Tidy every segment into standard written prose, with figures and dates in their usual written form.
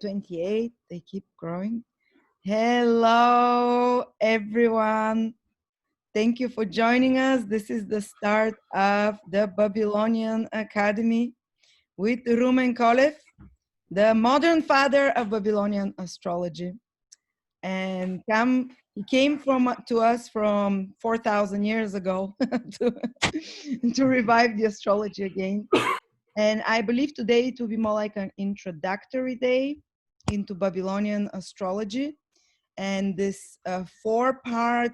28. They keep growing. Hello, everyone. Thank you for joining us. This is the start of the Babylonian Academy with Rumen, the modern father of Babylonian astrology. And he came to us from 4,000 years ago to revive the astrology again. And I believe today it will be more like an introductory day into Babylonian astrology. And this four-part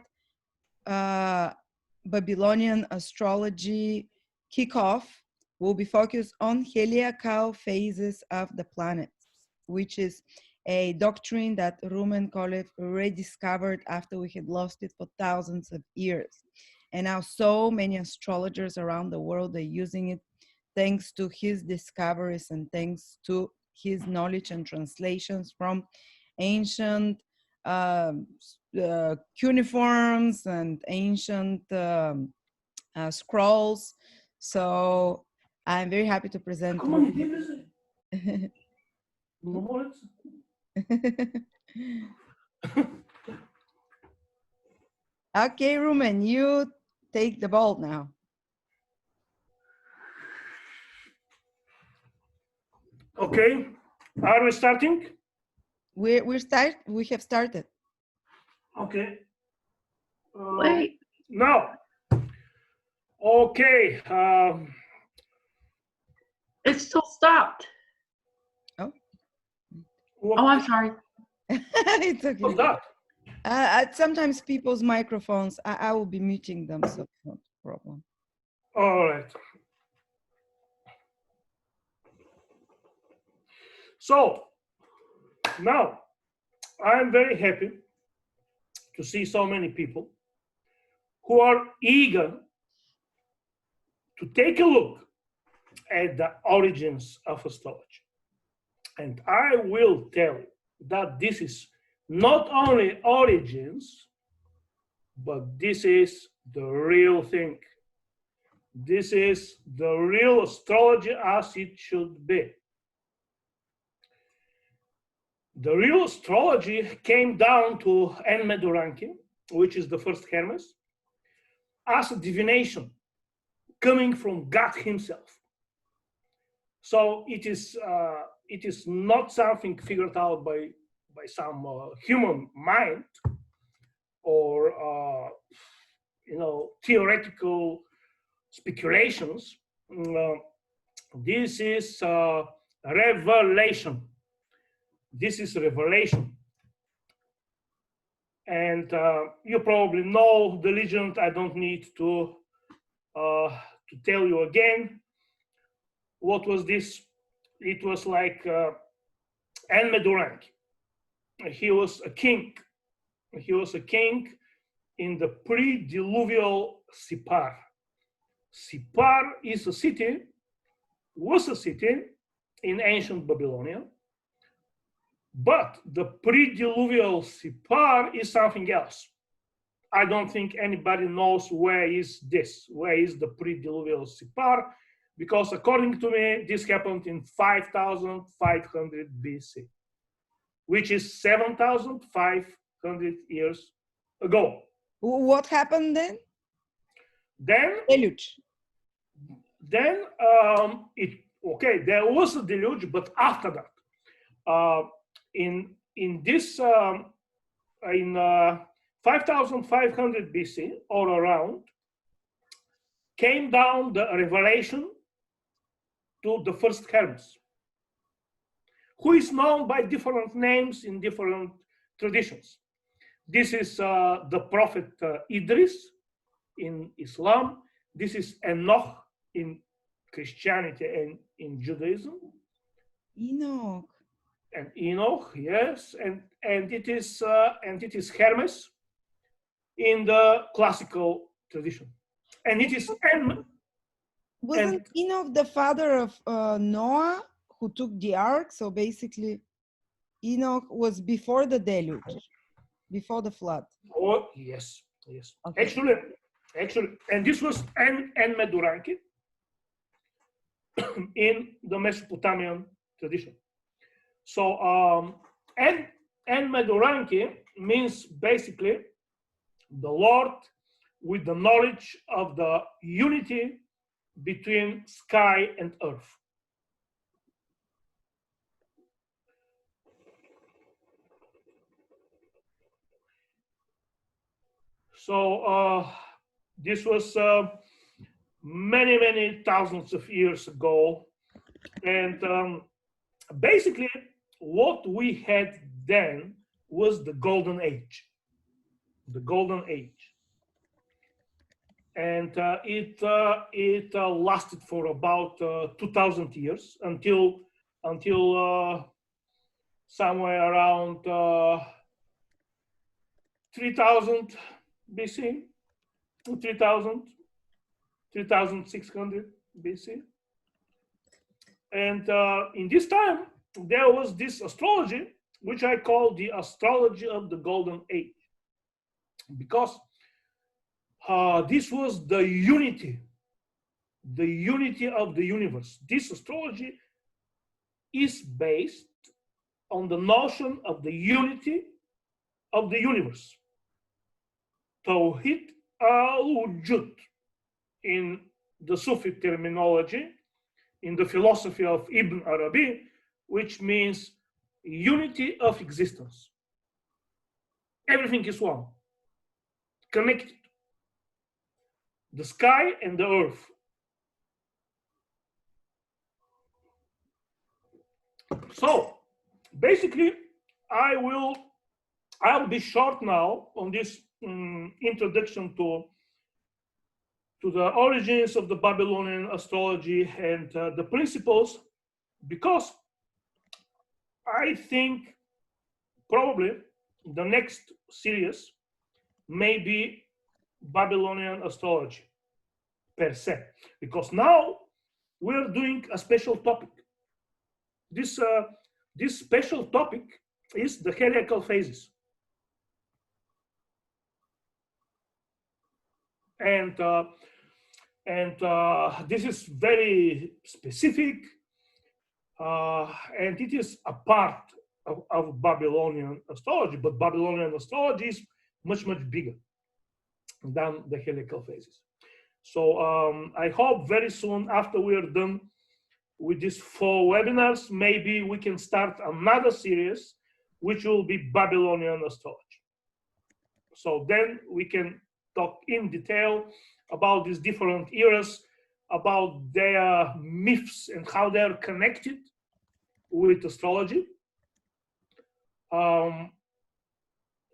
Babylonian astrology kickoff will be focused on Heliacal phases of the planets, which is a doctrine that Rumen rediscovered after we had lost it for thousands of years. And now so many astrologers around the world are using it thanks to his discoveries and thanks to his knowledge and translations from ancient cuneiforms and ancient scrolls. So I'm very happy to present. Okay, Rumen, you take the ball now. Okay, are we starting? We have started. Okay. Wait. No. Okay. It's still stopped. Oh. Oh, I'm sorry. It's okay. What's that? Sometimes people's microphones, I will be muting them, so it's not a problem. All right. So now I'm very happy to see so many people who are eager to take a look at the origins of astrology. And I will tell you that this is not only origins, but this is the real thing. This is the real astrology as it should be. The real astrology came down to Enmeduranki, which is the first Hermes, as a divination coming from God himself. So it is not something figured out by some human mind or theoretical speculations. This is revelation. This is revelation. And you probably know the legend. I don't need to tell you again. What was this? It was like Enmeduranki. He was a king. He was a king in the pre-diluvial Sipar. Sipar was a city in ancient Babylonia. But the pre-diluvial Sipar is something else. I don't think anybody knows where is the pre-diluvial Sipar, because according to me, this happened in 5,500 BC, which is 7,500 years ago. What happened then? Deluge. Then there was a deluge, but after that, in 5,500 BC or around, came down the revelation to the first Hermes, who is known by different names in different traditions. This is the prophet Idris in Islam. This is Enoch in Christianity and in Judaism. Enoch. And Enoch, yes, and it is Hermes in the classical tradition, and it is Wasn't Enoch the father of Noah, who took the ark? So basically, Enoch was before the deluge, before the flood. Oh yes. Okay. Actually, and this was Enmeduranki in the Mesopotamian tradition. So En Medoranki means basically the Lord with the knowledge of the unity between sky and earth. So this was many, many thousands of years ago. And basically, what we had then was the Golden Age. The Golden Age. And it lasted for about 2,000 years until somewhere around 3000 BC, 3000, 3600 BC. And in this time, there was this astrology, which I call the astrology of the Golden Age, because this was the unity of the universe. This astrology is based on the notion of the unity of the universe. Tawhid al-Wujud in the Sufi terminology, in the philosophy of Ibn Arabi, which means unity of existence. Everything is one, connected. The sky and the earth. So basically, I'll be short now on this introduction to the origins of the Babylonian astrology and the principles, because I think probably the next series may be Babylonian astrology per se, because now we're doing a special topic. This special topic is the heliacal phases. And this is very specific, and it is a part of Babylonian astrology, but Babylonian astrology is much, much bigger than the heliacal phases. So I hope very soon, after we are done with these 4 webinars, maybe we can start another series, which will be Babylonian astrology. So then we can talk in detail about these different eras, about their myths and how they are connected with astrology,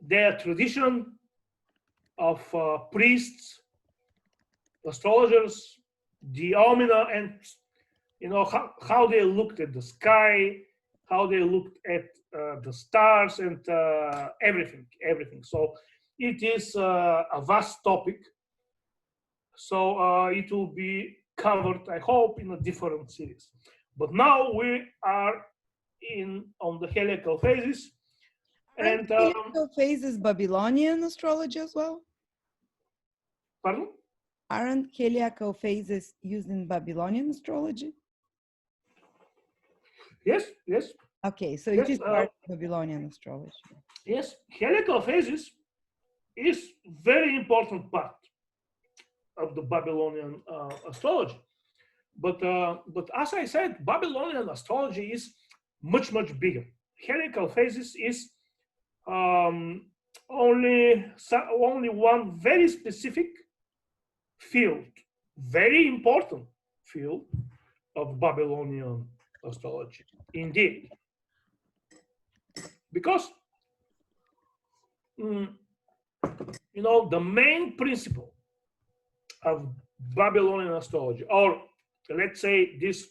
their tradition of priests, astrologers, the omina, and how they looked at the sky, how they looked at the stars, and everything. So it is a vast topic. So it will be covered, I hope, in a different series. But now we are on the heliacal phases. And heliacal phases Babylonian astrology as well? Pardon? Aren't heliacal phases used in Babylonian astrology? Yes. Okay, so it is part of Babylonian astrology. Yes, heliacal phases is very important part of the Babylonian astrology. But as I said, Babylonian astrology is much, much bigger. Heliacal phases is only one very specific field, very important field of Babylonian astrology, indeed. Because the main principle of Babylonian astrology, or let's say this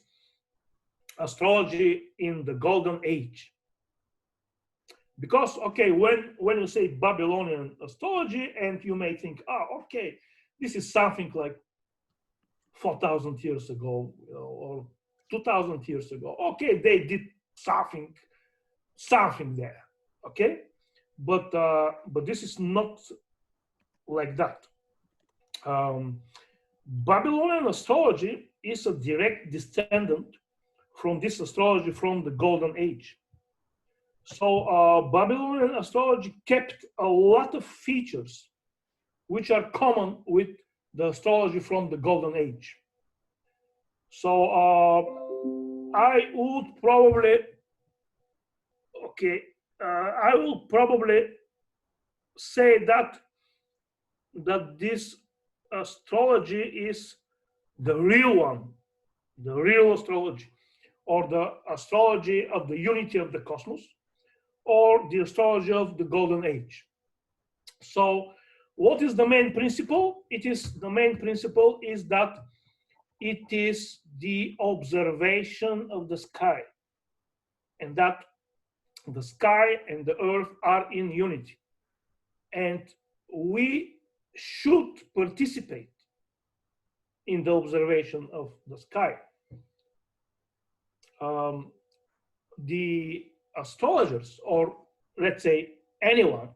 astrology in the Golden Age. Because, okay, when you say Babylonian astrology, and you may think, okay, this is something like 4,000 years ago, or 2,000 years ago. Okay, they did something there, okay? But this is not like that. Babylonian astrology is a direct descendant from this astrology from the Golden Age. So Babylonian astrology kept a lot of features which are common with the astrology from the Golden Age. So I would probably, I will probably say that this astrology is the real one, the real astrology, or the astrology of the unity of the cosmos, or the astrology of the Golden Age. So, what is the main principle? The main principle is that it is the observation of the sky, and that the sky and the earth are in unity, and we should participate in the observation of the sky. The astrologers, or let's say everyone,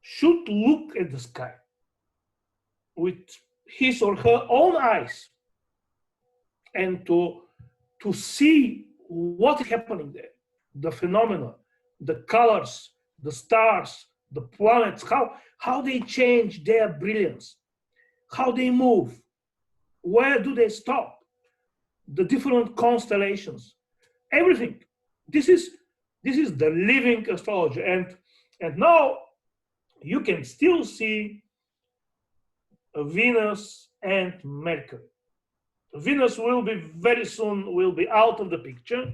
should look at the sky with his or her own eyes and to see what is happening there, the phenomena, the colors, the stars, the planets, how they change their brilliance, how they move, where do they stop, the different constellations, everything. This is the living astrology, and now you can still see Venus and Mercury. Venus will be very soon will be out of the picture.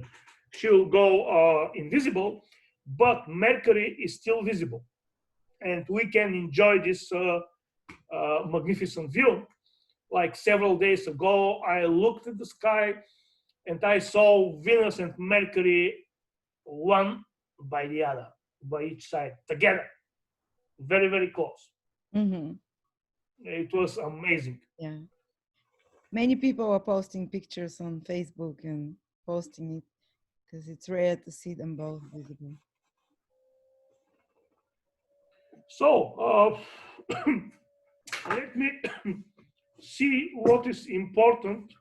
She will go invisible, but Mercury is still visible, and we can enjoy this magnificent view. Like several days ago, I looked at the sky and I saw Venus and Mercury one by the other, by each side, together, very, very close. Mm-hmm. It was amazing. Yeah. Many people are posting pictures on Facebook and posting it because it's rare to see them both visible. So let me see what is important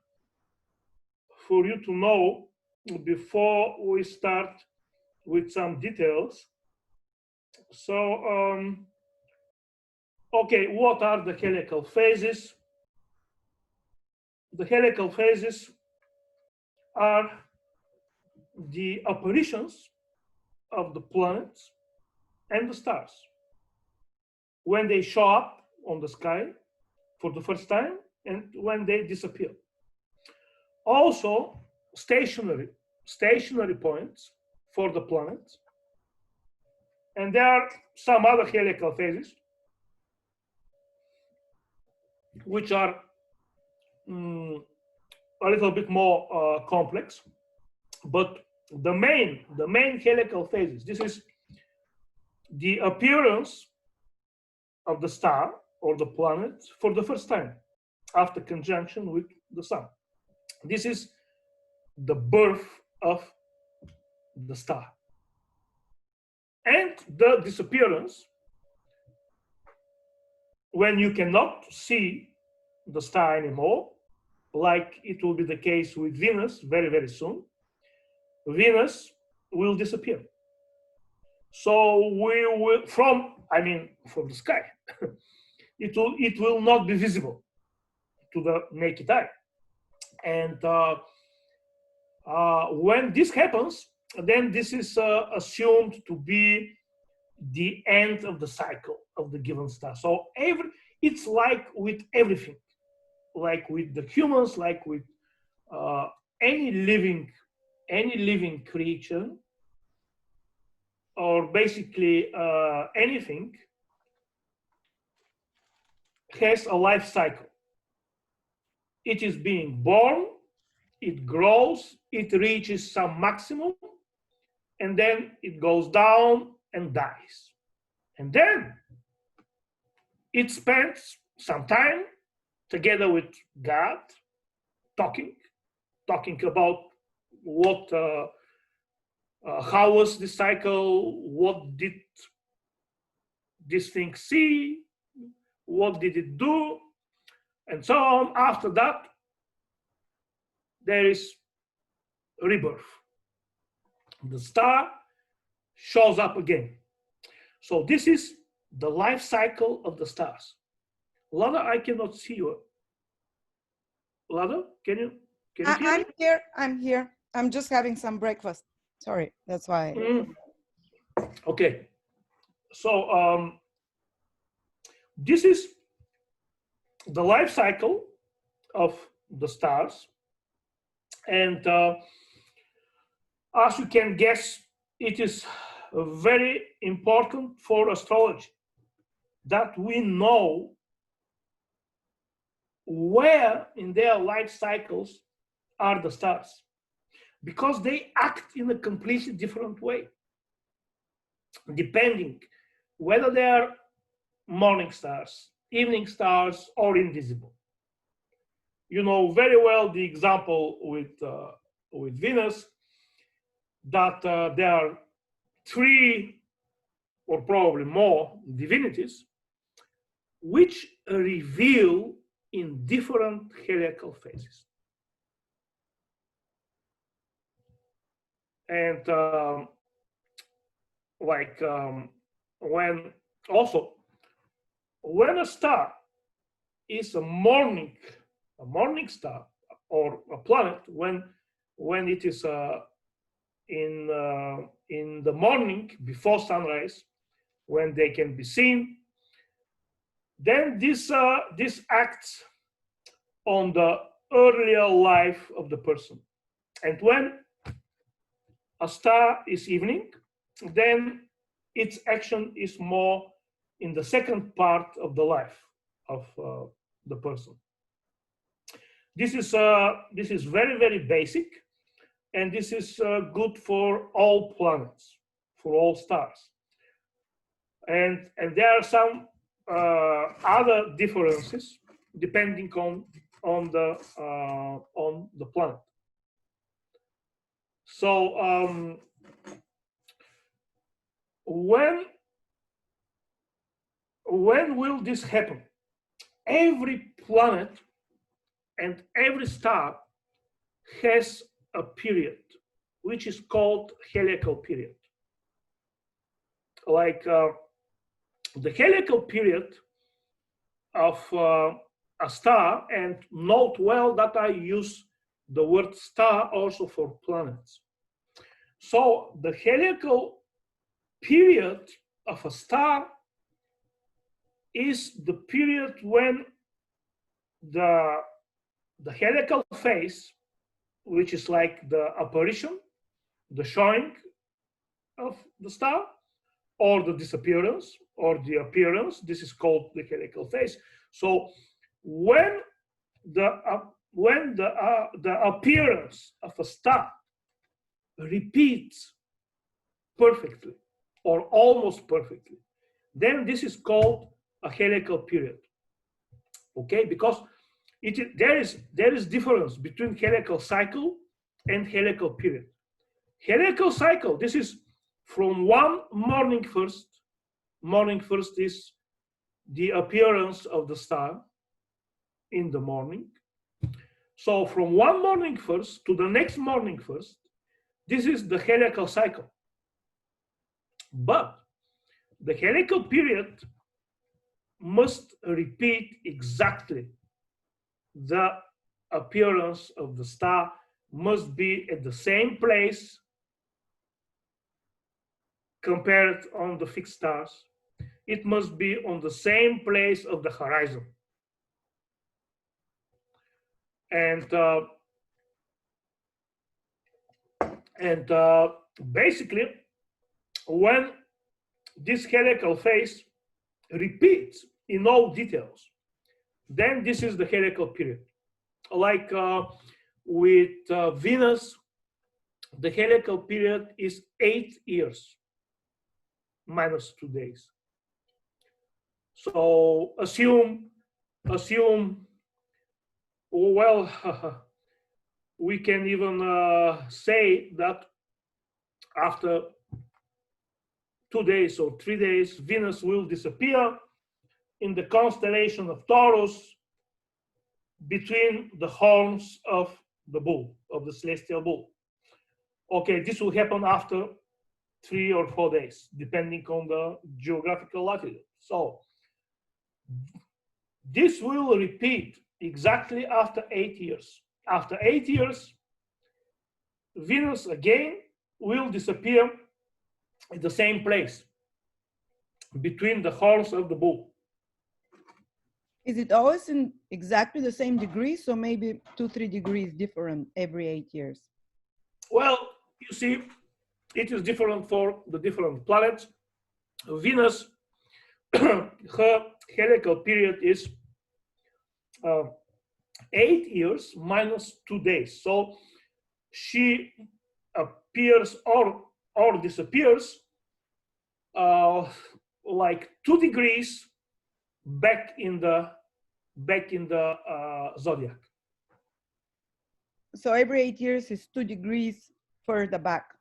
for you to know before we start with some details. So, okay, what are the heliacal phases? The heliacal phases are the apparitions of the planets and the stars when they show up on the sky for the first time and when they disappear. Also, stationary points for the planets. And there are some other heliacal phases which are a little bit more complex, but the main heliacal phases, this is the appearance of the star or the planet for the first time after conjunction with the sun. This is the birth of the star. And the disappearance when you cannot see the star anymore, like it will be the case with Venus very, very soon. Venus will disappear. So we will, from the sky, it will not be visible to the naked eye. And when this happens, then this is assumed to be the end of the cycle of the given star. So it's like with everything, like with the humans, like with any living creature, or basically anything, has a life cycle. It is being born, it grows, it reaches some maximum, and then it goes down and dies. And then it spends some time together with God, talking about what, how was this cycle, what did this thing see, what did it do, and so on. After that, there is rebirth. the star shows up again. So this is the life cycle of the stars. Lada, I cannot see you. Lada, can you hear I'm me? here. I'm here. I'm just having some breakfast. Sorry, that's why. Okay. So this is the life cycle of the stars, and as you can guess, it is very important for astrology that we know where in their life cycles are the stars, because they act in a completely different way depending whether they are morning stars, evening stars, or invisible. You know very well the example with Venus, that there are 3 or probably more divinities which reveal in different heliacal phases. And when also when a star is a morning star or a planet, when it is in the morning before sunrise, when they can be seen, then this acts on the earlier life of the person. And when a star is evening, then its action is more in the second part of the life of the person. This is very, very basic, and this is good for all planets, for all stars. And there are some other differences depending on the planet. So when will this happen? Every planet and every star has a period which is called heliacal period. Like the heliacal period of a star, and note well that I use the word star also for planets. So the heliacal period of a star is the period when the heliacal phase, which is like the apparition, the showing of the star, or the disappearance, or the appearance, this is called the heliacal phase. So when the appearance of a star repeats perfectly or almost perfectly, then this is called a heliacal period. Okay, because there is difference between heliacal cycle and heliacal period. Heliacal cycle, this is from one morning first. Morning first is the appearance of the star in the morning. So from one morning first to the next morning first, this is the heliacal cycle. But the heliacal period must repeat exactly. The appearance of the star must be at the same place compared on the fixed stars. It must be on the same place of the horizon. And basically, when this heliacal phase repeats in all details, then this is the heliacal period. Like with Venus, the heliacal period is 8 years minus 2 days. So assume, well, we can even say that after 2 days or 3 days, Venus will disappear in the constellation of Taurus between the horns of the bull, of the celestial bull. Okay, this will happen after 3 or 4 days, depending on the geographical latitude. So this will repeat exactly after 8 years. After 8 years, Venus again will disappear in the same place between the horns of the bull. Is it always in exactly the same degree? So maybe 2-3 degrees different every 8 years? Well, you see, it is different for the different planets. Venus, her heliacal period is 8 years minus 2 days. So she appears or disappears like 2 degrees back in the zodiac. So every 8 years is 2 degrees further back.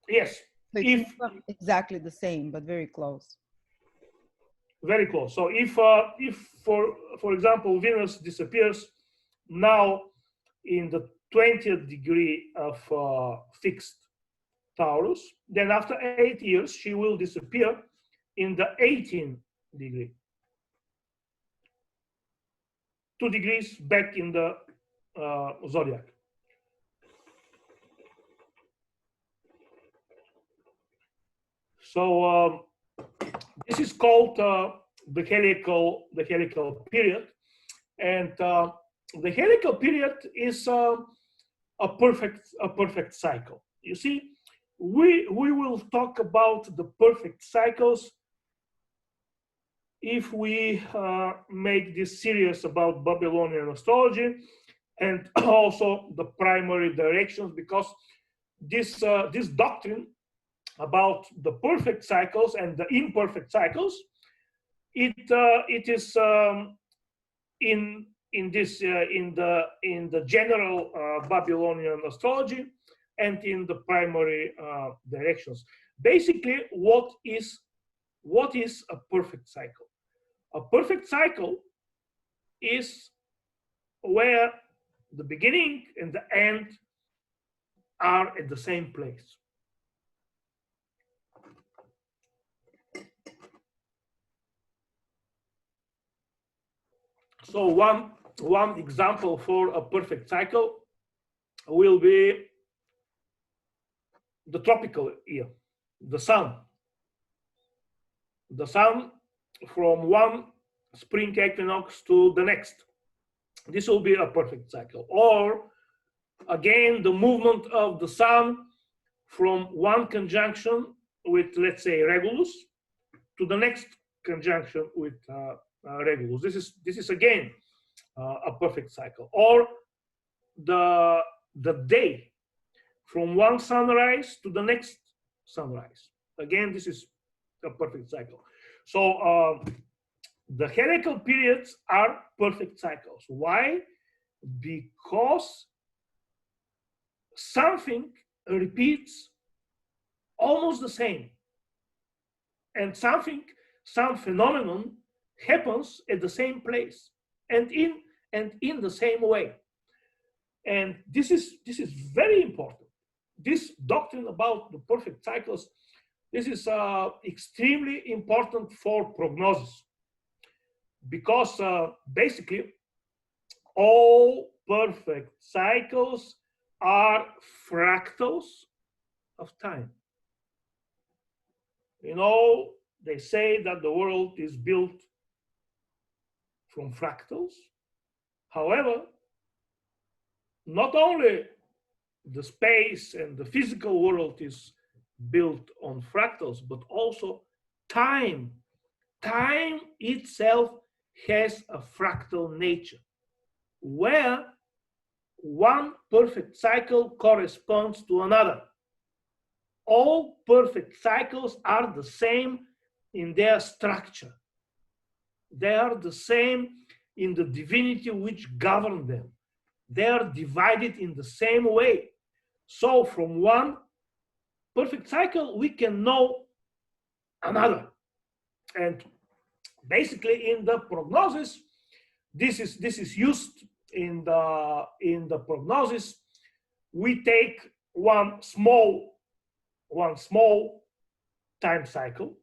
Yes, So it's not exactly the same, but very close. Very close. So if for example Venus disappears now in the 20th degree of fixed Taurus, then after 8 years she will disappear in the 18th degree. 2 degrees back in the zodiac. So this is called the heliacal period, and the heliacal period is a perfect cycle. You see, we will talk about the perfect cycles if we make this series about Babylonian astrology and also the primary directions, because this doctrine about the perfect cycles and the imperfect cycles, it is in the general Babylonian astrology and in the primary directions. Basically, what is a perfect cycle? A perfect cycle is where the beginning and the end are at the same place. So one example for a perfect cycle will be the tropical year, the sun. The sun from one spring equinox to the next. This will be a perfect cycle. Or again, the movement of the sun from one conjunction with, let's say, Regulus to the next conjunction with Regulus. This is again a perfect cycle. Or the day from one sunrise to the next sunrise. Again, this is a perfect cycle. So the heliacal periods are perfect cycles. Why? Because something repeats almost the same, and some phenomenon happens at the same place and in the same way. And this is very important. This doctrine about the perfect cycles, this is extremely important for prognosis, because basically all perfect cycles are fractals of time. You know, they say that the world is built from fractals. However, not only the space and the physical world is built on fractals, but also time. Time itself has a fractal nature, where one perfect cycle corresponds to another. All perfect cycles are the same in their structure. They are the same in the divinity which governs them. They are divided in the same way. So from one perfect cycle, we can know another. And basically in the prognosis, this is used in the prognosis. We take one small time cycle,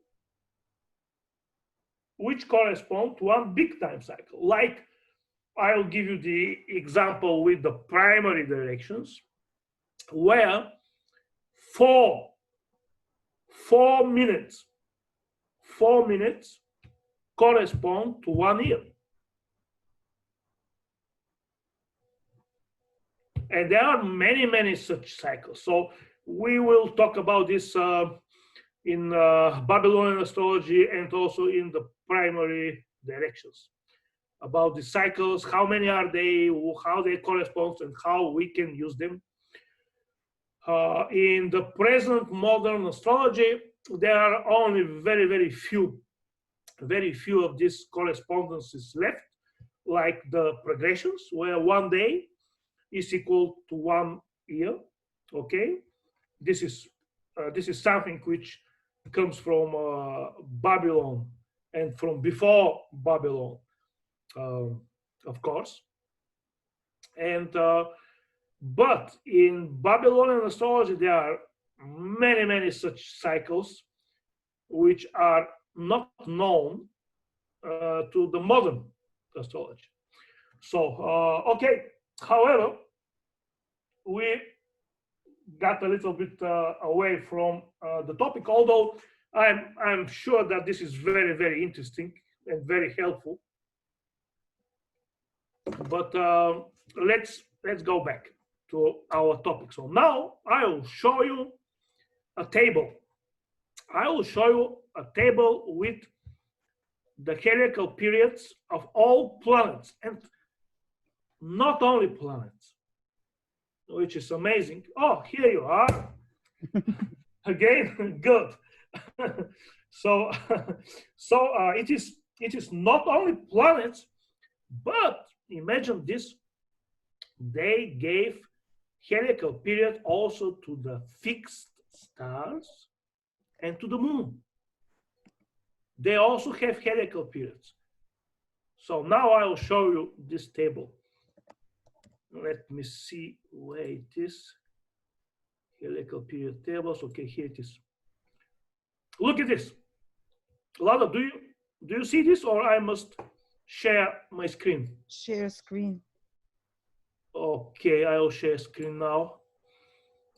which correspond to one big time cycle. Like, I'll give you the example with the primary directions, where 4 minutes correspond to 1 year. And there are many such cycles. So we will talk about this in Babylonian astrology and also in the primary directions, about the cycles, how many are they, how they correspond, and how we can use them. In the present modern astrology, there are only very few of these correspondences left, like the progressions, where 1 day is equal to 1 year. Okay, this is something which comes from Babylon and from before Babylon, of course. And but in Babylonian astrology, there are many such cycles which are not known to the modern astrology. So okay, however, we got a little bit away from the topic, although I'm sure that this is very interesting and very helpful. But let's go back to our topic. So now I will show you a table. I will show you a table with the heliacal periods of all planets, and not only planets, which is amazing. Oh, here you are. Again, good. So it is not only planets, but imagine this: they gave heliacal period also to the fixed stars and to the moon. They also have heliacal periods. So now I will show you this table. Let me see where it is. Heliacal period tables. Okay, here it is. Look at this. Lada, do you see this, or I must share my screen? Share screen. Okay, I will share screen now.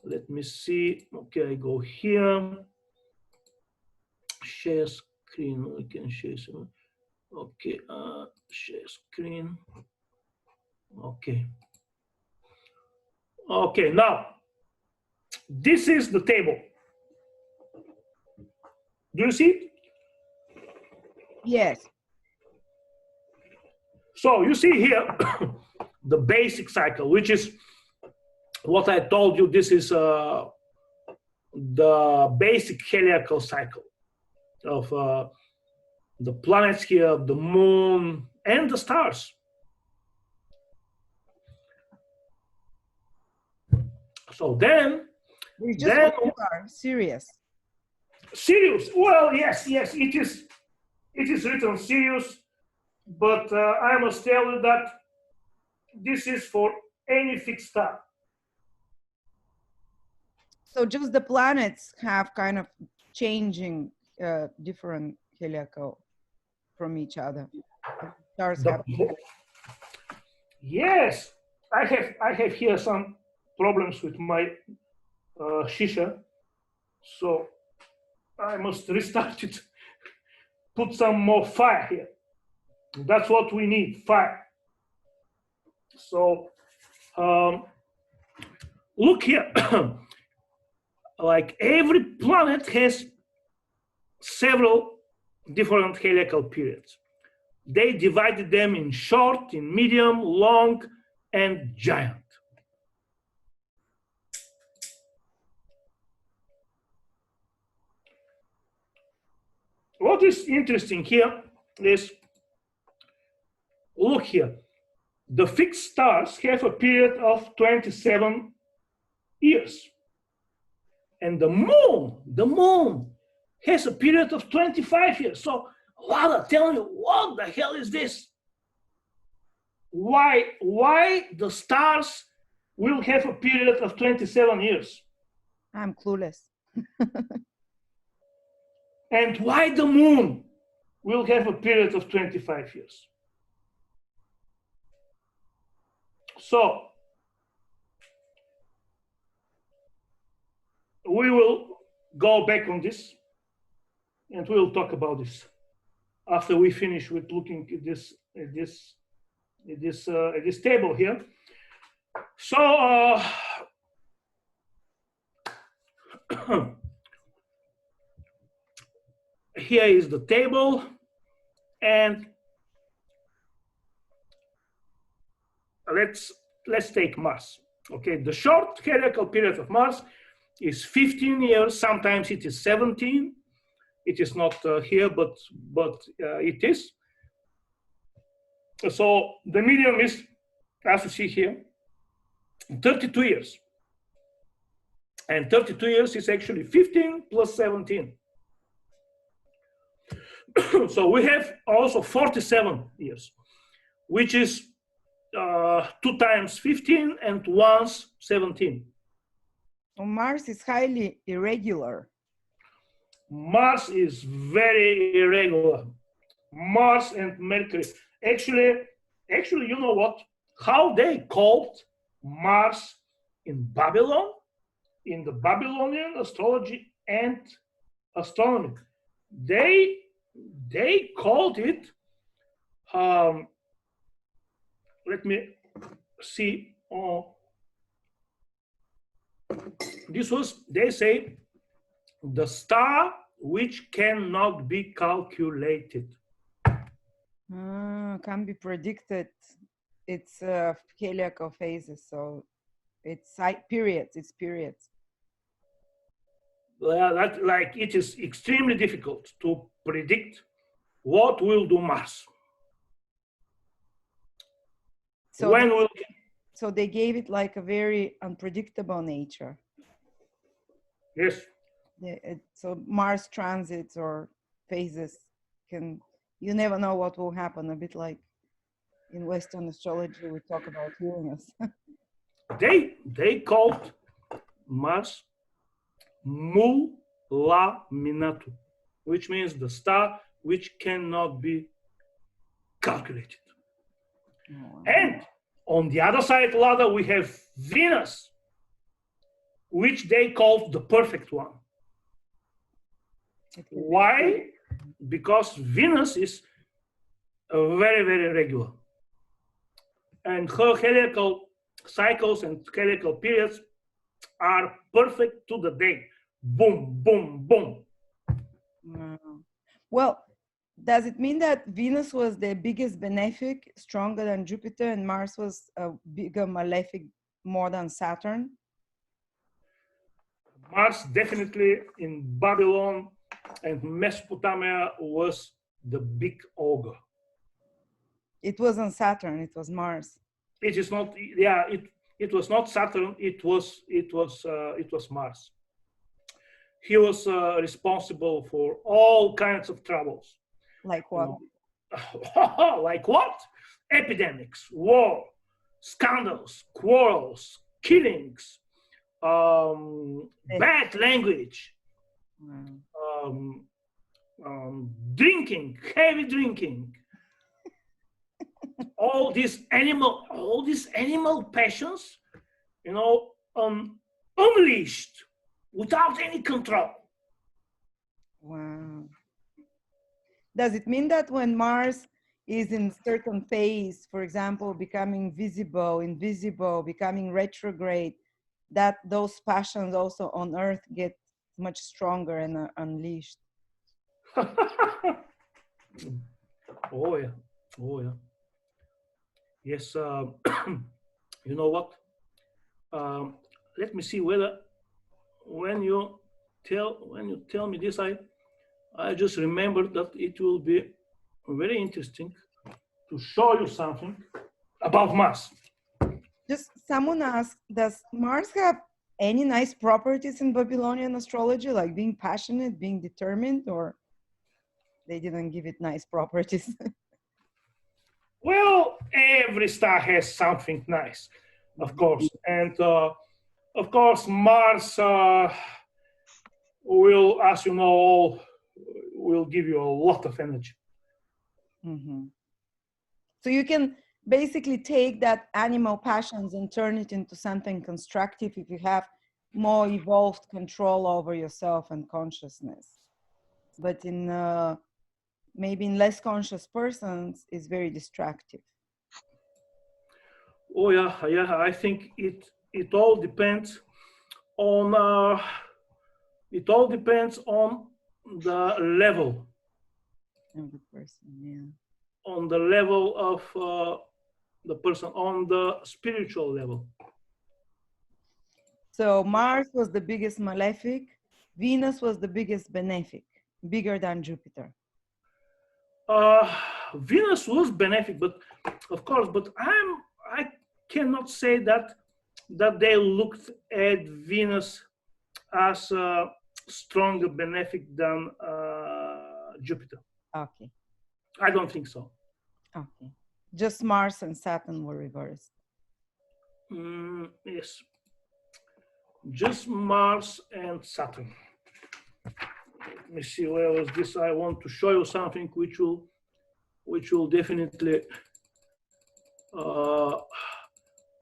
Let me see. Okay, I go here. Share screen. We can share some. Okay, share screen. Okay. Okay, now this is the table. Do you see it? Yes. So you see here the basic cycle, which is what I told you. This is the basic heliacal cycle of the planets here, the moon, and the stars. So then, It's just one star, Sirius. Sirius. Well, yes, it is written Sirius, but I must tell you that this is for any fixed star. So just the planets have kind of changing different heliacal from each other. Stars have. Yes, I have here some problems with my shisha, so I must restart it. Put some more fire here. That's what we need, fire. So look here. Like every planet has several different heliacal periods. They divided them in short, in medium, long, and giant. What is interesting here is, look here, the fixed stars have a period of 27 years. And the moon has a period of 25 years. So, Lada, tell me, what the hell is this? Why the stars will have a period of 27 years? I'm clueless. And why the moon will have a period of 25 years? So we will go back on this and we'll talk about this after we finish with looking at this table here. So here is the table, and let's take Mars. Okay, the short heliacal period of Mars is 15 years. Sometimes it is 17. It is not here, but it is. So the medium is, as you see here, 32 years. And 32 years is actually 15 plus 17. So we have also 47 years, which is 2 times 15 and once 17. Well, Mars is highly irregular. Mars is very irregular. Mars and Mercury. Actually, you know what? How they called Mars in Babylon, in the Babylonian astrology and astronomy. They called it, let me see, this was, they say, the star which cannot be calculated. Can be predicted. It's heliacal phases, so it's periods. It's periods. That, like, it is extremely difficult to predict what will do Mars. So when will so they gave it like a very unpredictable nature. yes. So Mars transits or phases you never know what will happen. A bit like in Western astrology, we talk about Uranus. They called Mars Mulaminatu, which means the star which cannot be calculated. Oh. And on the other side ladder, we have Venus, which they called the perfect one. Why? Because Venus is very, very regular. And her heliacal cycles and heliacal periods are perfect to the day. Boom, boom, boom. Wow. Well, does it mean that Venus was the biggest benefic, stronger than Jupiter, and Mars was a bigger malefic, more than Saturn? Mars definitely in Babylon and Mesopotamia was the big ogre. It wasn't Saturn, it was Mars. It is not, yeah, it was not Saturn, it was Mars. He was responsible for all kinds of troubles. Like what? Like what? Epidemics, war, scandals, quarrels, killings, bad language, drinking, heavy drinking, all these animal passions, unleashed without any control. Wow. Does it mean that when Mars is in certain phase, for example, becoming visible, invisible, becoming retrograde, that those passions also on Earth get much stronger and unleashed? Oh yeah. Yes. You know what? Let me see whether when you tell me this, I just remembered that it will be very interesting to show you something about Mars. Just someone asked, does Mars have any nice properties in Babylonian astrology, like being passionate, being determined, or they didn't give it nice properties? Well, every star has something nice, of course. And Of course, Mars will, as you know, will give you a lot of energy. Mm-hmm. So you can basically take that animal passions and turn it into something constructive if you have more evolved control over yourself and consciousness. But in maybe in less conscious persons, it's very destructive. Oh yeah, yeah. I think it all depends on the level. Of the person, yeah. On the level of the person, on the spiritual level. So Mars was the biggest malefic, Venus was the biggest benefic, bigger than Jupiter. Venus was benefic, but of course, but I cannot say that they looked at Venus as stronger benefic than Jupiter. Okay. I don't think so. Okay. Just Mars and Saturn were reversed. Yes. Just Mars and Saturn. Let me see, where was this? I want to show you something which will definitely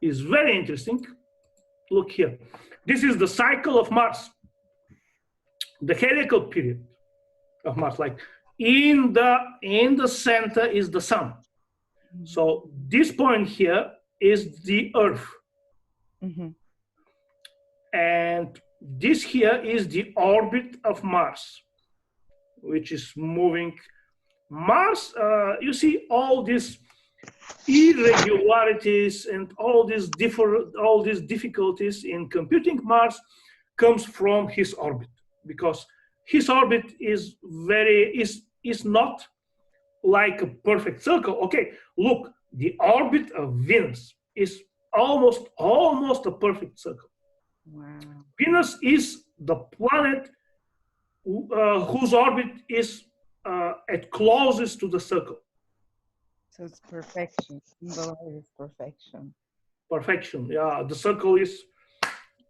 is very interesting. Look here. This is the cycle of Mars, the heliacal period of Mars. Like in the center is the sun. So this point here is the Earth. Mm-hmm. And this here is the orbit of Mars, which is moving. Mars, you see all these irregularities and all these difficulties in computing Mars comes from his orbit, because his orbit is not like a perfect circle. Okay, look, the orbit of Venus is almost a perfect circle. Wow. Venus is the planet whose orbit is at closest to the circle. So it's perfection. Symbol is perfection. Perfection, yeah. The circle is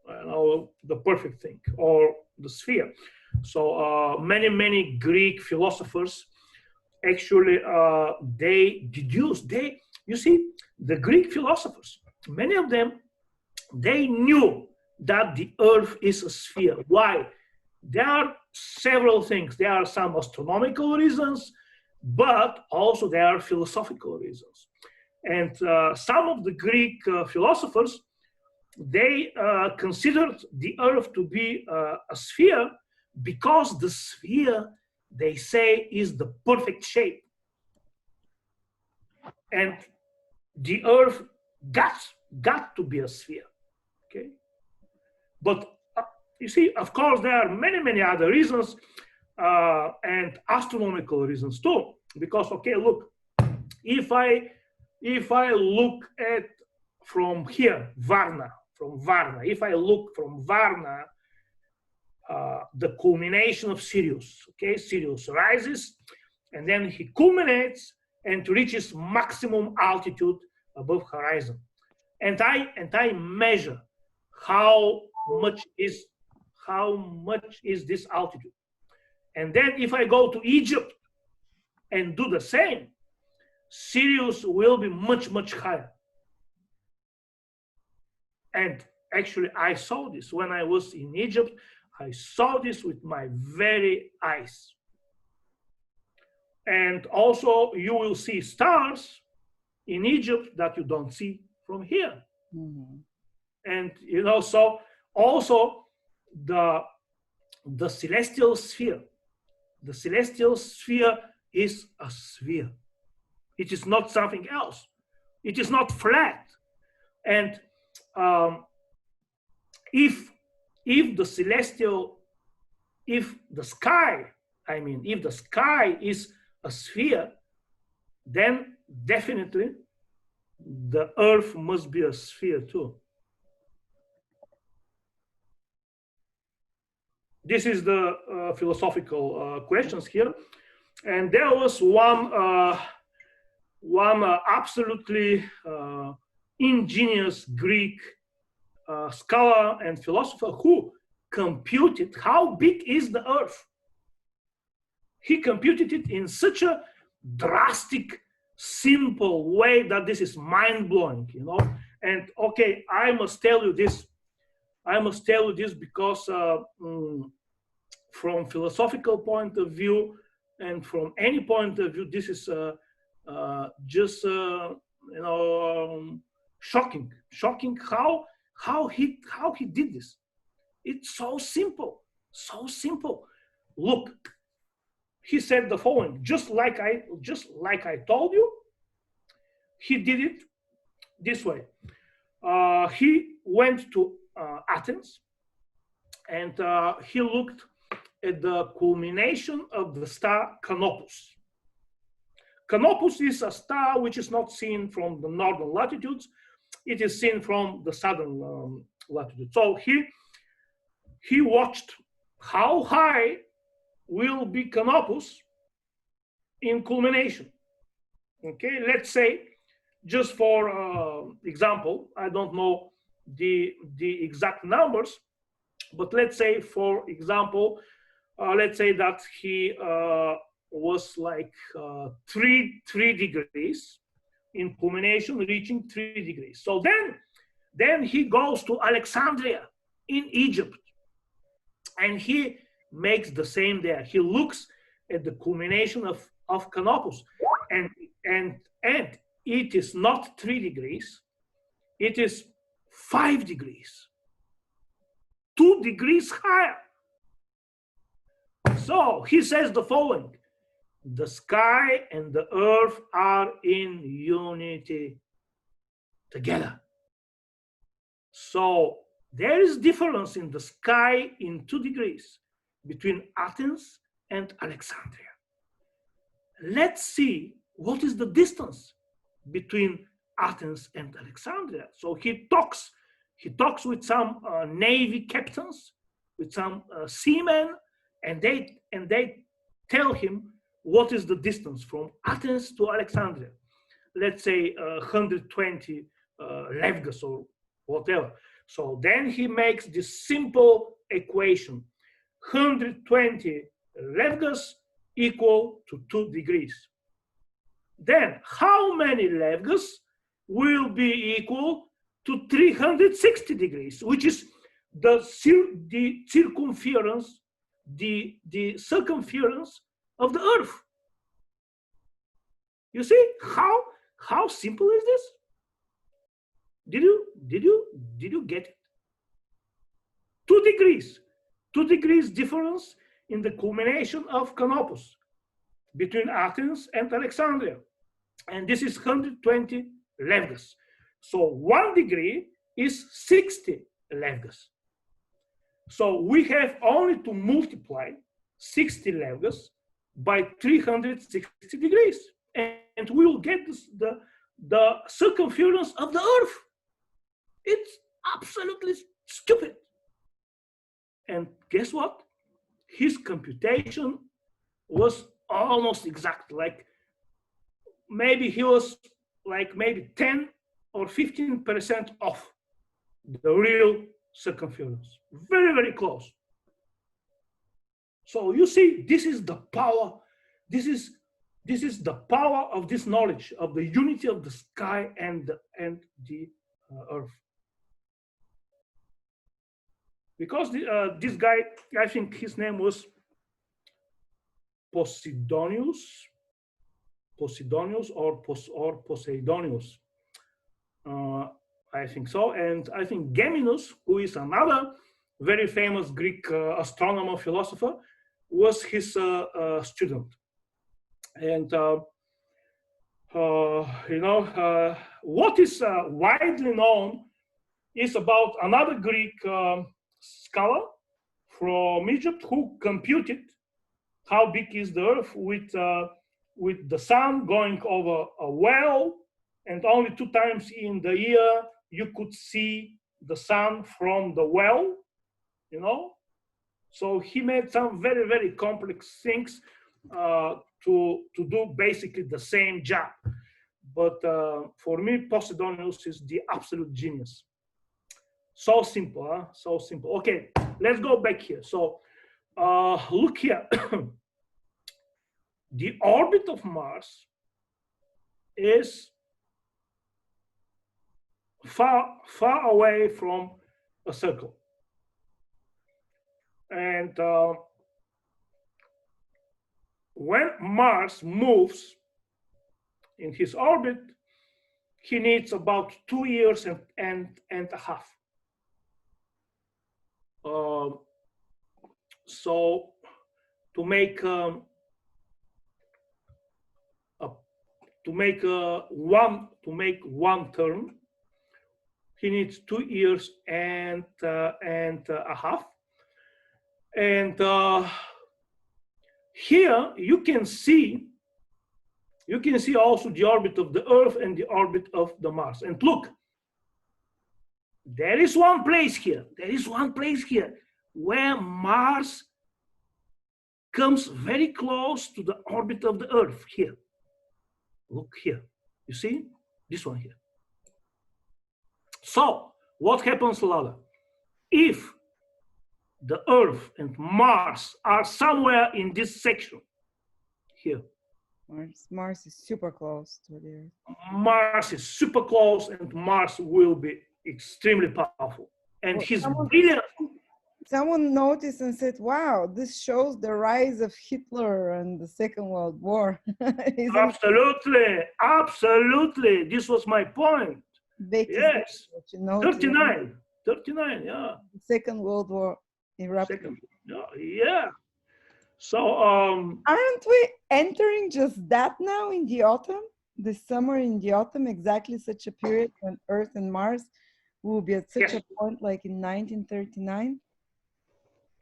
the perfect thing, or the sphere. So many Greek philosophers actually you see, the Greek philosophers, many of them, they knew that the Earth is a sphere. Why? There are several things. There are some astronomical reasons, but also there are philosophical reasons. And some of the Greek philosophers, they considered the Earth to be a sphere because the sphere, they say, is the perfect shape. And the Earth got to be a sphere. Okay? But you see, of course, there are many other reasons and astronomical reasons too. Because, okay, look, if I look at from here, Varna, if I look from Varna, the culmination of Sirius, okay, Sirius rises, and then he culminates and reaches maximum altitude above horizon. And I measure how much is this altitude. And then if I go to Egypt and do the same, Sirius will be much higher. And actually, I saw this when I was in Egypt. I saw this with my very eyes. And also, you will see stars in Egypt that you don't see from here. Mm-hmm. And so also the celestial sphere. The celestial sphere is a sphere. It is not something else. It is not flat. And if the sky is a sphere, then definitely the Earth must be a sphere too. This is the philosophical questions here, and there was one absolutely ingenious Greek scholar and philosopher who computed how big is the Earth. He computed it in such a drastic, simple way that this is mind-blowing, you know. And okay, I must tell you this. I must tell you this because from philosophical point of view and from any point of view, this is just you know, shocking how he did this. It's so simple, so simple. Look, he said the following, just like I told you. He did it this way. He went to Athens, and he looked at the culmination of the star Canopus. Canopus is a star which is not seen from the northern latitudes. It is seen from the southern latitude. So he watched how high will be Canopus in culmination. Okay, let's say, just for example, I don't know the exact numbers, but let's say, for example, let's say that he was like 3 degrees in culmination, reaching 3 degrees. So then he goes to Alexandria in Egypt, and he makes the same there. He looks at the culmination of Canopus, and it is not 3 degrees, it is 5 degrees, 2 degrees higher. So he says the following: the sky and the earth are in unity together. So there is difference in the sky in 2 degrees between Athens and Alexandria. Let's see what is the distance between Athens and Alexandria. So he talks with some navy captains, with some seamen, and they tell him what is the distance from Athens to Alexandria. Let's say 120 levgas or whatever. So then he makes this simple equation: 120 levgas equal to 2 degrees. Then how many levgas will be equal to 360 degrees, which is the circumference, the circumference of the Earth? You see how simple is this? Did you get it? 2 degrees. 2 degrees difference in the culmination of Canopus between Athens and Alexandria. And this is 120 levgas. So 1 degree is 60 levgas. So we have only to multiply 60 levgas by 360 degrees. And we will get the circumference of the Earth. It's absolutely stupid. And guess what? His computation was almost exact. Like maybe he was like maybe 10 or 15% off the real circumference. Very, very close. So you see, this is the power. This is the power of this knowledge of the unity of the sky and the earth. Because this guy, I think his name was Posidonius or Poseidonius. I think so. And I think Geminus, who is another very famous Greek astronomer, philosopher, was his student. And what is widely known is about another Greek scholar from Egypt who computed how big is the Earth with the sun going over a well, and only 2 times in the year you could see the sun from the well, you know. So he made some very, very complex things to do basically the same job. But for me, Posidonius is the absolute genius. So simple, huh? So simple. Okay, let's go back here. So look here. The orbit of Mars is far away from a circle. And when Mars moves in his orbit, he needs about 2 years and a half. So to make one term, he needs 2 years and a half. And here you can see also the orbit of the Earth and the orbit of the Mars. And look, there is one place here. There is one place here where Mars comes very close to the orbit of the Earth. Here, look here. You see this one here. So what happens, Lala? If the Earth and Mars are somewhere in this section here. Mars is super close to the Earth. Mars is super close, and Mars will be extremely powerful. And he's brilliant. Someone noticed and said, wow, this shows the rise of Hitler and the Second World War. Absolutely, absolutely. This was my point. Yes, 39, yeah. The Second World War erupted. Yeah. So, aren't we entering just that now in the autumn? This summer in the autumn, exactly such a period when Earth and Mars will be at such a point like in 1939?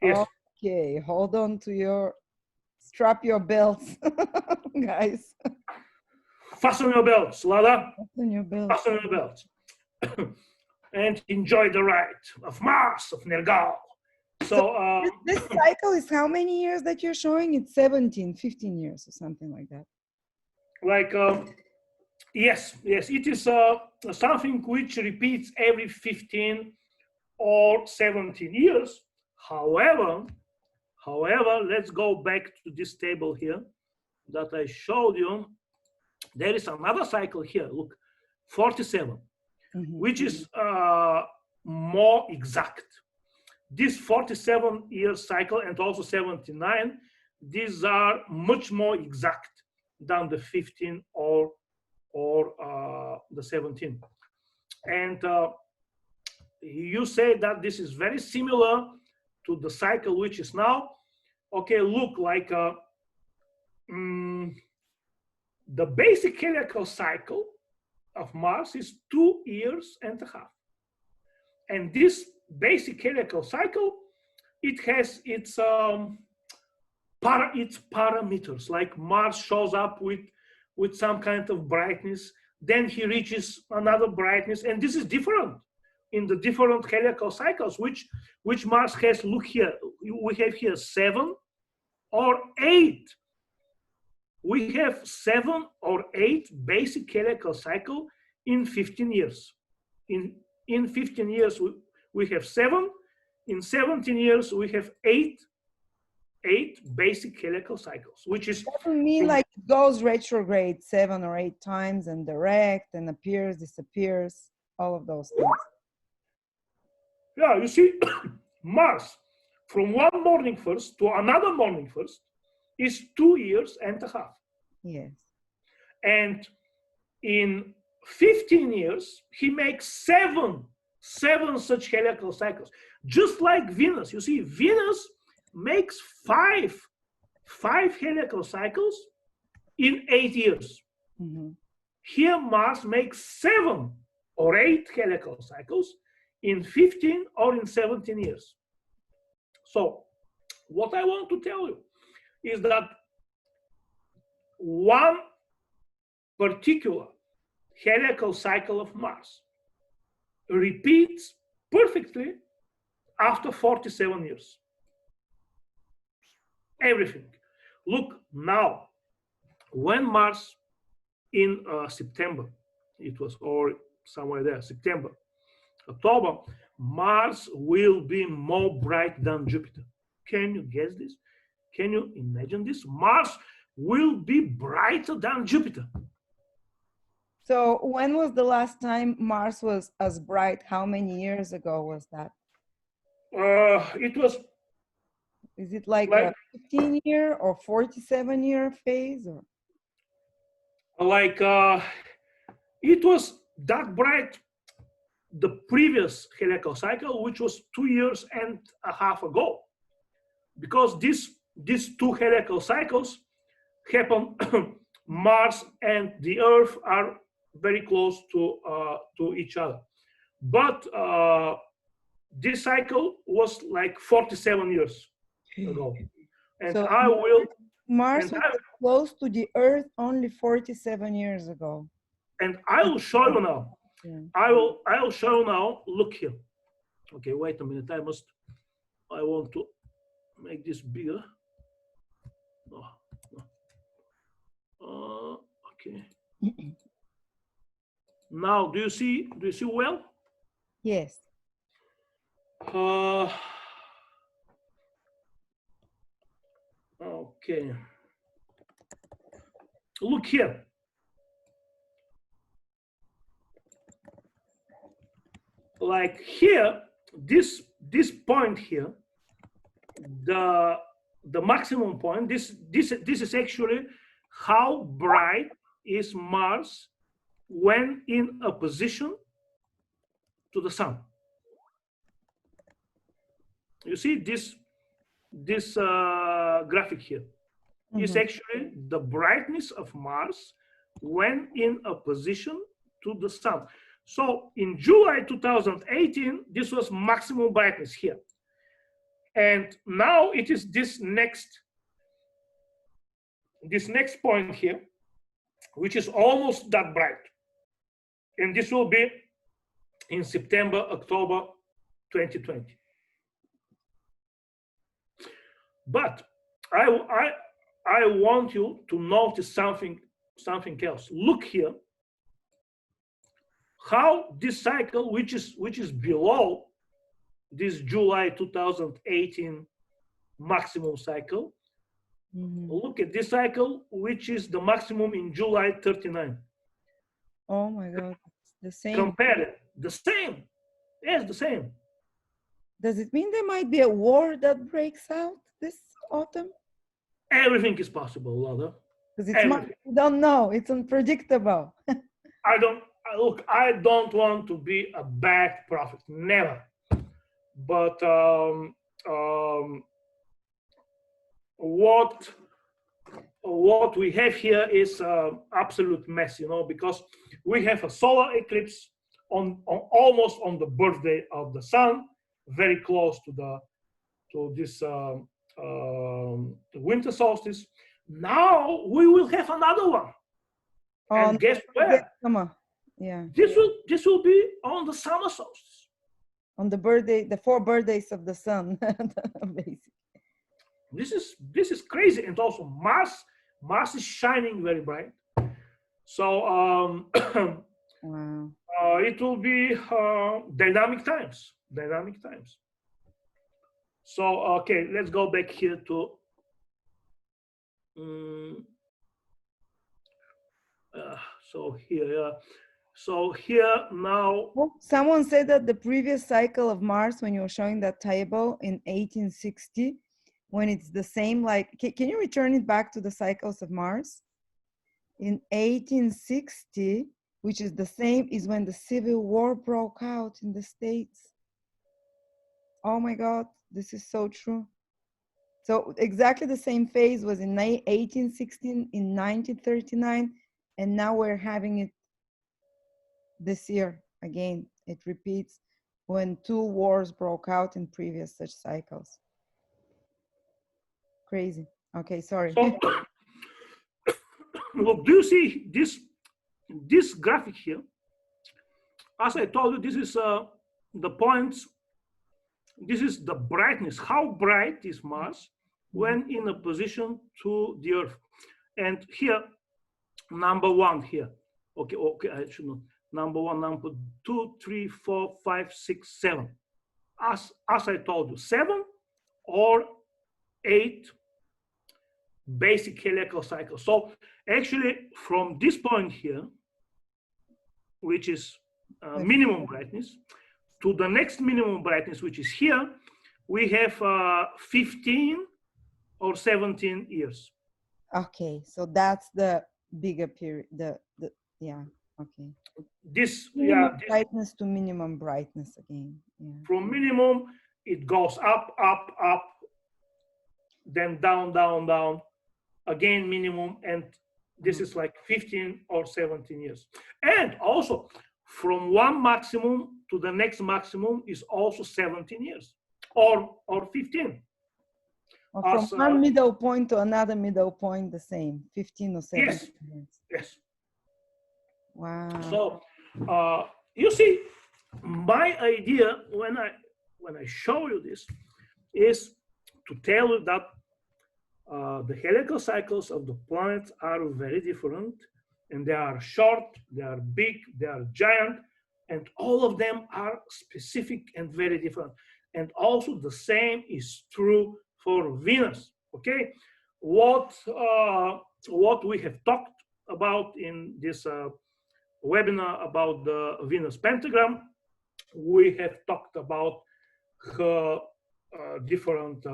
Yes. Okay, hold on to strap your belts, guys. Fasten your belts, Lala. Fasten your belts. Fasten your belts. And enjoy the ride of Mars, of Nergal. So this cycle is how many years that you're showing? It's 15 years or something like that. Like, yes, it is something which repeats every 15 or 17 years. However, let's go back to this table here that I showed you. There is another cycle here. Look, 47, which is more exact. This 47-year cycle and also 79, these are much more exact than the 15 or the 17. And you say that this is very similar to the cycle which is now. Okay, look, like the basic heliacal cycle of Mars is 2 years and a half. And this basic heliacal cycle, it has its parameters, like Mars shows up with some kind of brightness, then he reaches another brightness, and this is different in the different heliacal cycles which Mars has. Look here, we have here 7 or 8. We have 7 or 8 basic heliacal cycle in 15 years. In 15 years, we have 7. In 17 years, we have 8 basic heliacal cycles, which is... Doesn't mean like it goes retrograde 7 or 8 times and direct and appears, disappears, all of those things. Yeah, you see, Mars, from one morning first to another morning first, is 2 years and a half. Yes. And in 15 years, he makes 7 such heliacal cycles. Just like Venus. You see, Venus makes 5 heliacal cycles in 8 years. Here, Mars makes 7 or 8 heliacal cycles in 15 or in 17 years. So, what I want to tell you is that one particular heliacal cycle of Mars repeats perfectly after 47 years. Everything. Look now, when Mars in September, it was, or somewhere there, September, October, Mars will be more bright than Jupiter. Can you guess this? Can you imagine this? Mars will be brighter than Jupiter. So when was the last time Mars was as bright? How many years ago was that? It was Is it like a 15-year or 47-year phase? Or? like it was that bright the previous heliacal cycle, which was 2.5 years ago, because these two heliacal cycles happen. Mars and the Earth are very close to each other, but this cycle was like 47 years ago, and So I will. Mars was close to the Earth only 47 years ago. And I will show you now. Yeah. I will show you now. Look here. Okay, wait a minute. I want to make this bigger. Okay. Now, do you see well? Yes. Okay. Look here. Like here, this point here, the maximum point. This is actually how bright is Mars when in a position to the sun. You see this graphic here is actually the brightness of Mars when in a position to the sun. So in July 2018, this was maximum brightness here. And now it is this next point here, which is almost that bright. And this will be in September, October 2020. But I want you to notice something else. Look here. How this cycle, which is below this July 2018 maximum cycle, look at this cycle, which is the maximum in July 39. Oh my God, it's the same. Compare it. The same. Yes, the same. Does it mean there might be a war that breaks out this autumn? Everything is possible, Lada. Because we don't know. It's unpredictable. I don't want to be a bad prophet, never. But what we have here is absolute mess, because we have a solar eclipse on almost on the birthday of the sun, very close to this winter solstice. Now we will have another one, and guess where? Summer. Yeah. This will be on the summer solstice. On the birthday, the 4 birthdays of the sun, basically. This is crazy, and also Mars is shining very bright. So wow. It will be dynamic times. So okay, let's go back here to. So here now. Someone said that the previous cycle of Mars, when you were showing that table in 1860, when it's the same, like, can you return it back to the cycles of Mars? In 1860, which is the same, is when the Civil War broke out in the States. Oh my God, this is so true. So exactly the same phase was in 1816, in 1939, and now we're having it this year again. It repeats when 2 wars broke out in previous such cycles. Crazy. Okay, sorry. So, look, do you see this graphic here? As I told you, this is the points. This is the brightness. How bright is Mars when in a position to the Earth? And here, number 1 here. Okay, I should know. Number 1, number 2, 3, 4, 5, 6, 7. as I told you, 7 or 8 basic heliacal cycles. So actually, from this point here, which is minimum brightness, to the next minimum brightness, which is here, we have 15 or 17 years. Okay, so that's the bigger period. Yeah. Okay. This Minimum brightness to minimum brightness again. Yeah. From minimum, it goes up, up, up, then down, down, down, again minimum, and this is like 15 or 17 years. And also, from one maximum to the next maximum is also 17 years or 15. Or from one middle point to another middle point, the same, 15 or 17 yes, years. Yes. Wow. So you see, my idea when I show you this is to tell you that the heliacal cycles of the planets are very different, and they are short, they are big, they are giant, and all of them are specific and very different. And also the same is true for Venus. Okay, what we have talked about in this webinar about the Venus pentagram, we have talked about her different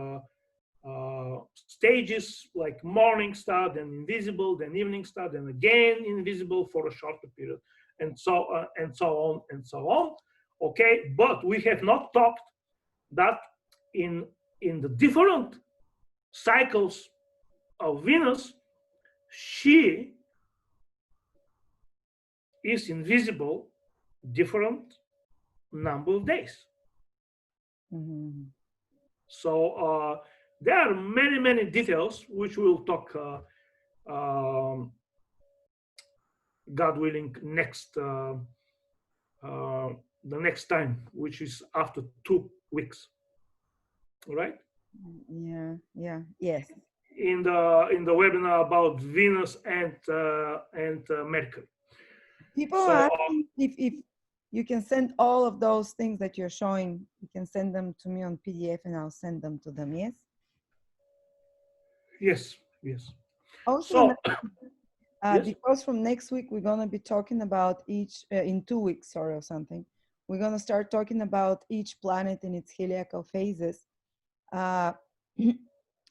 stages, like morning star, then invisible, then evening star, then again invisible for a shorter period, and so on and so on. Okay, but we have not talked that in the different cycles of Venus, she is invisible different number of days. Mm-hmm. So there are many details which we'll talk, God willing, next the next time, which is after 2 weeks, right? Yes. In the webinar about Venus and Mercury. People are asking if you can send all of those things that you're showing. You can send them to me on PDF, and I'll send them to them. Yes. Yes. Also, so, yes? Because from next week we're gonna be talking about each in 2 weeks, or something. We're gonna start talking about each planet in its heliacal phases. A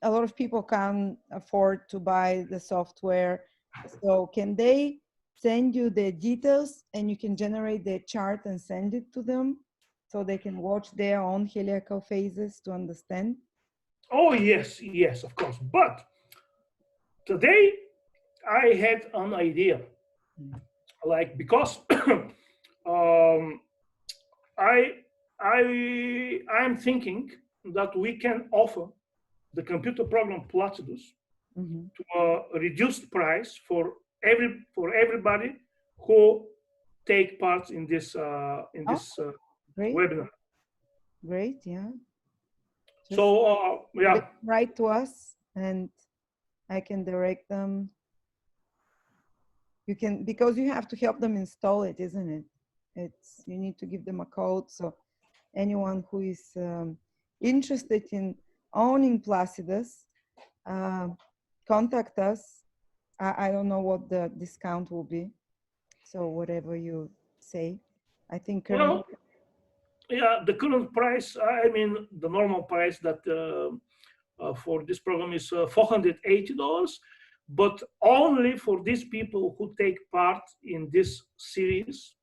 lot of people can't afford to buy the software, so can they send you the details and you can generate the chart and send it to them so they can watch their own heliacal phases to understand? Oh yes, of course. But today I had an idea, like, because I'm thinking that we can offer the computer program Placidus to a reduced price for everybody who take part in this webinar. Great, yeah. So yeah, write to us and I can direct them. You can, because you have to help them install it, isn't it? You need to give them a code. So anyone who is interested in owning Placidus, contact us. I don't know what the discount will be. So whatever you say, I think. Well, yeah, the current price, I mean, the normal price that for this program is $480, but only for these people who take part in this series,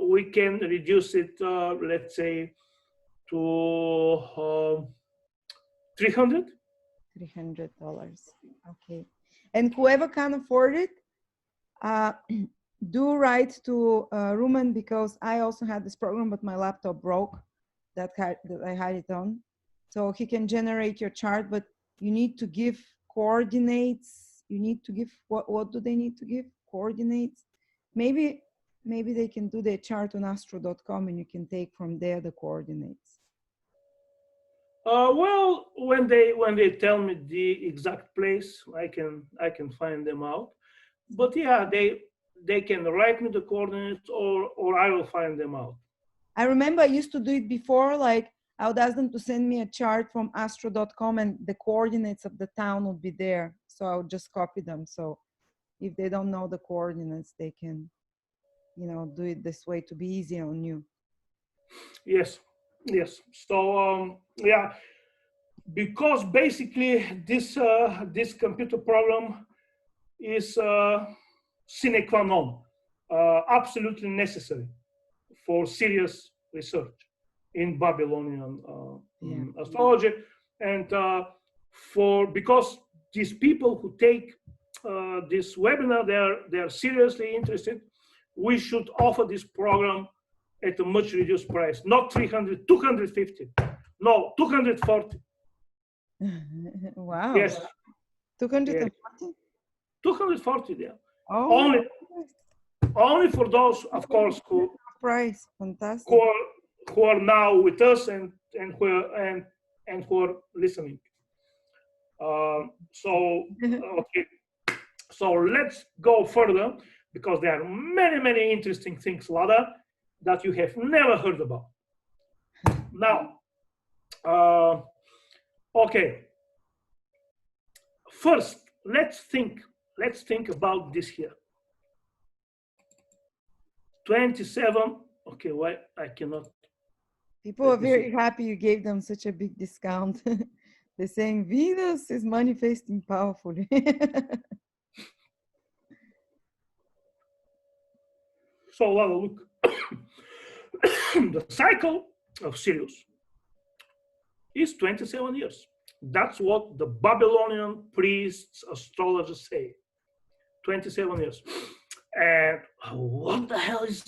we can reduce it, let's say, to $300. Okay. And whoever can afford it, do write to Rumen, because I also had this program, but my laptop broke that I had it on. So he can generate your chart, but you need to give coordinates. You need to give, what do they need to give? Coordinates. Maybe they can do their chart on astro.com and you can take from there the coordinates. Well, when they tell me the exact place, I can find them out. But yeah, they can write me the coordinates, or I will find them out. I remember I used to do it before, like I would ask them to send me a chart from astro.com and the coordinates of the town would be there. So I would just copy them. So if they don't know the coordinates, they can, you know, do it this way to be easy on you. Yes, yes. So yeah, because basically this computer program is sine qua non, absolutely necessary for serious research in Babylonian astrology, and because these people who take this webinar, they're seriously interested. We should offer this program at a much reduced price, not 300, 250, no, 240. Wow. Yes. 240? 240, yeah. Oh, only for those, of course, who price, fantastic. who are now with us and who are listening. So okay, so let's go further, because there are many interesting things, Lada, that you have never heard about. Now, okay. First, let's think about this here. 27. Okay, why I cannot? People are very happy you gave them such a big discount. They're saying Venus is manifesting powerfully. So look, the cycle of Sirius is 27 years. That's what the Babylonian priests, astrologers say. 27 years. And what the hell is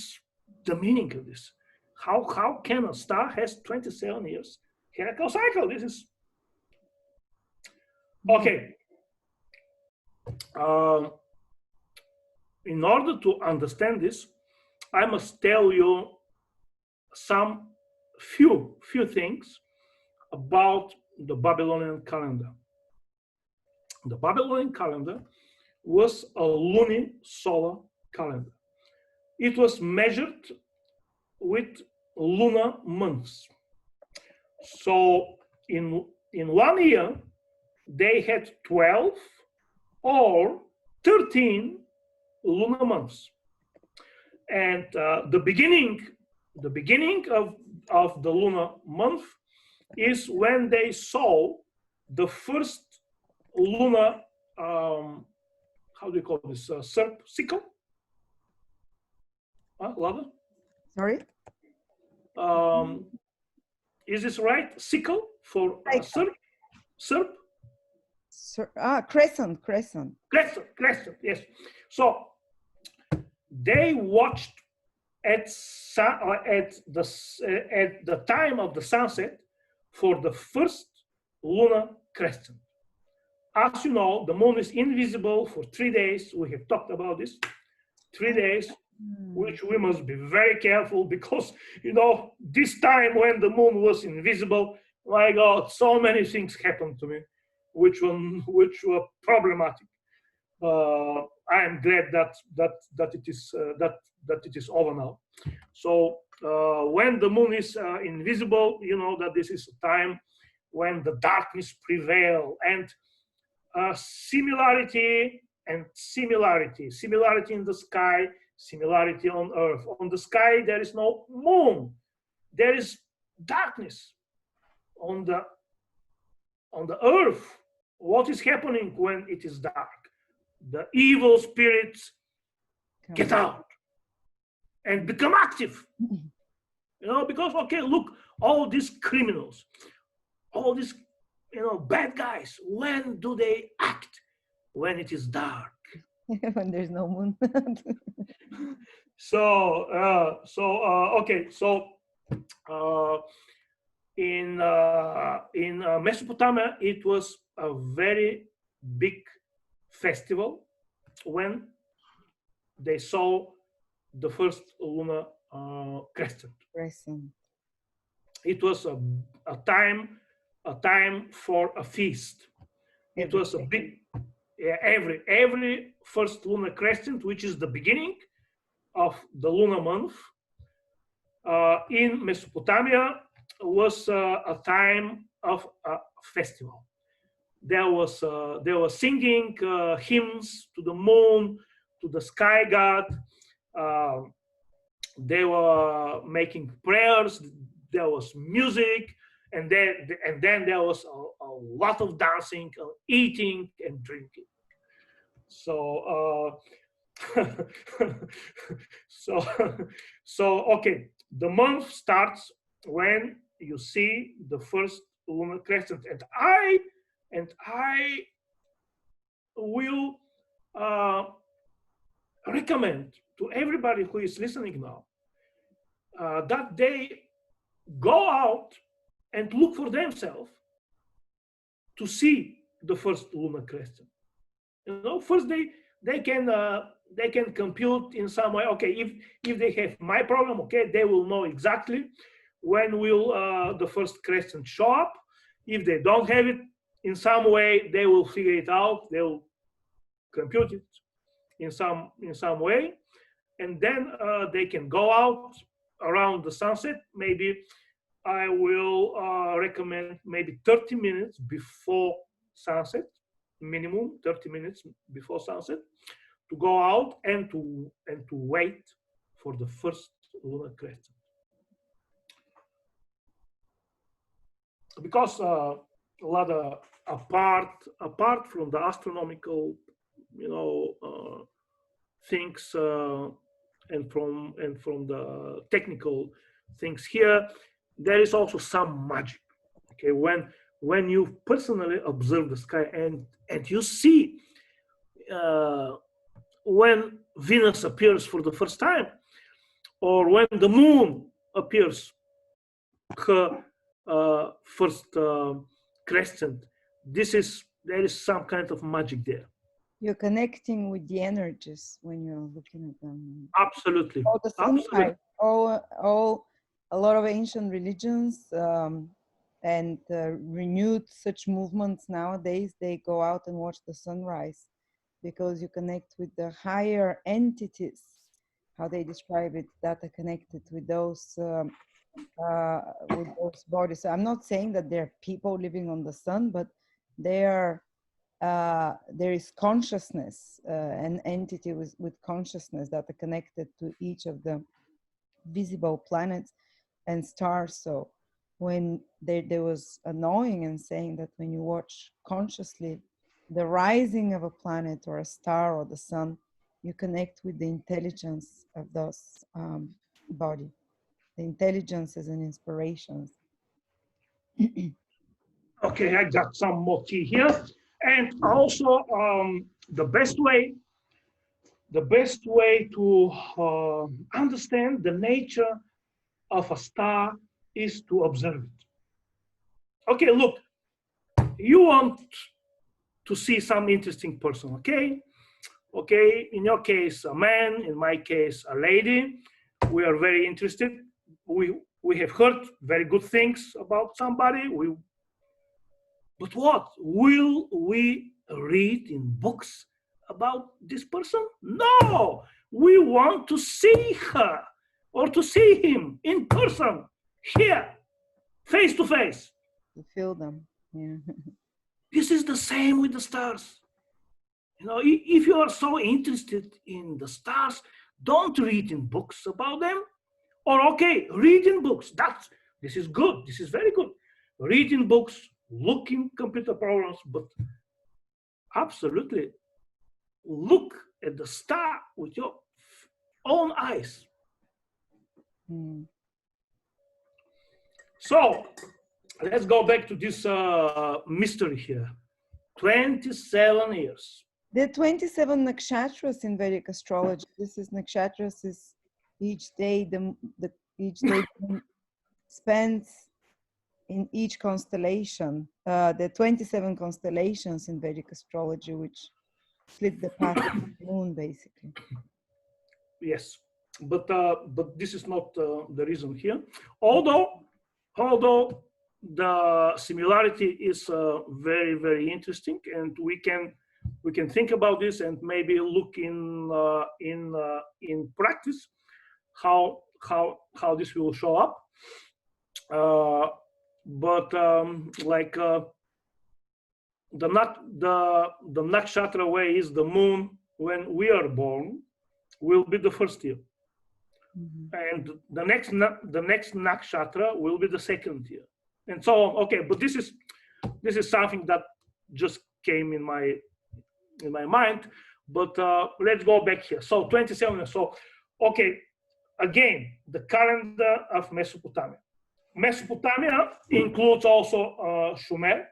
the meaning of this? How can a star has 27 years heliacal cycle? This is okay. In order to understand this, I must tell you some few things about the Babylonian calendar. The Babylonian calendar was a lunisolar calendar. It was measured with lunar months. So in 1 year, they had 12 or 13 lunar months. And the beginning of the lunar month is when they saw the first lunar, how do you call this, sickle? Lava? Sorry? Is this right? Sickle for serp? Crescent. Crescent, yes. So they watched at the time of the sunset for the first lunar crescent. As you know, the moon is invisible for 3 days. We have talked about this. 3 days, which we must be very careful, because, you know, this time when the moon was invisible, my God, so many things happened to me, which were problematic. I am glad that it is over now. So when the moon is invisible, you know that this is a time when the darkness prevail, and similarity in the sky, similarity on earth. On the sky there is no moon, there is darkness. On the earth, what is happening when it is dark? The evil spirits get out and become active. You know, because, okay, look, all these criminals, all these, you know, bad guys, when do they act? When it is dark. When there's no moon. Okay, so in Mesopotamia, it was a very big festival when they saw the first lunar crescent. It was a time for a feast. It was a big, every first lunar crescent, which is the beginning of the lunar month, in Mesopotamia was a time of a festival. There was they were singing hymns to the moon, to the sky god. Uh, they were making prayers. There was music, and then there was a lot of dancing, eating, and drinking. So so okay, the month starts when you see the first lunar crescent, and I will recommend to everybody who is listening now that they go out and look for themselves to see the first lunar crescent. You know, first they can compute in some way. Okay, if they have my problem, okay, they will know exactly when will the first crescent show up. If they don't have it, in some way they will figure it out. They will compute it in some way, and then they can go out around the sunset. Maybe I will recommend maybe 30 minutes before sunset, minimum 30 minutes before sunset, to go out and to wait for the first lunar crescent. Because a lot of apart from the astronomical, things, and from the technical things here, there is also some magic. Okay, when you personally observe the sky and you see when Venus appears for the first time, or when the moon appears her first crescent, there is some kind of magic there. You're connecting with the energies when you're looking at them. Absolutely. All the sunlight, Absolutely. all a lot of ancient religions and renewed such movements nowadays, they go out and watch the sunrise because you connect with the higher entities, how they describe it, that are connected with those bodies. So I'm not saying that there are people living on the sun, but there is consciousness, an entity with consciousness that are connected to each of the visible planets and stars. So when there was a knowing and saying that when you watch consciously the rising of a planet or a star or the sun, you connect with the intelligence of those body, the intelligences and inspirations. Okay, I got some more tea here. And also, the best way to understand the nature of a star is to observe it. Okay, look, you want to see some interesting person, okay? Okay, in your case, a man, in my case, a lady. We are very interested. We have heard very good things about somebody. But what? Will we read in books about this person? No! We want to see her or to see him in person, here, face to face. To feel them, yeah. This is the same with the stars. You know, if you are so interested in the stars, don't read in books about them. Or okay, read in books. This is good. This is very good. Read in books, look in computer programs, but absolutely look at the star with your own eyes. Mm. So let's go back to this mystery here. 27 years. There are 27 nakshatras in Vedic astrology. This is nakshatras is each day each day spent in each constellation. There are 27 constellations in Vedic astrology, which split the path of the moon, basically. Yes, but this is not the reason here. Although the similarity is very, very interesting, and we can think about this and maybe look in practice how how this will show up. But like the nakshatra way is the moon when we are born will be the first year, and the next nakshatra will be the second year, and so on. Okay, but this is something that just came in my mind. But let's go back here. So 27. So okay, again, the calendar of Mesopotamia. Mesopotamia includes also Sumer,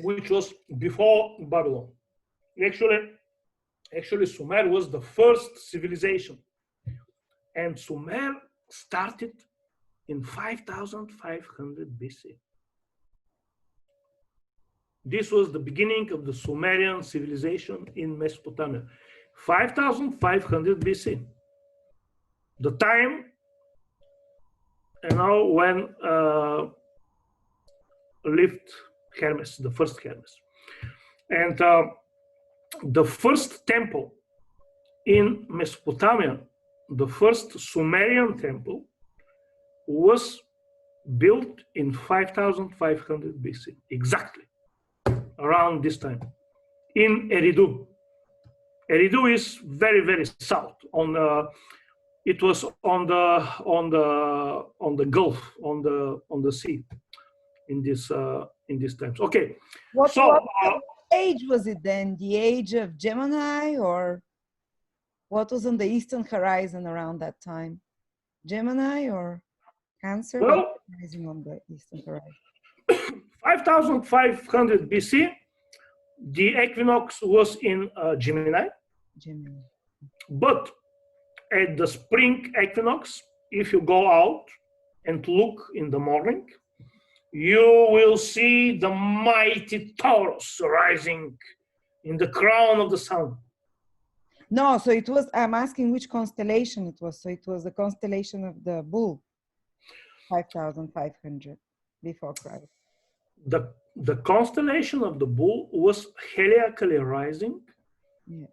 which was before Babylon. Actually, Sumer was the first civilization, and Sumer started in 5,500 BC. This was the beginning of the Sumerian civilization in Mesopotamia, 5,500 BC. The time, when lived Hermes, the first Hermes. And the first temple in Mesopotamia, the first Sumerian temple, was built in 5,500 BC, exactly around this time, in Eridu. Eridu is very, very south. It was on the Gulf, on the sea, in these times. Okay. What age was it then? The age of Gemini, or what was on the eastern horizon around that time? Gemini or Cancer? Well, rising on the eastern horizon. 5,500 BC, the equinox was in Gemini. But at the spring equinox, if you go out and look in the morning, you will see the mighty Taurus rising in the crown of the sun. No, so it was, I'm asking which constellation it was. So it was the constellation of the Bull, 5,500 before Christ. The constellation of the Bull was heliacally rising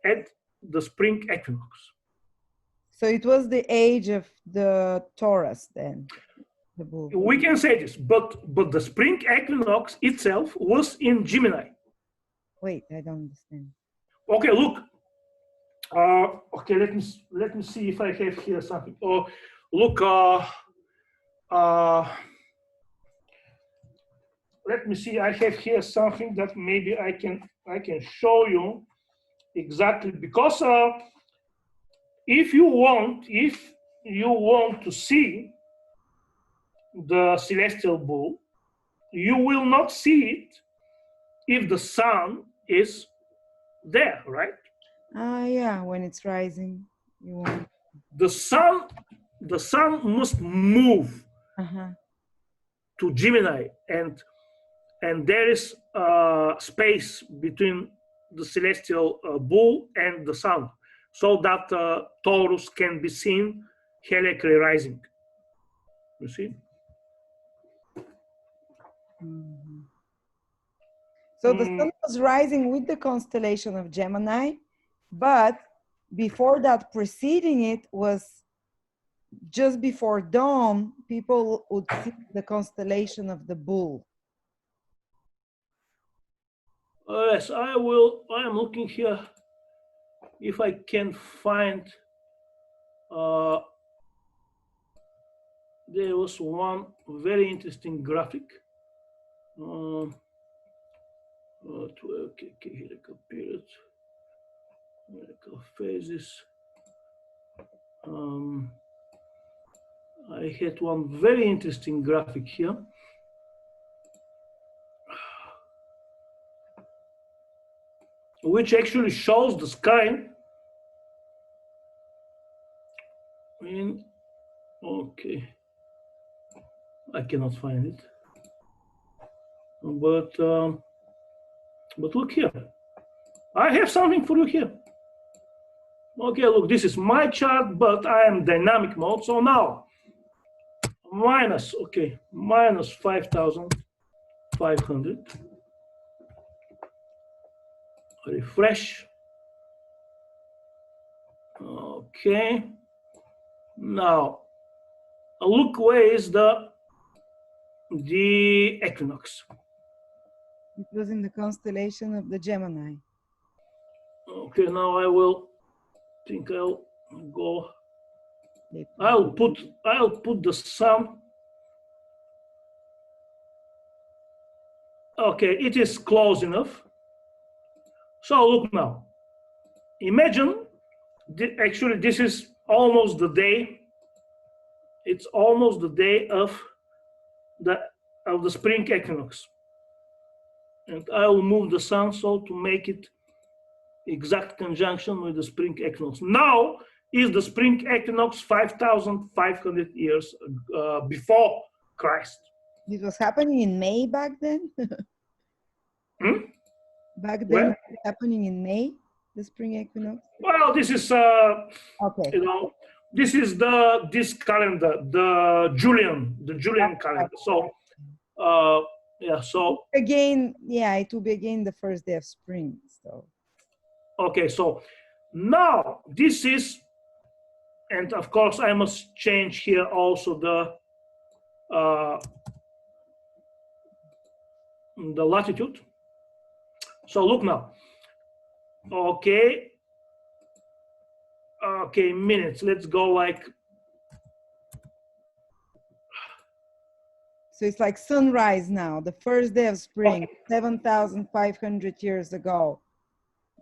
at the spring equinox. So it was the age of the Taurus then, the Bull. We can say this, but the spring equinox itself was in Gemini. Wait, I don't understand. Okay, look. Okay, let me see if I have here something. Oh, look. Let me see. I have here something that maybe I can show you exactly, because if you want to see the celestial bull, you will not see it if the sun is there, right? Yeah, when it's rising, you want. The sun must move to Gemini, and there is space between the celestial bull and the sun, so that Taurus can be seen heliacally rising. You see? So the sun was rising with the constellation of Gemini, but before that, preceding it was just before dawn, people would see the constellation of the Bull. Yes, I will. I am looking here if I can find. There was one very interesting graphic. Heliacal period, heliacal phases. I had one very interesting graphic here. Which actually shows the sky in, okay, I cannot find it, but look here, I have something for you here. Okay, look, this is my chart, but I am dynamic mode. So now minus 5,500. Refresh. Okay. Now, look where is the equinox. It was in the constellation of the Gemini. Okay, now I will think I'll go. I'll put the sun. Okay, it is close enough. So look now. Imagine, actually this is almost the day. It's almost the day of the spring equinox. And I will move the sun so to make it exact conjunction with the spring equinox. Now is the spring equinox 5,500 years before Christ. This was happening in May back then? Back then, Well, happening in May, the spring equinox? Well, this is, Okay. you know, this is this calendar, the Julian calendar. So, yeah, so. Again, yeah, it will be again the first day of spring, so. Okay, so now this is, and of course I must change here also the latitude. So look now. Okay, minutes. Let's go like. So it's like sunrise now, the first day of spring, 7,500 years ago.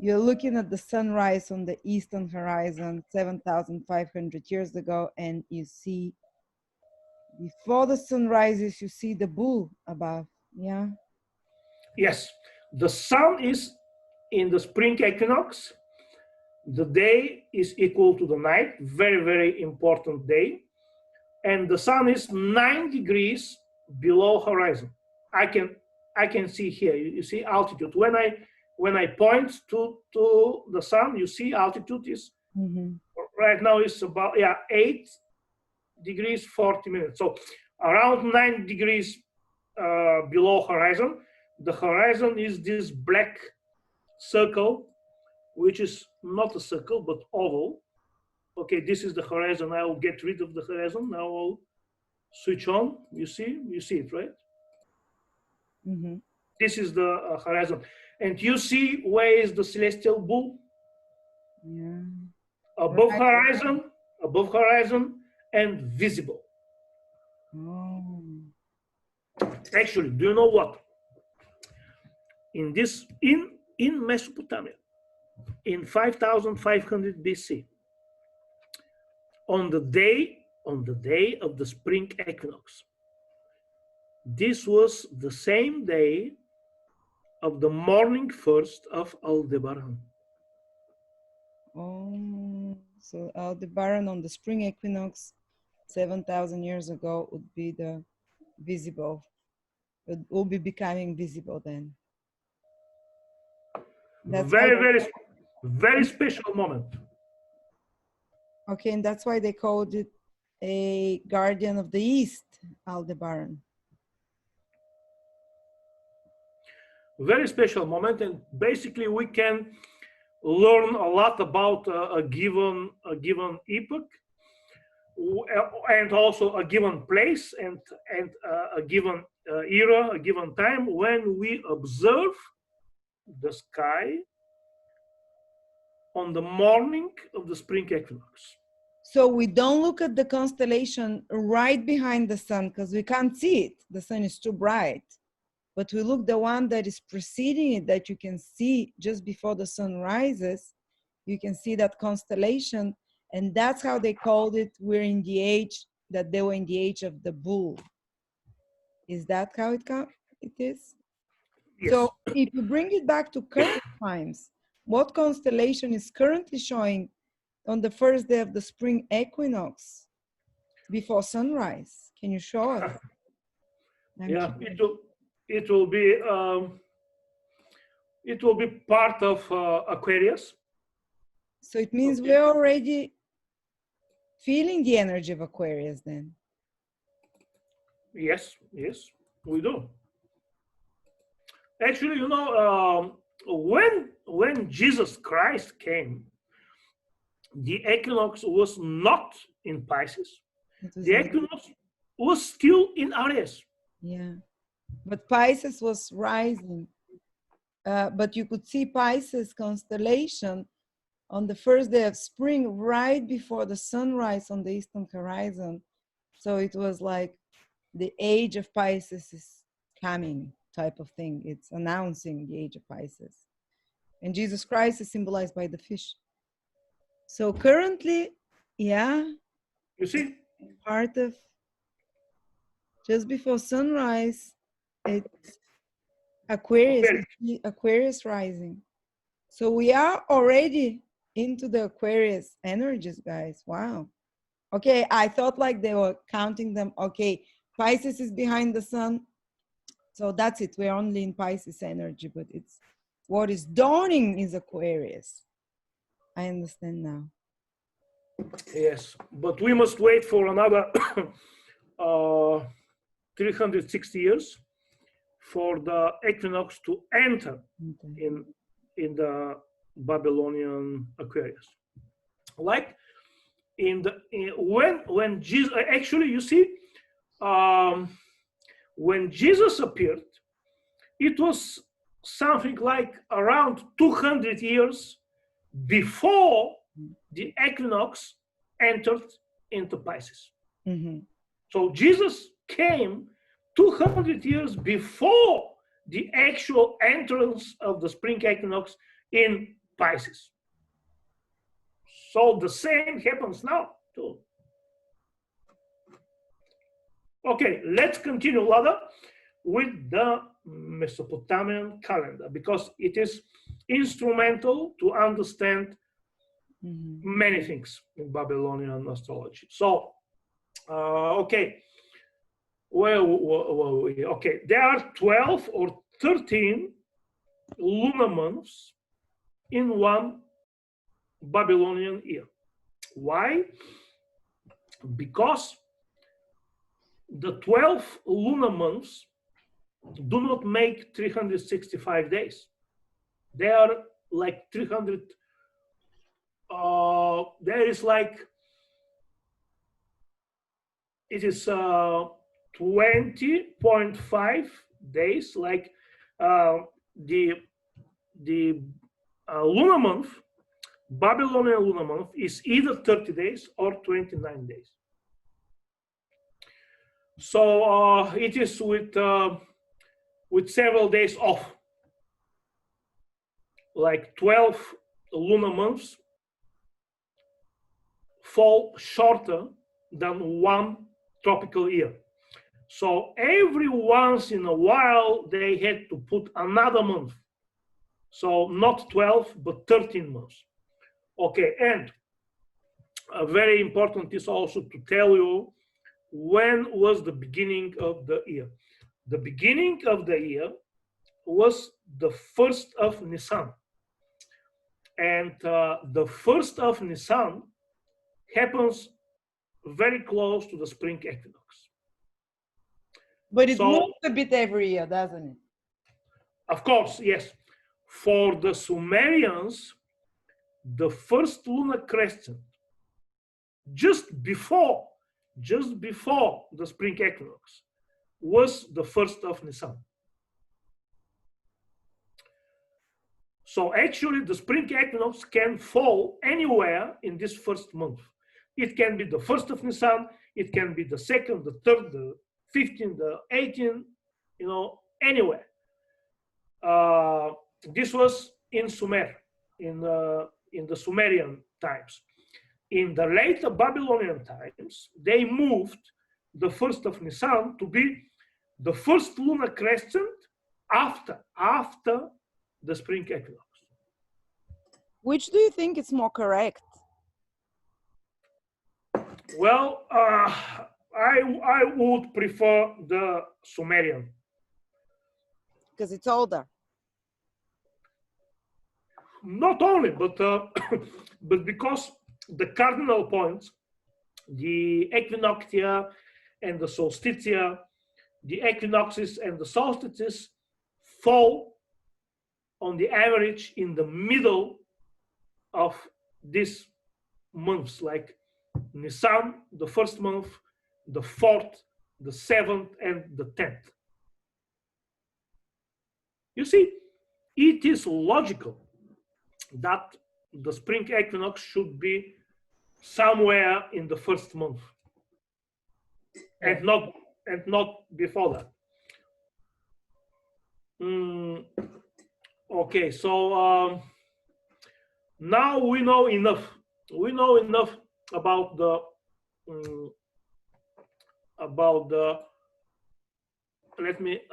You're looking at the sunrise on the eastern horizon 7,500 years ago, and you see, before the sun rises, you see the bull above, yeah? Yes, the sun is in the spring equinox. The day is equal to the night, very, very important day. And the sun is 9 degrees below horizon. I can see here, you see altitude. When I point to the sun, you see altitude is right now is about 8 degrees 40 minutes. So around 9 degrees below horizon. The horizon is this black circle, which is not a circle but oval. Okay, this is the horizon. I will get rid of the horizon. Now I'll switch on. You see it, right? This is the horizon. And you see where is the celestial bull? Yeah. Above horizon and visible. Oh. Actually, do you know what? In Mesopotamia, in 5,500 BC, on the day of the spring equinox, this was the same day of the morning first of Aldebaran. Oh, so Aldebaran on the spring equinox 7,000 years ago would be the visible. It will be becoming visible then. That's very special moment. Okay, and that's why they called it a guardian of the East, Aldebaran. Very special moment, and basically we can learn a lot about a given epoch, and also a given place, and a given era, a given time when we observe the sky on the morning of the spring equinox. So we don't look at the constellation right behind the sun because we can't see it. The sun is too bright. But we look the one that is preceding it, that you can see just before the sun rises. You can see that constellation. And that's how they called it. We're in the age that they were in the age of the bull. Is that how it is? Yes. So if you bring it back to current times, what constellation is currently showing on the first day of the spring equinox before sunrise? Can you show us? Yeah, it will be part of Aquarius. So it means we're already feeling the energy of Aquarius then. Yes, we do. Actually, you know, when Jesus Christ came, the equinox was not in Pisces. It was The in- equinox was still in Aries. yeah, but Pisces was rising. But you could see Pisces constellation on the first day of spring, right before the sunrise on the eastern horizon. So it was like the age of Pisces is coming type of thing. It's announcing the age of Pisces. And Jesus Christ is symbolized by the fish. So currently, yeah, You see? part of just before sunrise, it's Aquarius rising. So we are already into the Aquarius energies, guys. Wow. Okay, I thought like they were counting them. Okay, Pisces is behind the sun. So that's it. We're only in Pisces energy, but it's what is dawning is Aquarius. I understand now. Yes, but we must wait for another 360 years for the equinox to enter Okay. in the Babylonian Aquarius. Like when Jesus, actually, you see, when Jesus appeared, it was something like around 200 years before the equinox entered into Pisces. Mm-hmm. So Jesus came 200 years before the actual entrance of the spring equinox in Pisces. So the same happens now too. Okay, let's continue, Lada, with the Mesopotamian calendar because it is instrumental to understand many things in Babylonian astrology. So, okay, okay, there are 12 or 13 lunar months in one Babylonian year. Why? Because the 12 lunar months do not make 365 days. They are like 300. There is like, it is 20.5 days, like the lunar month, Babylonian lunar month is either 30 days or 29 days. So it is with several days off, like 12 lunar months fall shorter than one tropical year. So every once in a while, they had to put another month. So not 12, but 13 months. Okay, and very important is also to tell you when was the beginning of the year. The beginning of the year was the 1st of Nisan. And the 1st of Nisan happens very close to the spring equinox. But it moves a bit every year, doesn't it? Of course, yes. For the Sumerians, the first lunar crescent, just before the spring equinox, was the 1st of Nisan. So actually, the spring equinox can fall anywhere in this first month. It can be the 1st of Nisan, it can be the 2nd, the 3rd, the 15th, the 18th, anywhere. This was in Sumer, in the Sumerian times. In the later Babylonian times, they moved the 1st of Nisan to be the first lunar crescent after the spring equinox. Which do you think is more correct? Well, I would prefer the Sumerian. Because it's older. Not only, but but because the cardinal points, the equinoctia and the solstitia, the equinoxes and the solstices fall on the average in the middle of this months, like Nisan, the first month, the 4th, the 7th, and the 10th. You see, it is logical that the spring equinox should be somewhere in the first month, and not before that. Okay, so now we know enough. We know enough about the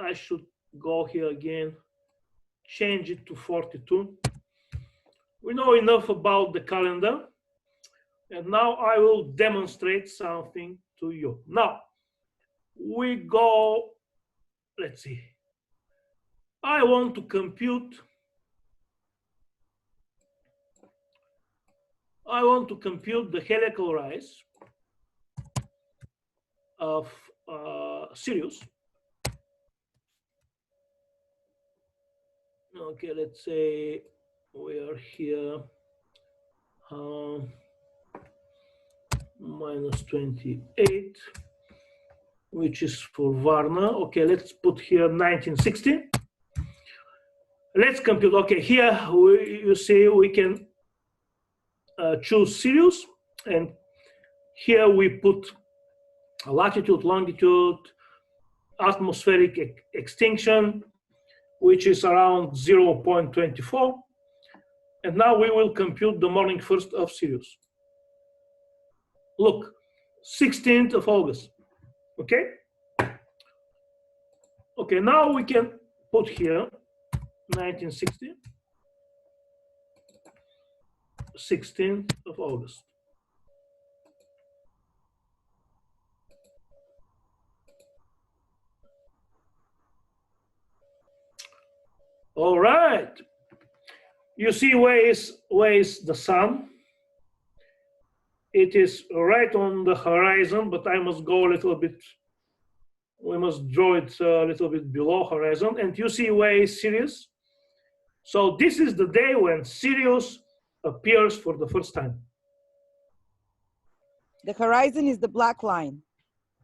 I should go here again, change it to 42. We know enough about the calendar, and now I will demonstrate something to you. Now we go, let's see, I want to compute the heliacal rise of Sirius. Okay, let's say we are here, minus 28, which is for Varna. Okay, let's put here 1960. Let's compute. Okay, here you see we can choose Sirius, and here we put latitude, longitude, atmospheric extinction, which is around 0.24. And now we will compute the morning first of Sirius. Look, 16th of August, okay? Okay, now we can put here 1960, 16th of August. All right. You see where is the sun? It is right on the horizon, but I must go a little bit. We must draw it a little bit below horizon. And you see where is Sirius? So this is the day when Sirius appears for the first time. The horizon is the black line.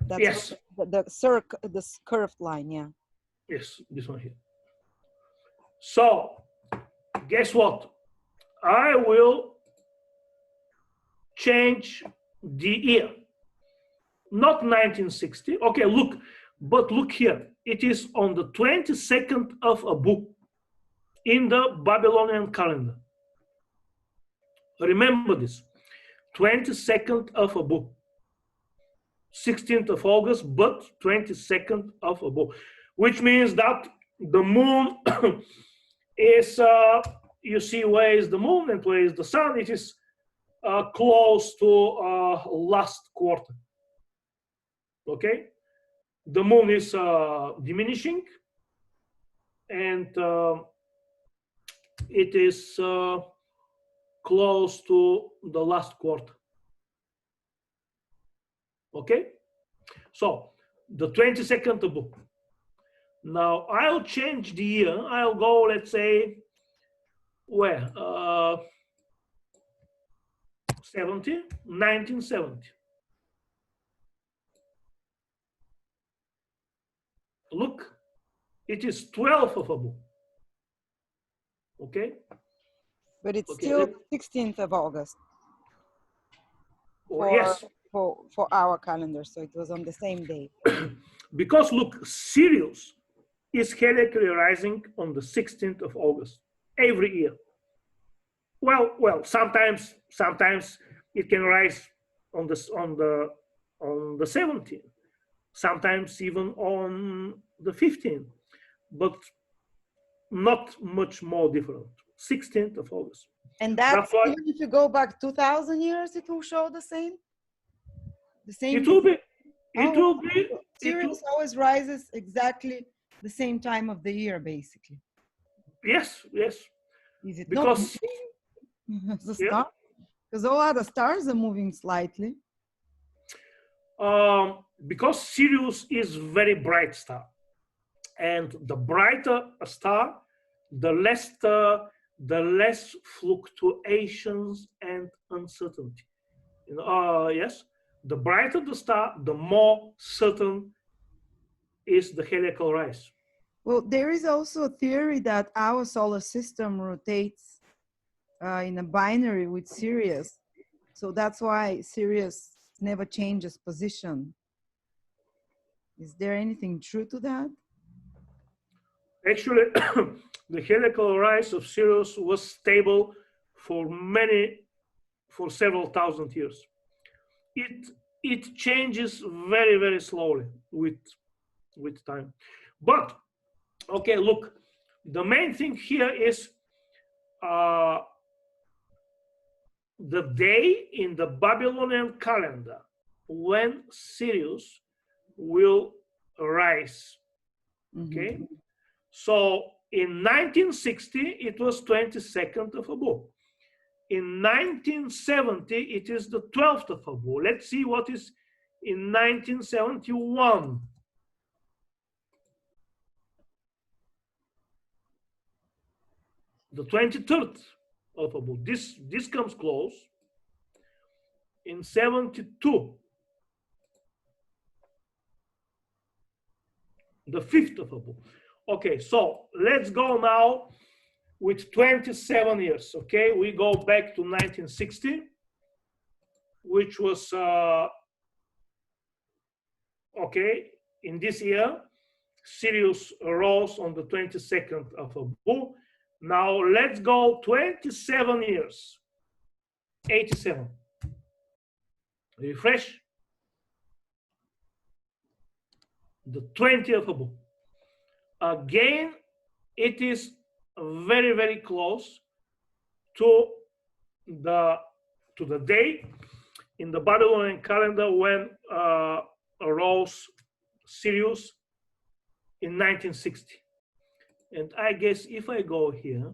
That's yes. The curved line, yeah. Yes, this one here. So guess what? I will change the year. Not 1960. Okay, look, but look here. It is on the 22nd of Abu in the Babylonian calendar. Remember this. 22nd of Abu. 16th of August, but 22nd of Abu. Which means that the moon is, you see where is the moon and where is the sun. It is close to last quarter. Okay, the moon is diminishing, and it is close to the last quarter. Okay, so the 22nd of Abu. Now I'll change the year. I'll go, let's say, where? 1970. Look, it is 12th of Abu. Okay? But it's still 16th of August. Yes. For our calendar, so it was on the same day. Because look, Sirius is heliacally rising on the 16th of August every year. Well, sometimes it can rise on the 17th, sometimes even on the 15th, but not much more different. 16th of August. And that's why, even if you go back 2,000 years, it will show the same. The same. It will be. It will be. Sirius always rises exactly the same time of the year, basically. Yes, yes. Is it because not the star? Because all other stars are moving slightly. Because Sirius is very bright star, and the brighter a star, the less fluctuations and uncertainty. Yes, the brighter the star, the more certain is the heliacal rise. Well, there is also a theory that our solar system rotates in a binary with Sirius. So that's why Sirius never changes position. Is there anything true to that? Actually, the heliacal rise of Sirius was stable for several thousand years. It changes very, very slowly with time. But okay, look, the main thing here is uh, the day in the Babylonian calendar when Sirius will rise. Okay, so in 1960 it was 22nd of Abu. In 1970 it is the 12th of Abu. Let's see what is in 1971. The 23rd of Abu. This comes close. In 72, the 5th of Abu. Okay, so let's go now with 27 years. Okay, we go back to 1960, which was okay, in this year Sirius rose on the 22nd of Abu. Now let's go 27 years. 87. Refresh. The 20th of Abu. Again, it is very, very close to the day in the Babylonian calendar when arose Sirius in 1960. And I guess if I go here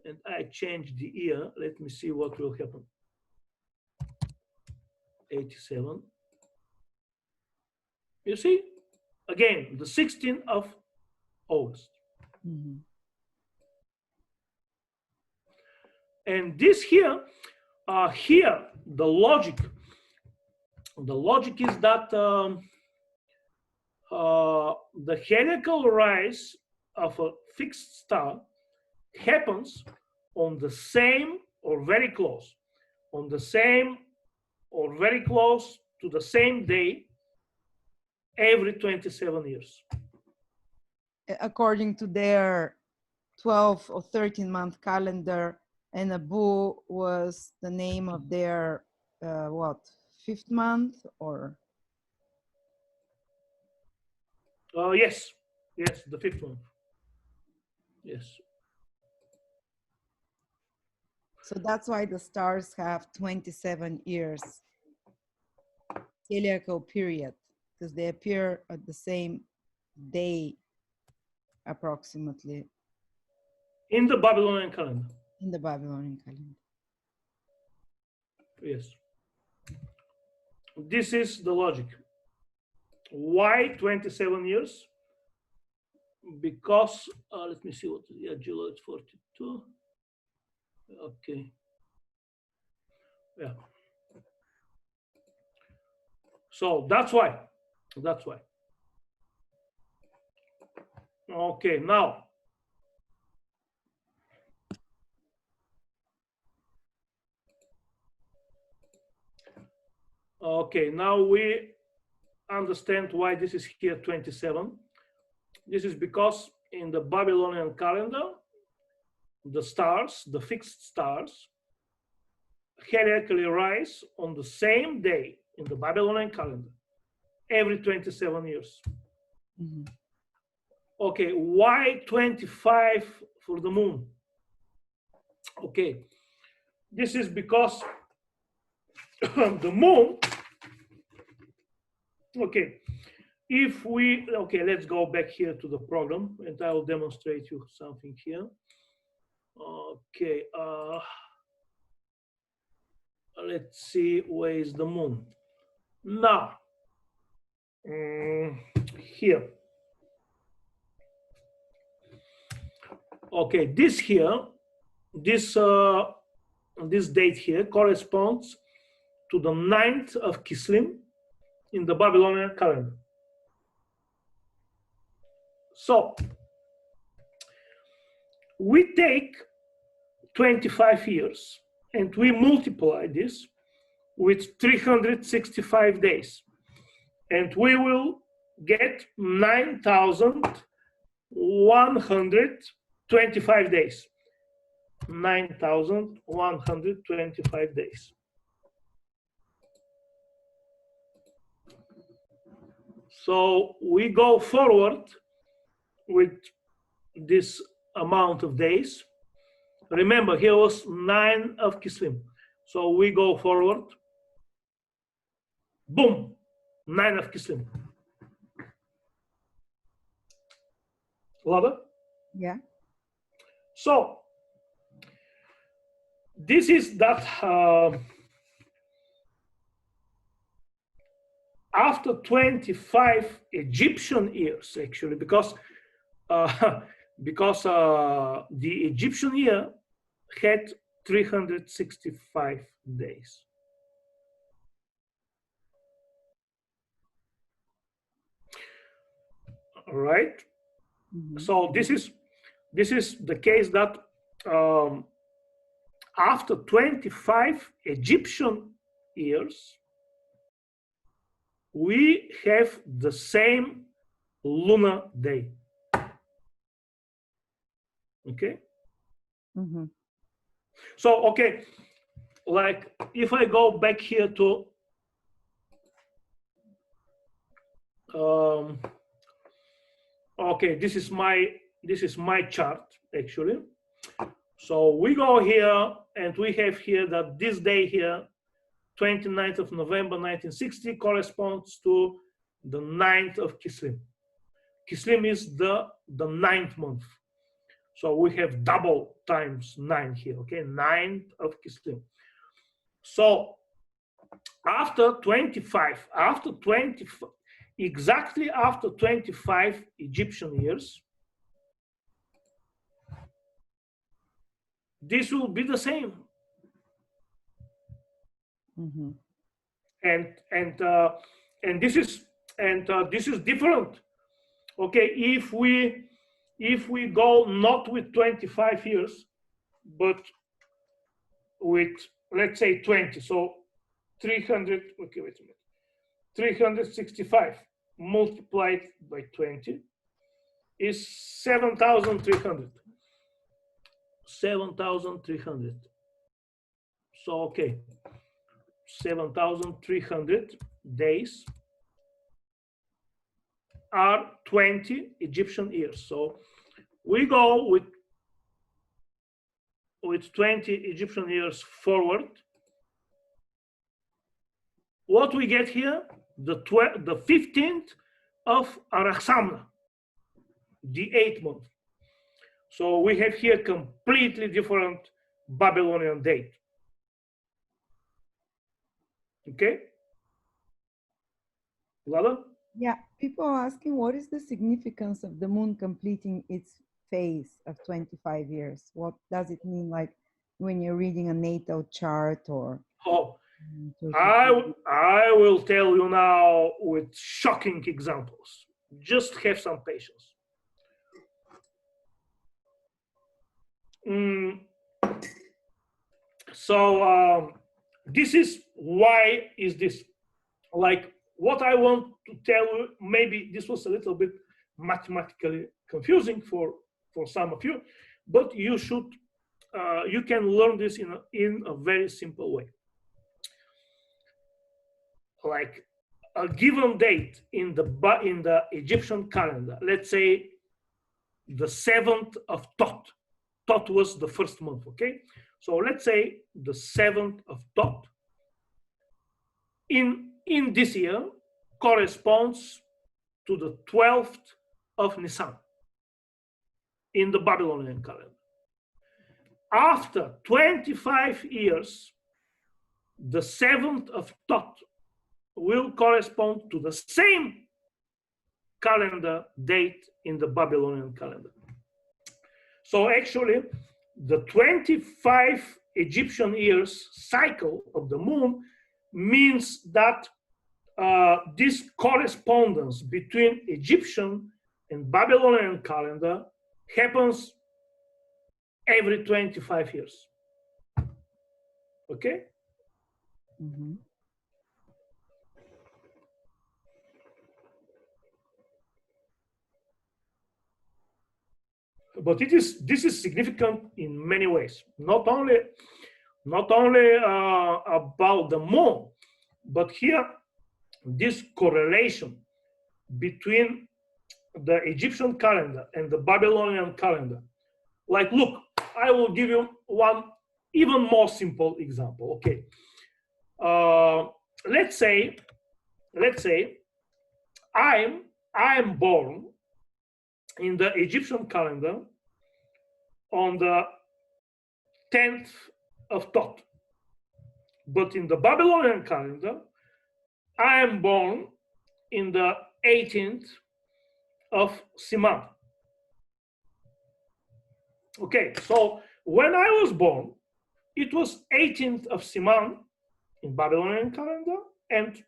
and I change the year, let me see what will happen. 87. You see, again, the 16th of August. And this here, the logic is that the heliacal rise of a fixed star happens on the same or very close, on the same or very close to the same day every 27 years. According to their 12 or 13-month calendar, and Abu was the name of their, what, 5th month or? Yes, the 5th month. Yes. So that's why the stars have 27 years, heliacal period, because they appear at the same day, approximately. In the Babylonian calendar. In the Babylonian calendar. Yes. This is the logic. Why 27 years? Because, let me see what, yeah, July 42. Okay. Yeah. So that's why. Okay, now. Okay, now we understand why this is here 27. This is because in the Babylonian calendar, the stars, the fixed stars, heliacally rise on the same day in the Babylonian calendar every 27 years. Okay, why 25 for the moon? Okay, this is because the moon, okay, if we, okay, let's go back here to the program and I will demonstrate you something here. Okay, let's see where is the moon. Now, here. Okay, this date here corresponds to the 9th of Kislev in the Babylonian calendar. So we take 25 years and we multiply this with 365 days, and we will get 9,125 days. 9,125 days. So we go forward with this amount of days. Remember, here was 9 of Kislev. So we go forward. Boom, 9 of Kislev. Lada? Yeah. So this is that after 25 Egyptian years, actually, because the Egyptian year had 365 days. All right. Mm-hmm. So this is the case that after 25 Egyptian years, we have the same lunar day. Okay. Mm-hmm. So, okay, like if I go back here to okay, this is my chart actually. So we go here and we have here that this day here, 29th of November 1960, corresponds to the 9th of Kislev. Kislev is the 9th month. So we have double times 9 here, okay? 9th of Kislev. So after 25, exactly after 25 Egyptian years, this will be the same. Mm-hmm. And this is different. Okay, if we go not with 25 years, but with, let's say, 20, so 300. Okay, wait a minute. 365 multiplied by 20 is 7,300. 7,300. So okay, 7,300 days are 20 Egyptian years. So we go with 20 Egyptian years forward. What we get here, the 15th of Araxamna, the 8th month. So we have here completely different Babylonian date. Okay? Lala? Yeah, people are asking, what is the significance of the moon completing its phase of 25 years? What does it mean, like when you're reading a natal chart or? Oh, I will tell you now with shocking examples. Just have some patience. So this is why is this, like, what I want to tell you, maybe this was a little bit mathematically confusing for some of you, but you can learn this in a very simple way. Like a given date in the Egyptian calendar, let's say the 7th of Tot. Tot was the first month, okay? So let's say the 7th of Tot in this year corresponds to the 12th of Nisan in the Babylonian calendar. After 25 years, the 7th of Tot will correspond to the same calendar date in the Babylonian calendar. So actually, the 25 Egyptian years cycle of the moon means that this correspondence between Egyptian and Babylonian calendar happens every 25 years. Okay? Mm-hmm. But this is significant in many ways. Not only about the moon, but here this correlation between the Egyptian calendar and the Babylonian calendar. Like, look, I will give you one even more simple example. Okay, let's say I am born in the Egyptian calendar on the 10th of Tot, but in the Babylonian calendar, I am born in the 18th of Siman. Okay, so when I was born, it was 18th of Siman in Babylonian calendar and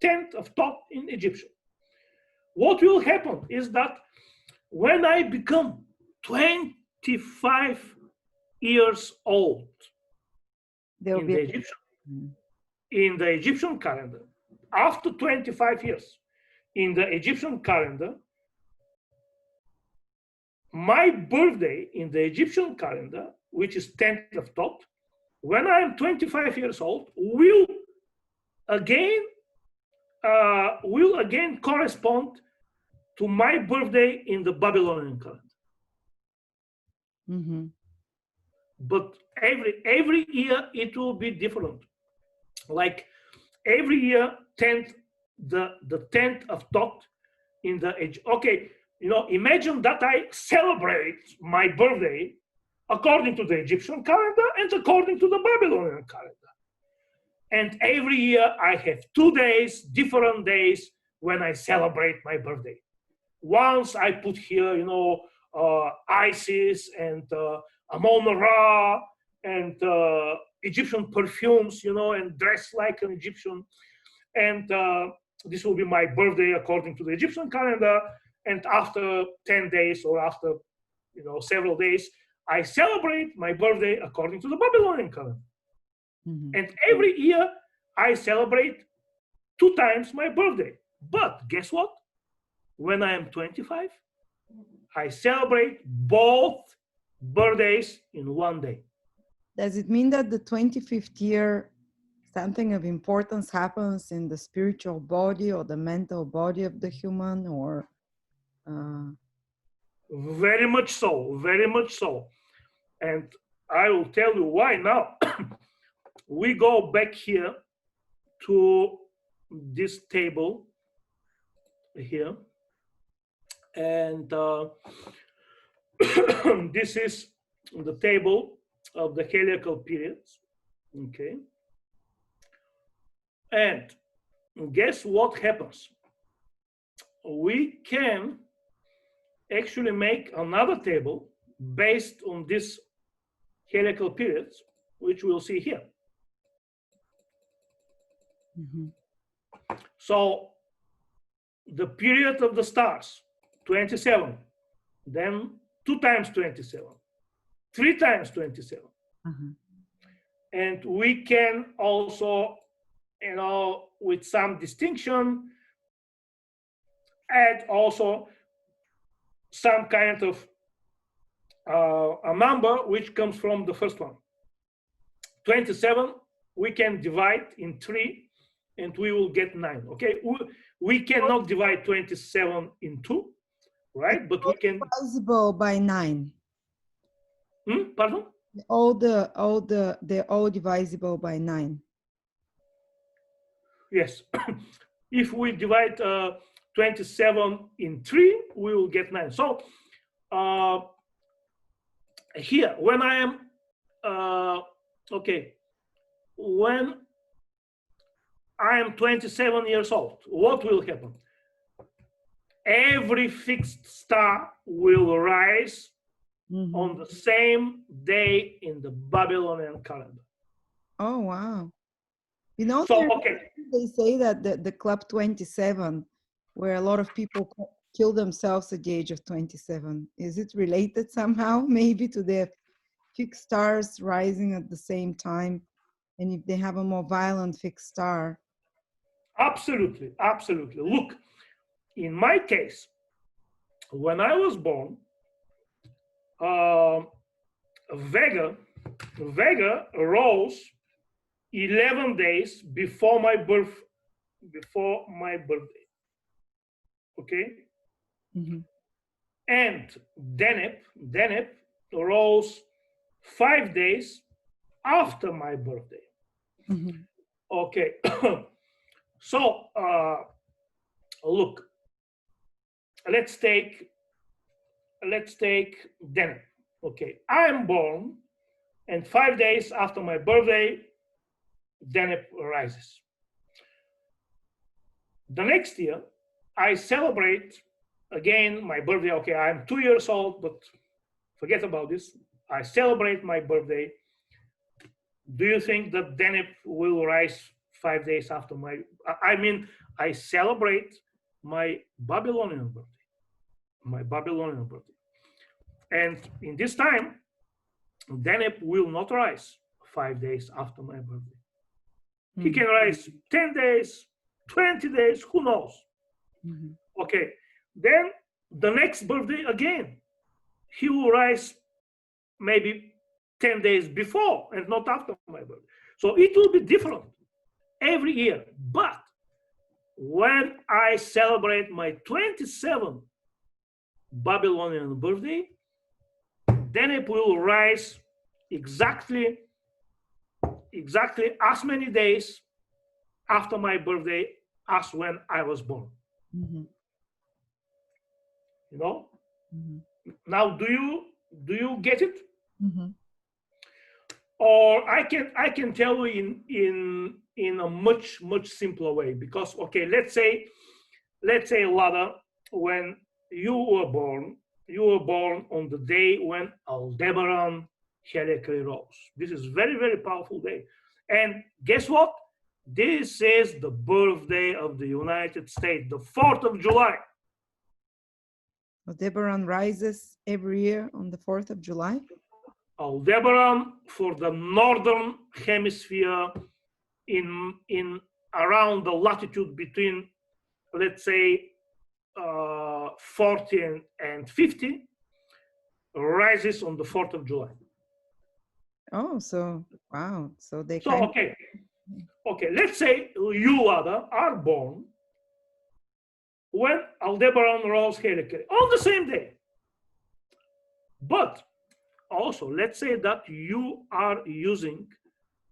10th of Tot in Egyptian. What will happen is that when I become 25 years old in the Egyptian calendar, after 25 years in the Egyptian calendar, my birthday in the Egyptian calendar, which is 10th of Tot, when I am 25 years old, will again correspond to my birthday in the Babylonian calendar. Mm-hmm. But every year it will be different. Like every year, the 10th of Tot in the age. Okay, imagine that I celebrate my birthday according to the Egyptian calendar and according to the Babylonian calendar. And every year I have 2 days, different days when I celebrate my birthday. Once I put here, Isis and Amon-Ra and Egyptian perfumes, and dress like an Egyptian. And this will be my birthday according to the Egyptian calendar. And after 10 days or after, several days, I celebrate my birthday according to the Babylonian calendar. Mm-hmm. And every year I celebrate 2 times my birthday. But guess what? When I am 25, I celebrate both birthdays in one day. Does it mean that the 25th year, something of importance happens in the spiritual body or the mental body of the human, or? Very much so, very much so. And I will tell you why now. We go back here to this table here. And this is the table of the Heliacal periods. Okay. And guess what happens? We can actually make another table based on this Heliacal periods, which we'll see here. Mm-hmm. So the period of the stars, 27, then 2 times 27, 3 times 27. Mm-hmm. And we can also, with some distinction, add also some kind of a number which comes from the first one. 27, we can divide in 3 and we will get 9. Okay, we cannot divide 27 in 2, right? But we can divisible by 9. Pardon? They're all divisible by 9. Yes. If we divide 27 in 3, we will get 9. So here, when I am when I am 27 years old, what will happen? Every fixed star will rise on the same day in the Babylonian calendar. Oh, wow. You know, So, okay. they say that the Club 27, where a lot of people kill themselves at the age of 27, is it related somehow, maybe, to the fixed stars rising at the same time? And if they have a more violent fixed star? Absolutely, absolutely. Look, in my case, when I was born, Vega rose 11 days before my birthday. Okay, Mm-hmm. and Deneb rose 5 days after my birthday. Mm-hmm. Okay, so look, let's take Deneb. Okay, I am born, and 5 days after my birthday, Deneb rises. The next year, I celebrate again my birthday. Okay, I'm 2 years old, but forget about this. I celebrate my birthday. Do you think that Deneb will rise 5 days after my? I mean, I celebrate my Babylonian birthday. My Babylonian birthday. And in this time, Deneb will not rise 5 days after my birthday. He can rise 10 days, 20 days, who knows? Mm-hmm. Okay, then the next birthday again, he will rise maybe 10 days before and not after my birthday. So it will be different every year. But when I celebrate my 27th Babylonian birthday, then it will rise exactly as many days after my birthday as when I was born. Mm-hmm. You know? Mm-hmm. Now, do you get it? Mm-hmm. Or I can tell you in a much simpler way, because okay, let's say Lada, when you were born on the day when Aldebaran Heliacal rose. This is very powerful day, and guess what? This is the birthday of the United States, the 4th of July. Aldebaran rises every year on the 4th of July. Aldebaran for the northern hemisphere in around the latitude between, let's say, 40 and 50, rises on the 4th of July. Oh, so wow. So they So okay, let's say you, Ada, are born when Aldebaran rose Heliacal on the same day. But also, let's say that you are using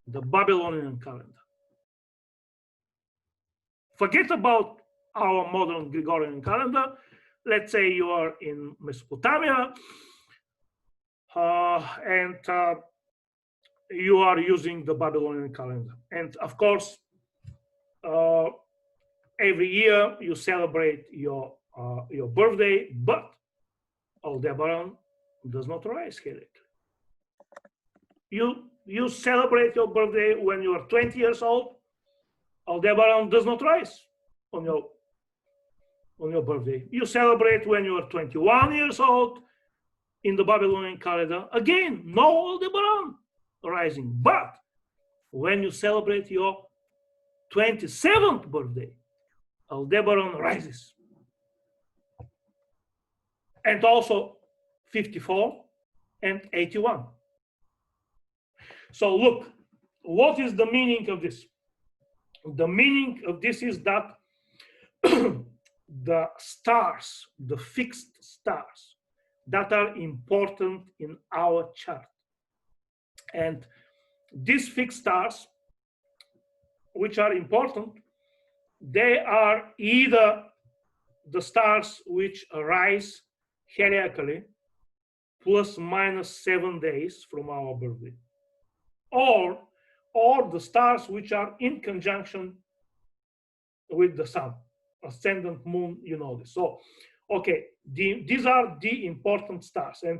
the Babylonian calendar. Forget about our modern Gregorian calendar. Let's say you are in Mesopotamia and you are using the Babylonian calendar. And of course, every year you celebrate your birthday, but Aldebaran does not rise here. You celebrate your birthday when you are 20 years old. Aldebaran does not rise on your birthday. You celebrate when you are 21 years old in the Babylonian calendar. Again, no Aldebaran rising. But when you celebrate your 27th birthday, Aldebaran rises. And also 54 and 81. So look, what is the meaning of this? The meaning of this is that the stars, the fixed stars that are important in our chart. And these fixed stars, which are important, they are either the stars which arise heliacally plus minus 7 days from our birthday, or the stars which are in conjunction with the sun, ascendant, moon, you know this. So, okay, these are the important stars. And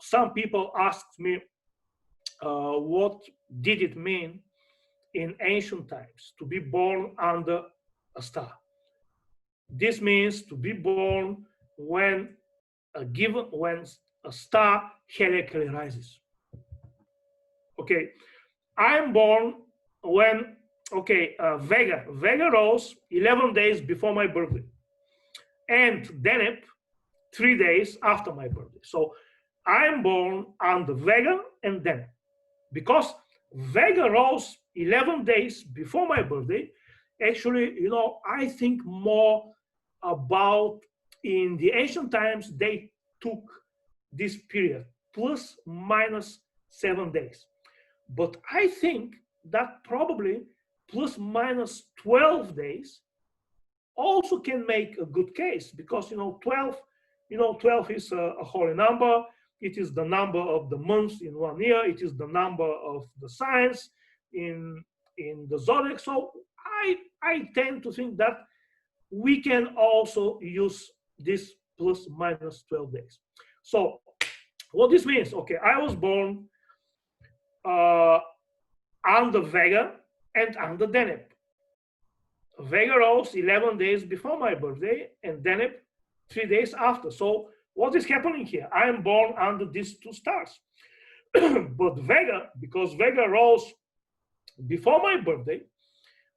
some people asked me what did it mean in ancient times to be born under a star. This means to be born when when a star heliacally rises. Okay, I'm born when Vega rose 11 days before my birthday, and Deneb 3 days after my birthday. So I'm born under Vega and Deneb. Because Vega rose 11 days before my birthday, actually, I think more about in the ancient times, they took this period plus minus 7 days. But I think that probably plus minus 12 days also can make a good case because 12 is a holy number. It is the number of the months in 1 year. It is the number of the signs in the zodiac. So I tend to think that we can also use this plus minus 12 days. So what this means, okay, I was born under Vega and under Deneb. Vega rose 11 days before my birthday and Deneb 3 days after. So what is happening here? I am born under these two stars. But Vega, because Vega rose before my birthday,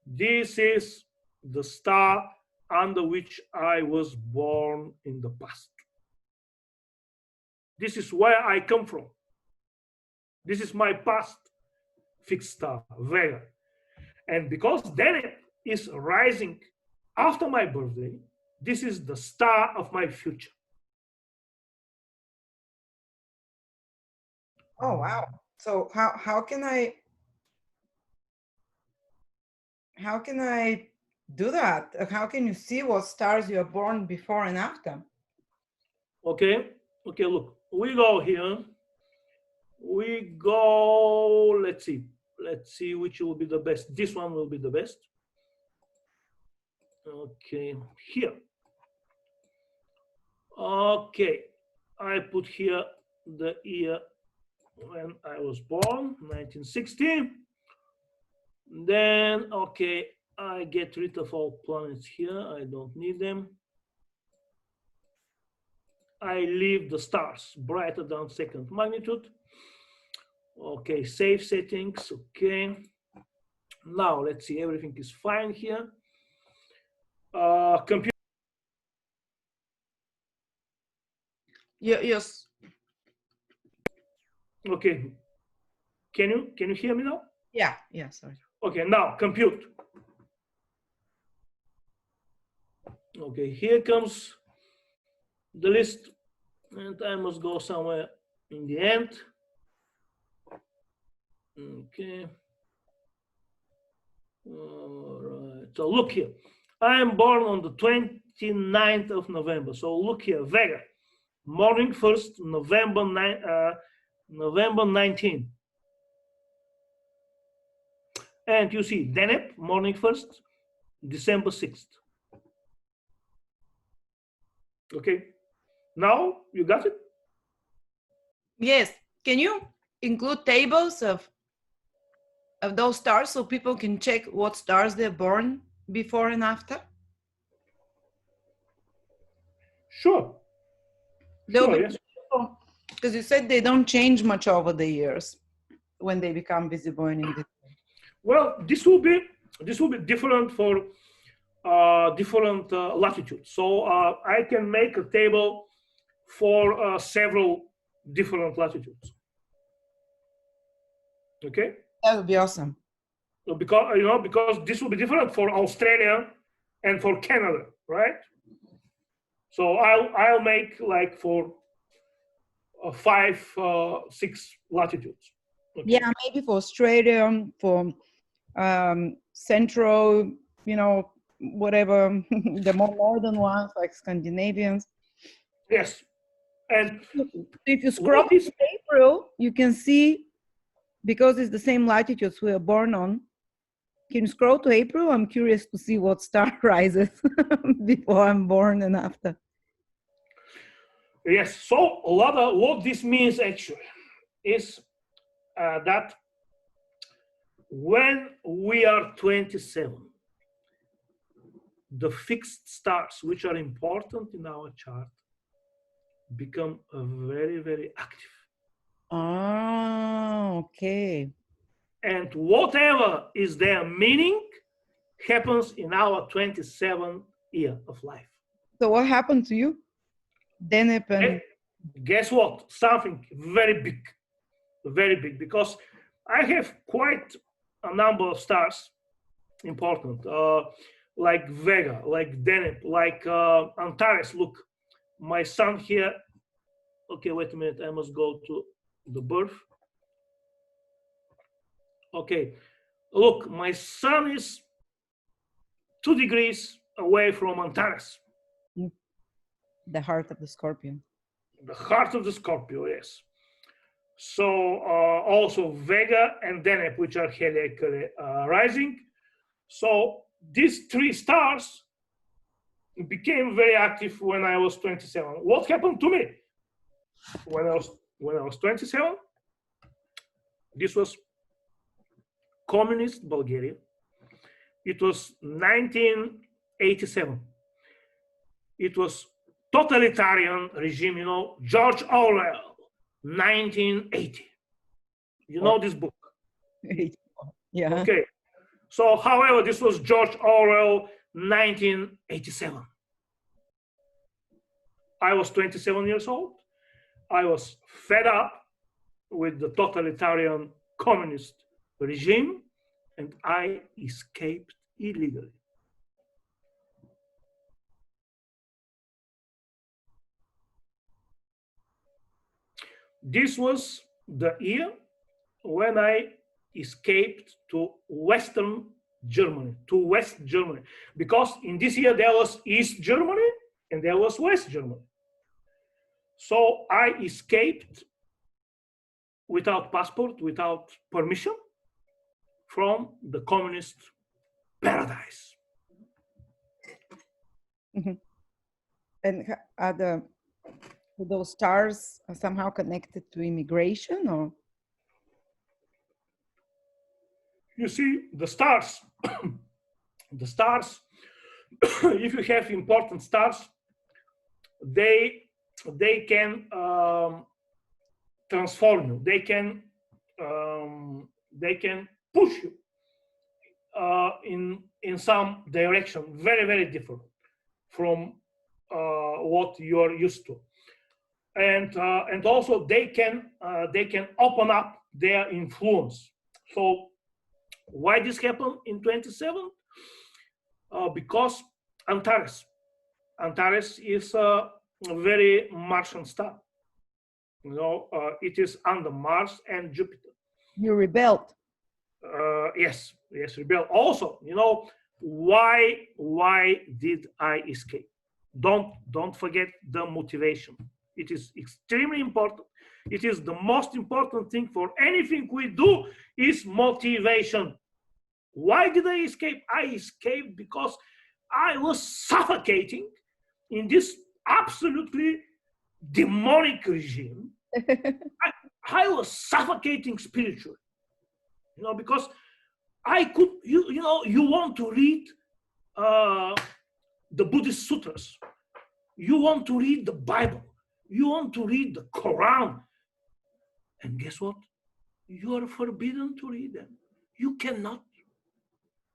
this is the star under which I was born in the past. This is where I come from. This is my past fixed star, Vega. And because Deneb is rising after my birthday, this is the star of my future. Oh, wow. So how can I do that? How can you see what stars you are born before and after? Okay, look, we go here. We go, let's see which will be the best. This one will be the best. Okay, here. Okay, I put here the year when I was born, 1960. Then, okay, I get rid of all planets here. I don't need them. I leave the stars brighter than second magnitude. Okay, save settings. Okay. Now let's see, everything is fine here. Computer. Yes. Okay. Can you hear me now? Yeah. Sorry. Okay, now compute. Okay, here comes the list, and I must go somewhere in the end. Okay. All right. So look here. I am born on the 29th of November. So look here, Vega. Morning 1st, November 19. And you see Deneb, morning 1st, December 6th. Okay. Now you got it? Yes. Can you include tables of those stars so people can check what stars they're born before and after? Sure. Sure, yes. Because you said they don't change much over the years when they become visible and invisible. Well, this will be different for different latitudes. So I can make a table for several different latitudes. Okay. That would be awesome. So because this will be different for Australia and for Canada, right? So I'll make like for 5, 6 latitudes. Okay. Yeah, maybe for Australia, for Central, whatever, the more northern ones like Scandinavians. Yes. And if you scroll to April, you can see, because it's the same latitudes we are born on. Can you scroll to April? I'm curious to see what star rises before I'm born and after. Yes. So what this means actually is that when we are 27, the fixed stars, which are important in our chart, become very, very active. Oh, okay. And whatever is their meaning happens in our 27th year of life. So what happened to you? Deneb and Guess what? Something very big, because I have quite a number of stars important, like Vega, like Deneb, like Antares. Look, my son here. Okay, wait a minute. I must go to the birth. Okay, look, my sun is 2 degrees away from Antares. the heart of the scorpion. The heart of the Scorpio, yes. So also Vega and Deneb, which are heliacally rising. So these 3 stars became very active when I was 27. What happened to me when I was 27? This was communist Bulgaria. It was 1987. It was totalitarian regime, you know, George Orwell, 1980. You know this book? Yeah. Okay. So, however, this was George Orwell, 1987. I was 27 years old. I was fed up with the totalitarian communist regime, and I escaped illegally. This was the year when I escaped to Western Germany, to West Germany, because in this year there was East Germany and there was West Germany. So I escaped without passport, without permission, from the communist paradise. Mm-hmm. And are those stars somehow connected to immigration, or? You see, the stars, the stars, if you have important stars, they can transform you. They can push you in some direction, very, very different from what you are used to. And also they can open up their influence. So why this happened in 27? Because Antares is a very Martian star. You know, it is under Mars and Jupiter. You rebelled. Yes, rebel. Also, you know, why did I escape? Don't forget the motivation. It is extremely important. It is the most important thing for anything we do is motivation. Why did I escape? I escaped because I was suffocating in this absolutely demonic regime. I was suffocating spiritually, you know, because I could, you know, you want to read the Buddhist sutras, you want to read the Bible, you want to read the Quran, and guess what? You are forbidden to read them. You cannot.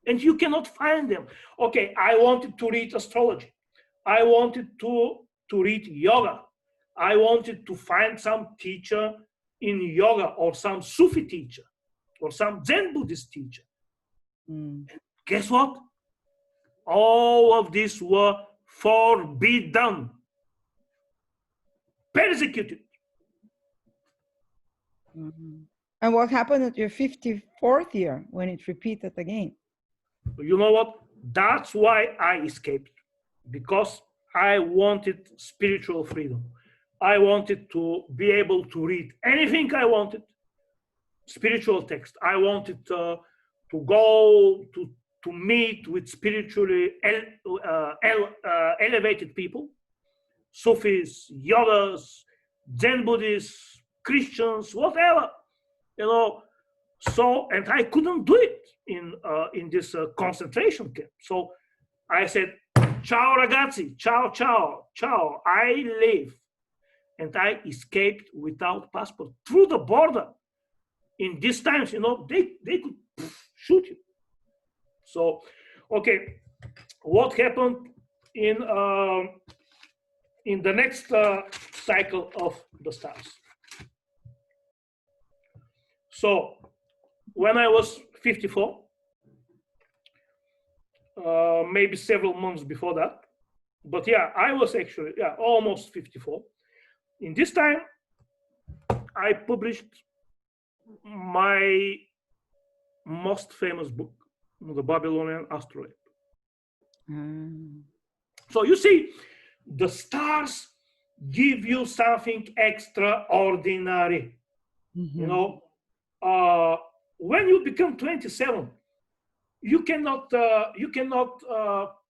And you cannot find them. Okay, I wanted to read astrology. I wanted to read yoga. I wanted to find some teacher in yoga or some Sufi teacher or some Zen Buddhist teacher. And guess what? All of these were forbidden, persecuted. And what happened at your 54th year when it repeated again? You know what? That's why I escaped, because I wanted spiritual freedom. I wanted to be able to read anything I wanted, spiritual text. I wanted to go to meet with spiritually elevated people, Sufis, yogas, Zen Buddhists, Christians, whatever. You know, So, and I couldn't do it in this concentration camp. So I said, "Ciao ragazzi, ciao, ciao, ciao. I leave." And I escaped without passport through the border. In these times, they could shoot you. So, okay, what happened in the next cycle of the stars? So, when I was 54, maybe several months before that, but yeah, I was actually almost 54. In this time, I published my most famous book, The Babylonian Asteroid. So you see, the stars give you something extraordinary. When you become 27, you cannot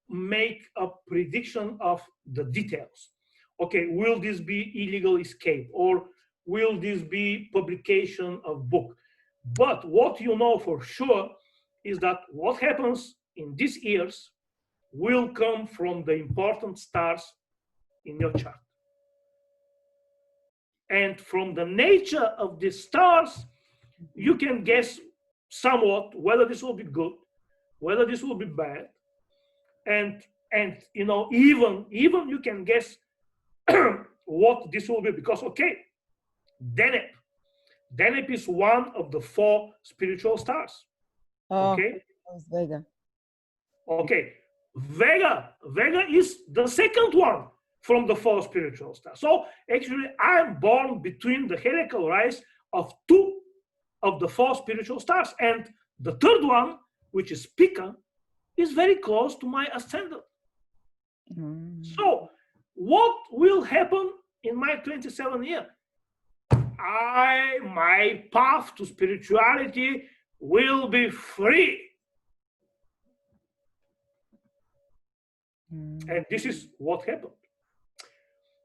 make a prediction of the details. Okay, will this be illegal escape, or will this be publication of book? But what you know for sure is that what happens in these years will come from the important stars in your chart. And from the nature of these stars, you can guess somewhat whether this will be good, whether this will be bad, and even you can guess what this will be, because Deneb is one of the 4 spiritual stars. Okay. Vega. Okay. Vega is the second one from the 4 spiritual stars. So actually, I'm born between the heliacal rise of 2 of the 4 spiritual stars, and the third one, which is Pika, is very close to my ascendant. So what will happen in my 27th year? My path to spirituality will be free. And this is what happened.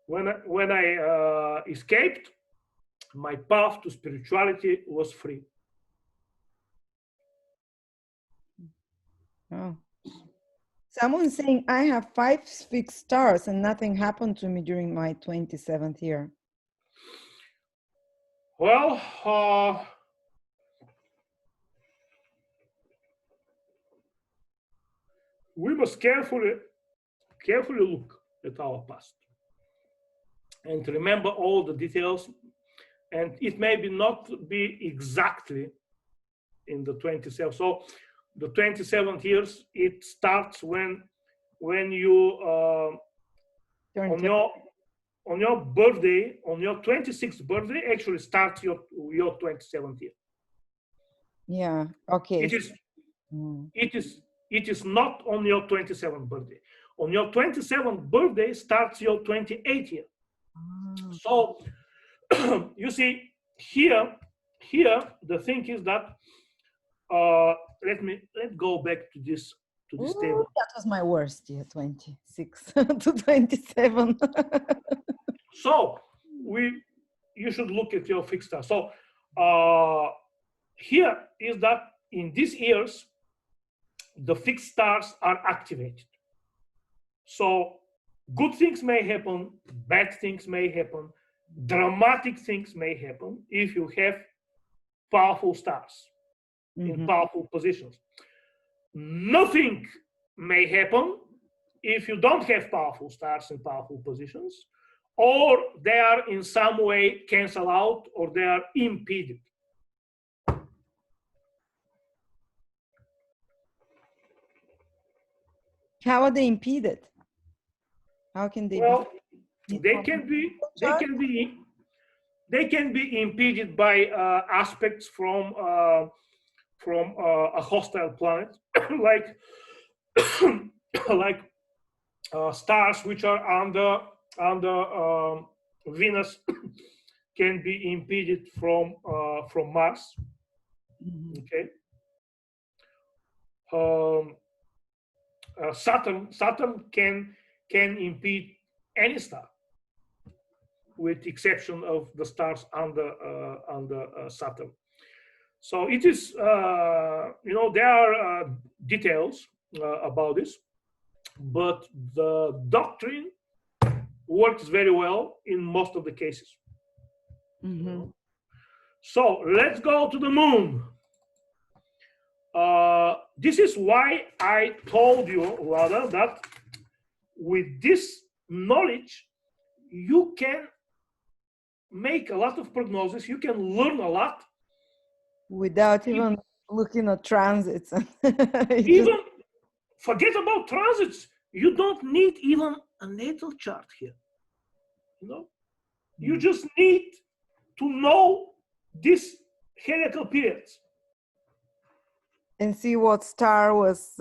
When I escaped, my path to spirituality was free. Oh. Someone's saying, I have 5 fixed stars and nothing happened to me during my 27th year. Well, we must carefully look at our past and remember all the details. And it may not be exactly in the 27th. So the 27th years, it starts when you on your birthday, on your 26th birthday, actually starts your 27th year. Yeah. Okay. It is not on your 27th birthday. On your 27th birthday starts your 28th year. So you see, here the thing is that let's go back to this table. That was my worst year, 26 to 27. So you should look at your fixed star. So here is that in these years the fixed stars are activated. So good things may happen, bad things may happen, dramatic things may happen if you have powerful stars in powerful positions. Nothing may happen if you don't have powerful stars in powerful positions, or they are in some way cancelled out, or they are impeded. How are they impeded? How can they be? They can be impeded by aspects from a hostile planet, like stars which are under Venus can be impeded from Mars. Okay. Saturn can impede any star, with exception of the stars under Saturn. So it is, there are details about this, but the doctrine works very well in most of the cases. Mm-hmm. So let's go to the moon. This is why I told you, rather, that with this knowledge, you can make a lot of prognosis. You can learn a lot. Without even looking at transits. Even forget about transits. You don't need even a natal chart here. You just need to know this heliacal periods. And see what star was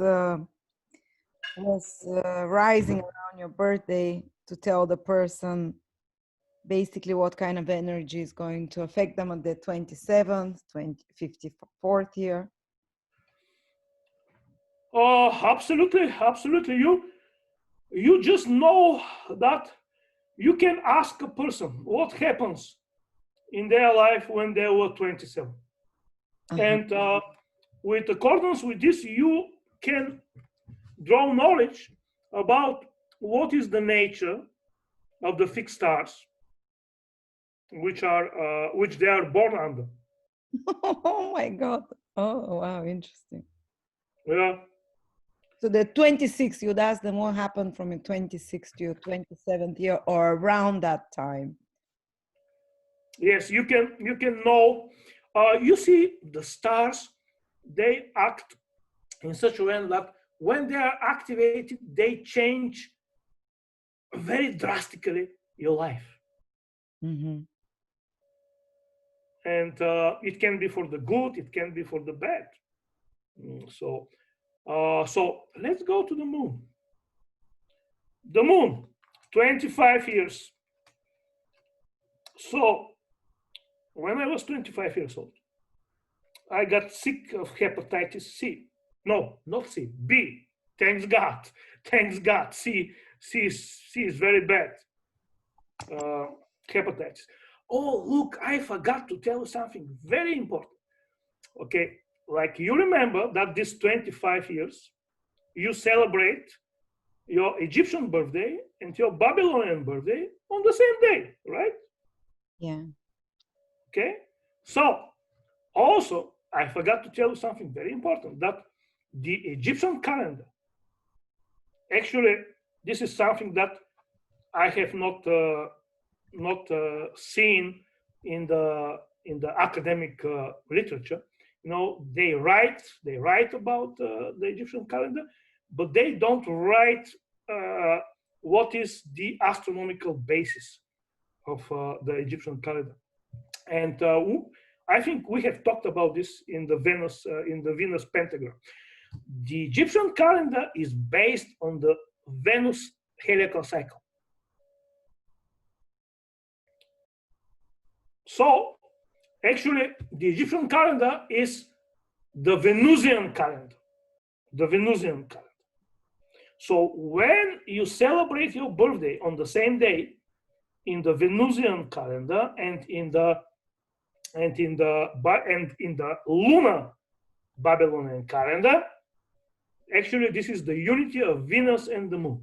rising around your birthday to tell the person basically what kind of energy is going to affect them on the 27th, 54th year. Oh, absolutely, absolutely. You just know that you can ask a person what happens in their life when they were 27. And with accordance with this, you can draw knowledge about what is the nature of the fixed stars which they are born under. Oh my God. Oh, wow, interesting. Yeah. So the 26th, you'd ask them what happened from your 26th to your 27th year or around that time. Yes, you can know. You see, the stars, they act in such a way that when they are activated, they change very drastically your life. Mm-hmm. And it can be for the good, it can be for the bad. So let's go to the moon. The moon, 25 years. So when I was 25 years old, I got sick of hepatitis C. No, not C, B. Thanks God. Thanks God. C is very bad. Hepatitis. Oh, look, I forgot to tell you something very important. Okay, like you remember that this 25 years, you celebrate your Egyptian birthday and your Babylonian birthday on the same day, right? Yeah. Okay, so also, I forgot to tell you something very important, that the Egyptian calendar, actually, this is something that I have not seen in the academic literature. They write about the Egyptian calendar, but they don't write what is the astronomical basis of the Egyptian calendar. And I think we have talked about this in the Venus pentagram. The Egyptian calendar is based on the Venus heliacal cycle. So actually, the Egyptian calendar is the Venusian calendar. The Venusian calendar. So when you celebrate your birthday on the same day in the Venusian calendar and in the lunar Babylonian calendar, actually this is the unity of Venus and the moon.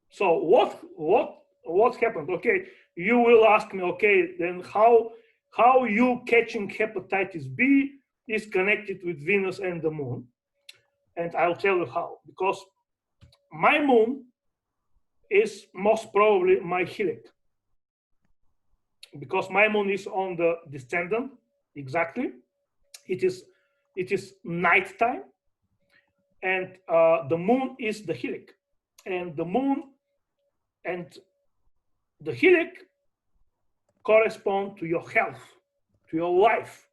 So what happened? Okay, you will ask me, okay, then how you catching hepatitis B is connected with Venus and the moon? And I'll tell you how. Because my moon is most probably my helic. Because my moon is on the descendant, exactly. It is nighttime, and the moon is the helic. And the moon and the helic correspond to your health, to your life.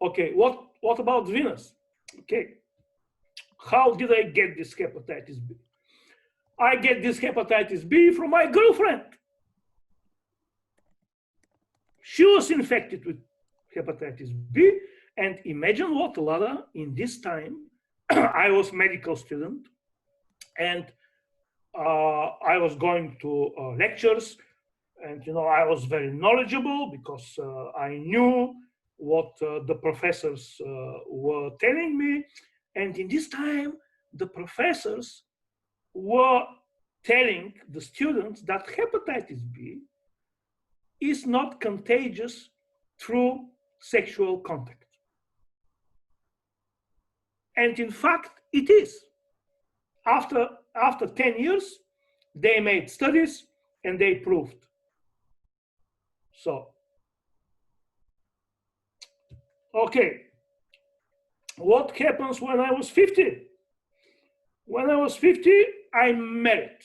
Okay, what about Venus? Okay, how did I get this hepatitis B? I get this hepatitis B from my girlfriend. She was infected with hepatitis B, and imagine what, Lada, in this time, I was medical student, and I was going to lectures, And I was very knowledgeable because I knew what the professors were telling me. And in this time, the professors were telling the students that hepatitis B is not contagious through sexual contact. And in fact, it is. After 10 years, they made studies and they proved. So, okay, what happens when I was 50? When I was 50, I married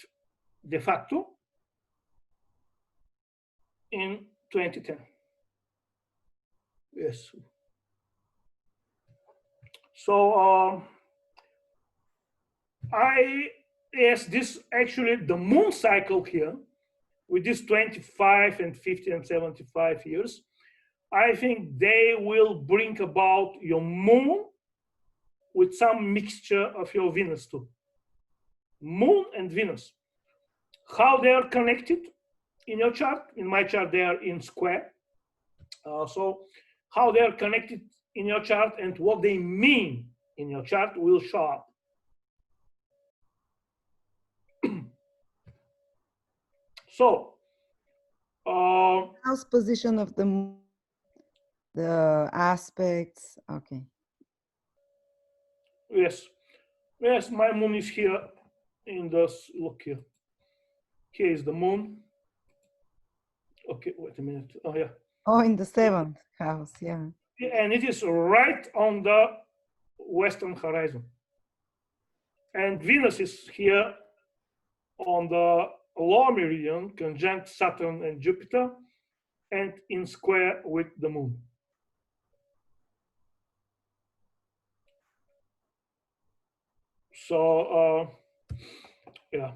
de facto in 2010. Yes. So this actually the moon cycle here with this 25 and 50 and 75 years, I think they will bring about your moon with some mixture of your Venus too. Moon and Venus. How they are connected in your chart, in my chart they are in square. So how they are connected in your chart and what they mean in your chart will show up. So, house position of the aspects. Okay. Yes, my moon is here in this. Look here. Here is the moon. Okay, wait a minute. Oh yeah. Oh, in the 7th house, yeah. And it is right on the western horizon. And Venus is here on the lower meridian, conjunct Saturn and Jupiter, and in square with the moon. So, yeah.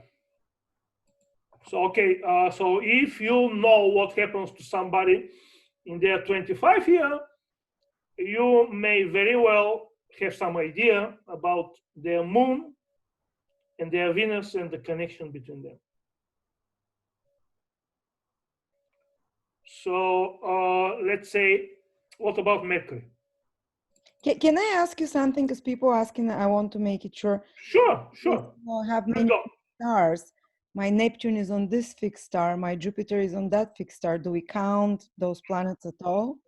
So, okay, so if you know what happens to somebody in their 25 year, you may very well have some idea about their moon and their Venus and the connection between them. So let's say, what about Mercury? Can I ask you something? Because people are asking, I want to make it sure. Sure. I have many stars. My Neptune is on this fixed star. My Jupiter is on that fixed star. Do we count those planets at all?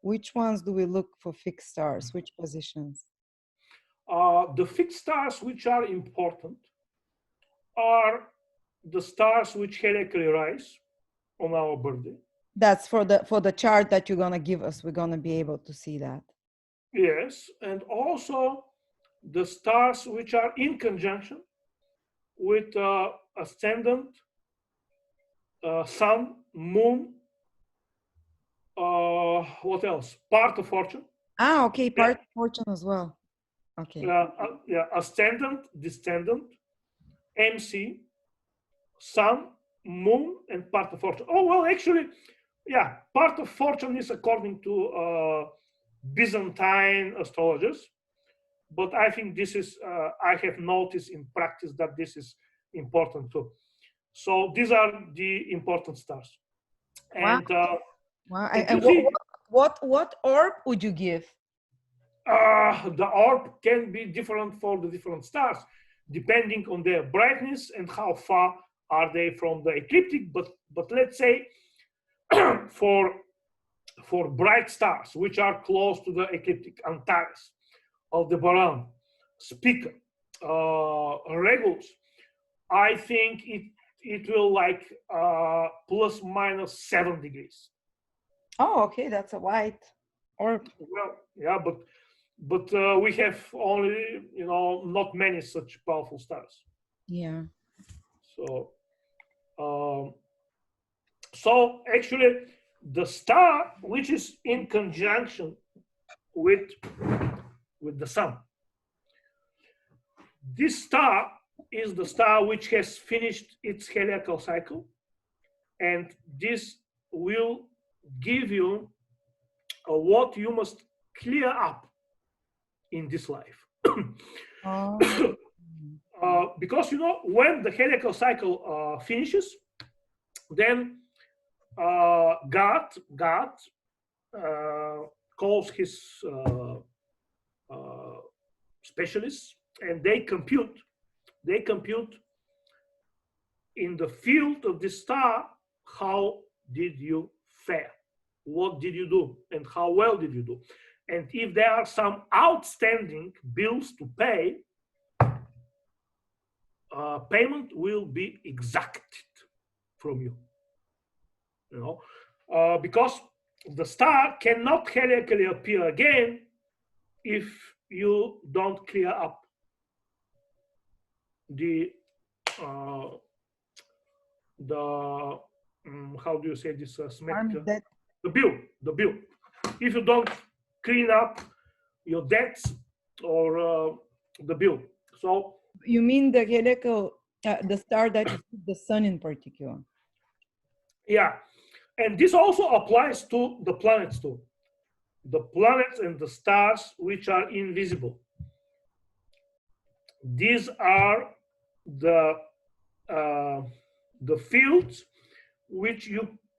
Which ones do we look for fixed stars? Which positions? The fixed stars which are important are the stars which heliacally rise on our birthday. That's for the chart that you're gonna give us. We're gonna be able to see that. Yes, and also the stars which are in conjunction with ascendant, sun, moon, what else? Part of fortune. Ah, okay, part of fortune as well. Okay. Yeah, ascendant, descendant, MC, sun, moon, and part of fortune. Oh, well, actually, yeah, part of fortune is according to Byzantine astrologers. But I think this is, I have noticed in practice that this is important too. So these are the important stars. And, wow. And what orb would you give? The orb can be different for the different stars, depending on their brightness and how far are they from the ecliptic. But let's say for bright stars, which are close to the ecliptic, Antares, Aldebaran, Spica, Regulus, I think it will like plus minus 7 degrees. Oh, okay, that's a white orb. Well, yeah, but we have only, not many such powerful stars. Yeah. So, so actually, the star which is in conjunction with the sun, this star is the star which has finished its heliacal cycle, and this will give you what you must clear up in this life. Because when the heliacal cycle finishes, then God calls his uh, specialists, and they compute in the field of the star how did you fare, what did you do, and how well did you do. And if there are some outstanding bills to pay, payment will be exacted from you. You know, because the star cannot heliacally appear again if you don't clear up the uh, the how do you say this Karmic debt. the bill. If you don't clean up your debts or the bill, so You mean the heliacal, the star that is the sun in particular? yeah, and this also applies to the planets too. The planets and the stars which are invisible. These are the uh, the fields which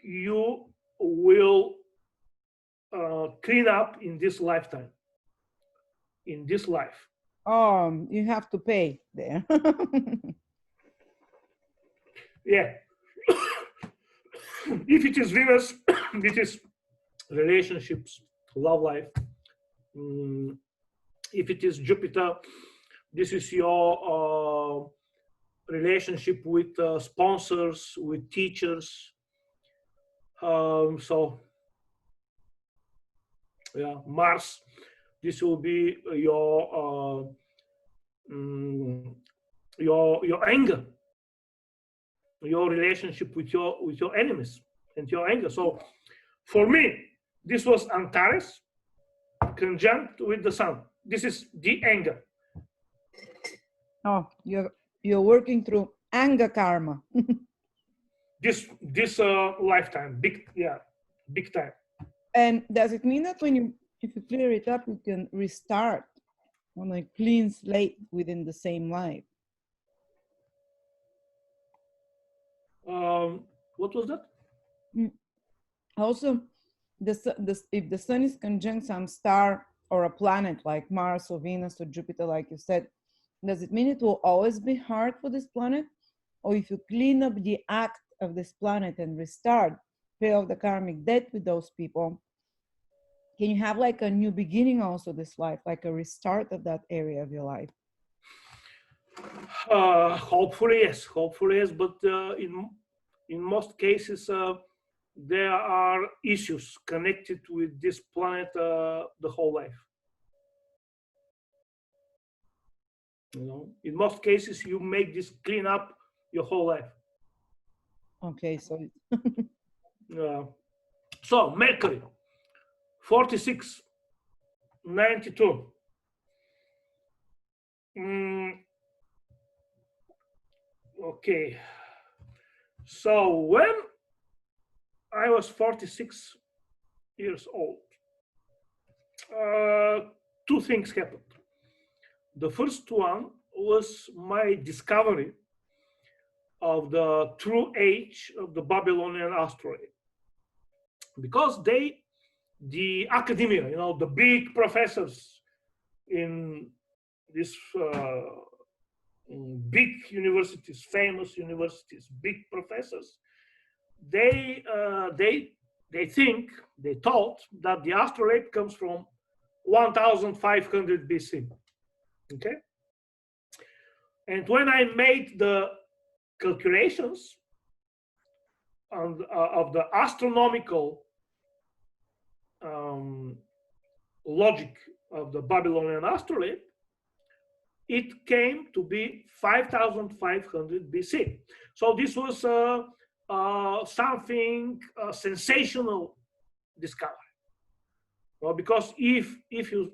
you will clean up in this lifetime, in this life. You have to pay there. Yeah. If it is Venus, it is relationships, love life. If it is Jupiter, this is your relationship with sponsors, with teachers. So, yeah, Mars, this will be your anger, your relationship with your enemies and your anger. So, for me, this was Antares conjunct with the Sun. This is the anger. Oh, you're working through anger karma. This lifetime, big time. And does it mean that if you clear it up, you can restart on a clean slate within the same life? What was that? Also, if the sun is conjunct some star or a planet like Mars or Venus or Jupiter, like you said, does it mean it will always be hard for this planet? Or if you clean up the act of this planet and restart, pay off the karmic debt with those people, can you have like a new beginning also this life, like a restart of that area of your life? Hopefully yes, but in most cases there are issues connected with this planet the whole life. You know, in most cases you make this clean up your whole life. Okay, so so Mercury 4692. Okay, so when I was 46 years old, two things happened. The first one was my discovery of the true age of the Babylonian asteroid, because the academia, you know, the big professors in these big universities, famous universities, big professors, they thought that the asteroid comes from 1500 BC. Okay, and when I made the calculations of the astronomical logic of the Babylonian asteroid, it came to be 5500 BC. So this was something sensational discovery. Well, because if you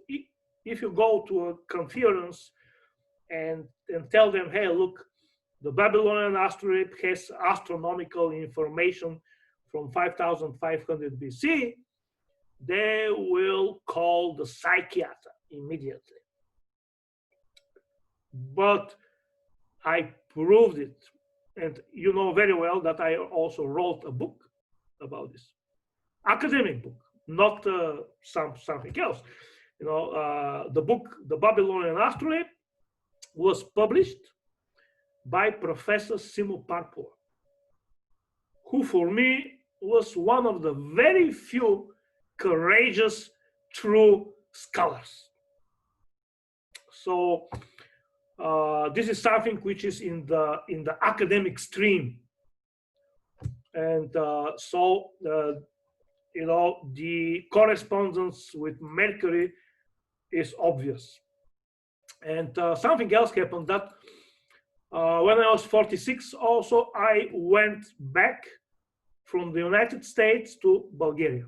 go to a conference and tell them, hey, look, the Babylonian asteroid has astronomical information from 5500 BC, they will call the psychiater immediately. But I proved it. And you know very well that I also wrote a book about this. Academic book, not something else. The book, The Babylonian Astrolabe, was published by Professor Simo Parpola, who for me was one of the very few courageous, true scholars. So this is something which is in the academic stream, and the correspondence with Mercury is obvious. And something else happened that when I was 46, also I went back from the United States to Bulgaria.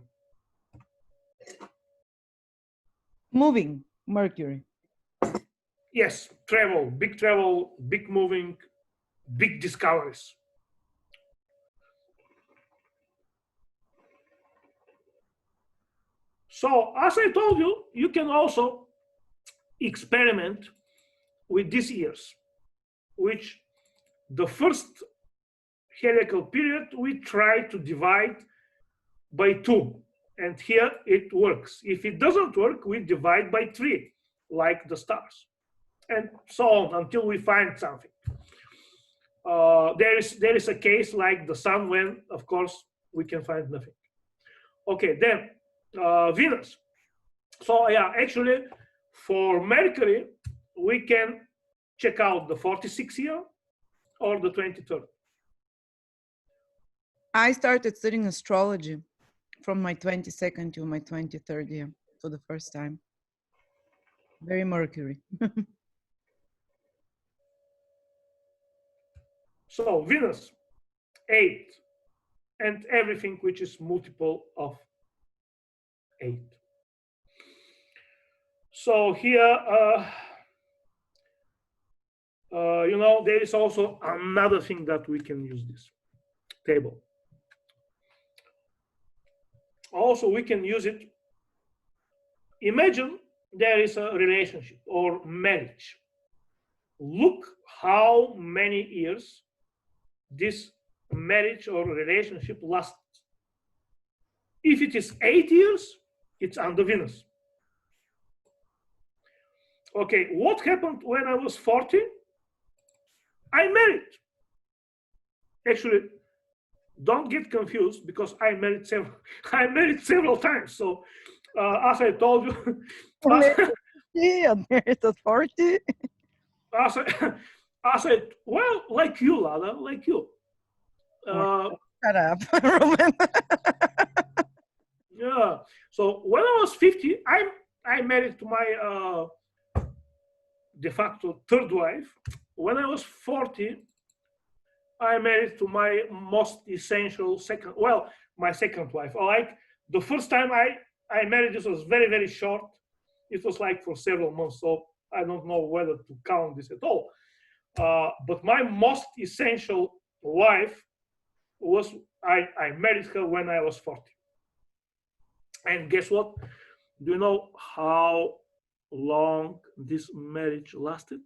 Moving Mercury. Yes, travel, big moving, big discoveries. So as I told you, you can also experiment with these years, which the first heliacal period we try to divide by 2, and here it works. If it doesn't work, we divide by 3, like the stars, and so on until we find something. There is a case like the sun, when of course we can find nothing. Okay, then Venus. So yeah, actually for Mercury we can check out the 46th year or the 23rd. I started studying astrology from my 22nd to my 23rd year for the first time. Very Mercury. So Venus, 8, and everything which is multiple of 8. So here, there is also another thing that we can use this table. Also, we can use it. Imagine there is a relationship or marriage. Look how many years this marriage or relationship lasts. If it is 8 years, it's under Venus. Okay, what happened when I was 40? I married. Actually, don't get confused, because I married several times. So, as I told you, I'm married at 40. Well, like you, Lada, like you. Shut up, Rumen. Yeah. So when I was 50, I married to my de facto third wife. When I was 40, I married to my most essential second, well, my second wife. Like the first time I married, this was very, very short. It was like for several months, so I don't know whether to count this at all. But my most essential wife was, I married her when I was 40. And guess what? Do you know how long this marriage lasted?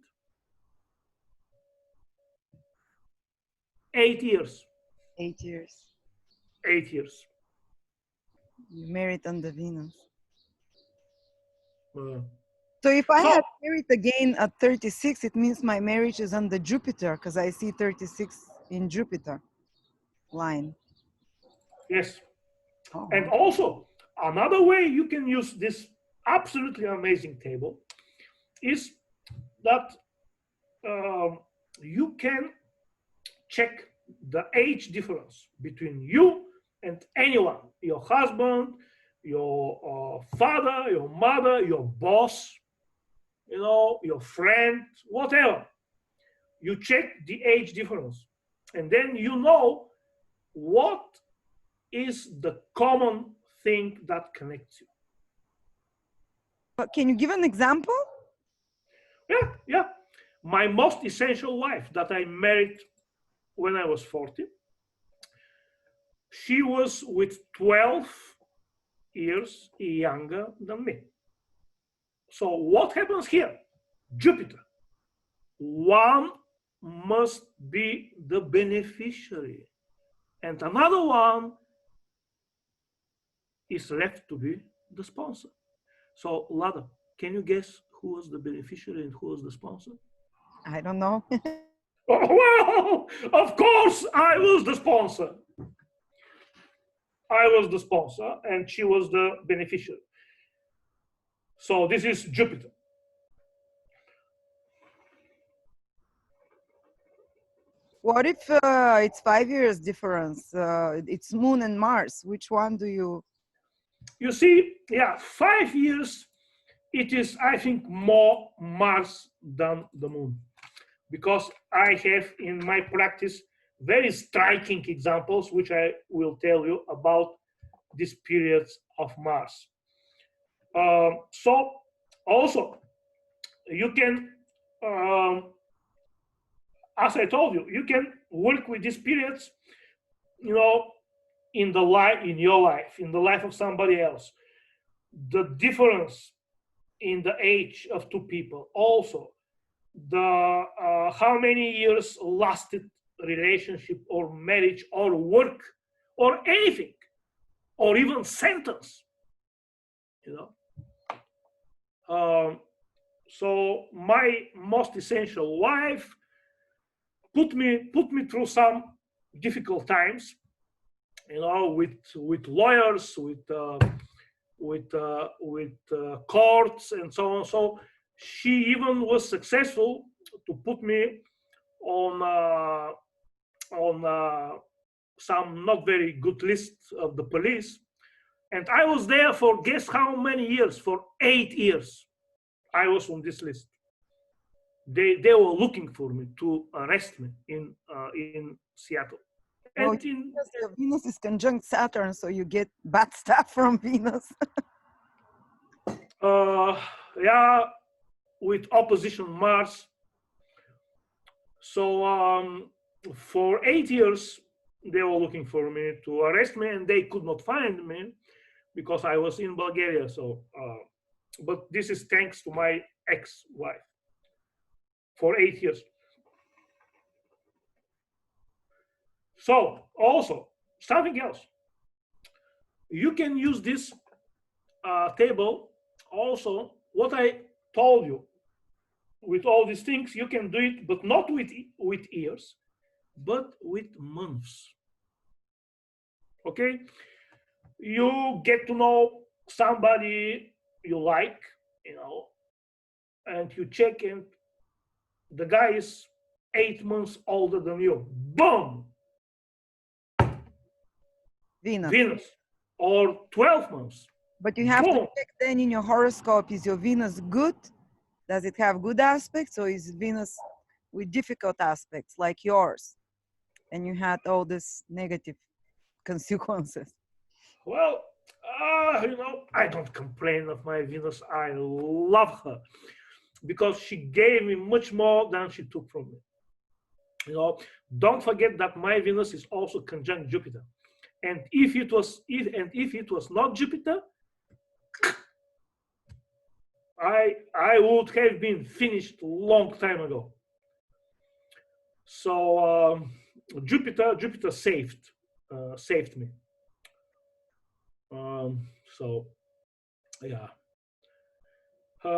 8 years. 8 years. 8 years. You married under Venus. Uh, So if I had married again at 36, it means my marriage is under Jupiter, because I see 36 in Jupiter line. yes. Oh. And also, another way you can use this absolutely amazing table is that you can check the age difference between you and anyone, your husband, your father, your mother, your boss, your friend, whatever. You check the age difference, and then you know what is the common thing that connects you. But can you give an example? Yeah. My most essential wife that I married when I was 40, she was with 12 years younger than me. So what happens here? Jupiter. One must be the beneficiary, and another one is left to be the sponsor. So, Lada, can you guess who was the beneficiary and who was the sponsor? I don't know. Oh, well, of course, I was the sponsor. I was the sponsor, and she was the beneficiary. So, this is Jupiter. What if it's 5 years difference? It's Moon and Mars. Which one do you? You see, yeah, 5 years, it is, I think, more Mars than the Moon. Because I have in my practice very striking examples, which I will tell you about these periods of Mars. So, also, you can, as I told you, you can work with these periods, you know, in the life, in your life, in the life of somebody else. The difference in the age of two people, also the how many years lasted relationship or marriage or work or anything, or even sentence, you know. So my most essential wife put me through some difficult times, you know, with lawyers, with courts and so on. So she even was successful to put me on some not very good list of the police, and I was there for guess how many years? For 8 years, I was on this list. They were looking for me to arrest me in Seattle. Oh, And in yes, your Venus is conjunct Saturn, so you get bad stuff from Venus. yeah, with opposition Mars. So for 8 years, they were looking for me to arrest me, and they could not find me because I was in Bulgaria. So, but this is thanks to my ex-wife for 8 years. So, also something else, you can use this table. Also, what I told you, with all these things, you can do it, but not with years, but with months. Okay, you get to know somebody you like, you know, and you check, and the guy is 8 months older than you. Boom! Venus. Or 12 months. But you have Boom! to check then in your horoscope, is your Venus good? Does it have good aspects, or is Venus with difficult aspects like yours? And you had all this negative consequences. Well, you know, I don't complain of my Venus. I love her because she gave me much more than she took from me. You know, don't forget that my Venus is also conjunct Jupiter. And if it was not Jupiter, I would have been finished long time ago. So Jupiter saved me. So yeah.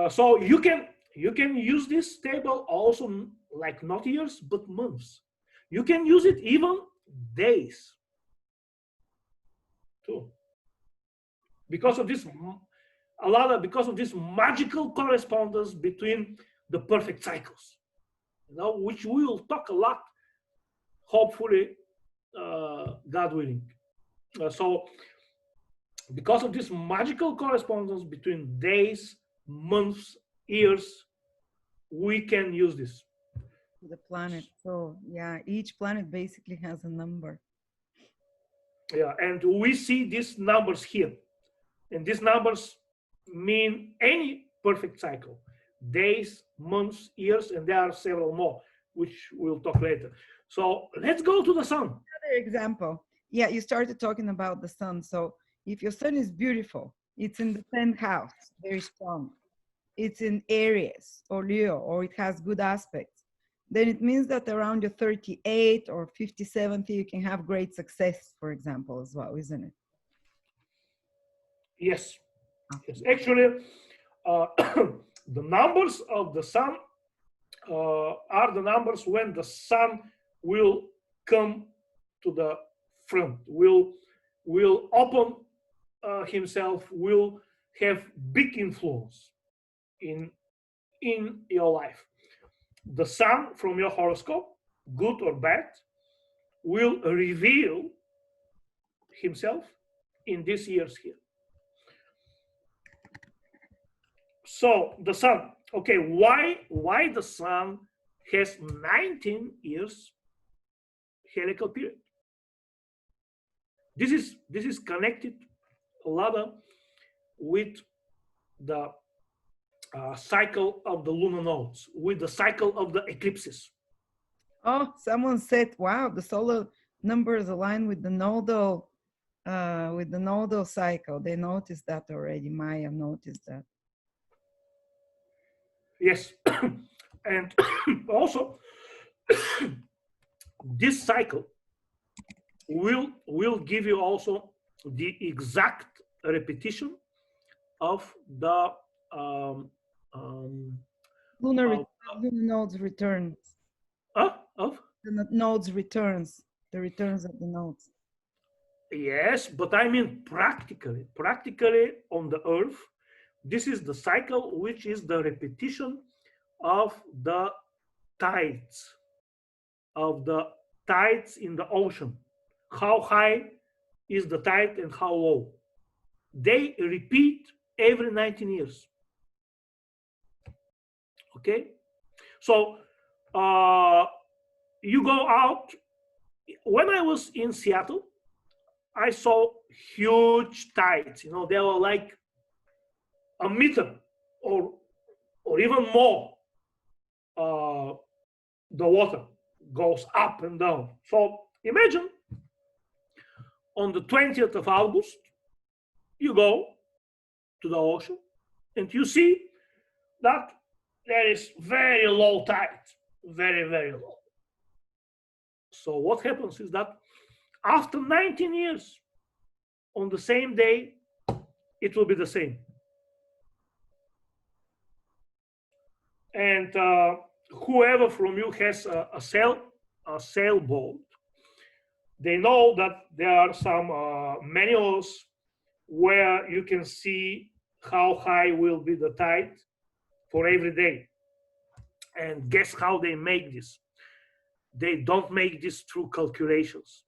So you can use this table also, like not years but months. You can use it even days too, because of this because of this magical correspondence between the perfect cycles, you know, which we will talk a lot, hopefully, God willing. So because of this magical correspondence between days, months, years, we can use this. The planet. So yeah, each planet basically has a number. Yeah, and we see these numbers here, and these numbers mean any perfect cycle: days, months, years, and there are several more, which we'll talk later. So let's go to the sun. Another example. Yeah, you started talking about the sun. So if your sun is beautiful, it's in the 10th house, very strong. It's in Aries or Leo, or it has good aspects, then it means that around your 38 or 57th, you can have great success, for example, as well, isn't it? Yes. Yes. Actually, the numbers of the sun are the numbers when the sun will come to the front, will open himself, will have big influence in your life. The sun from your horoscope, good or bad, will reveal himself in these years here. So the sun, okay, why the sun has 19 years heliacal period? This is connected a lot with the cycle of the lunar nodes, with the cycle of the eclipses. Oh, someone said, wow, the solar numbers align with the nodal cycle. They noticed that already. Maya noticed that. Yes. And also this cycle will give you also the exact repetition of the Lunar nodes returns. Of The nodes returns. The returns of the nodes. yes, but I mean practically on the earth, this is the cycle which is the repetition of the tides, in the ocean. How high is the tide and how low? They repeat every 19 years. Okay, so you go out. When I was in Seattle, I saw huge tides. You know, they were like a meter or even more. The water goes up and down. So imagine on the 20th of August, you go to the ocean and you see that there is very low tide, very, very low. So what happens is that after 19 years, on the same day, it will be the same. And whoever from you has a sailboat, they know that there are some manuals where you can see how high will be the tide for every day. And guess how they make this? They don't make this through calculations.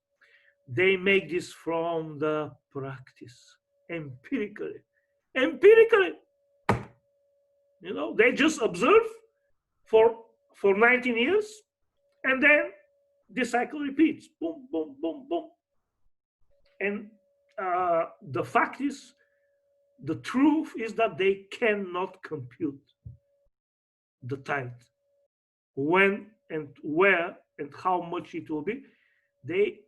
They make this from the practice, empirically. You know, they just observe for 19 years, and then this cycle repeats. Boom, boom, boom, boom. And the fact is, the truth is that they cannot compute the tide, when and where and how much it will be. They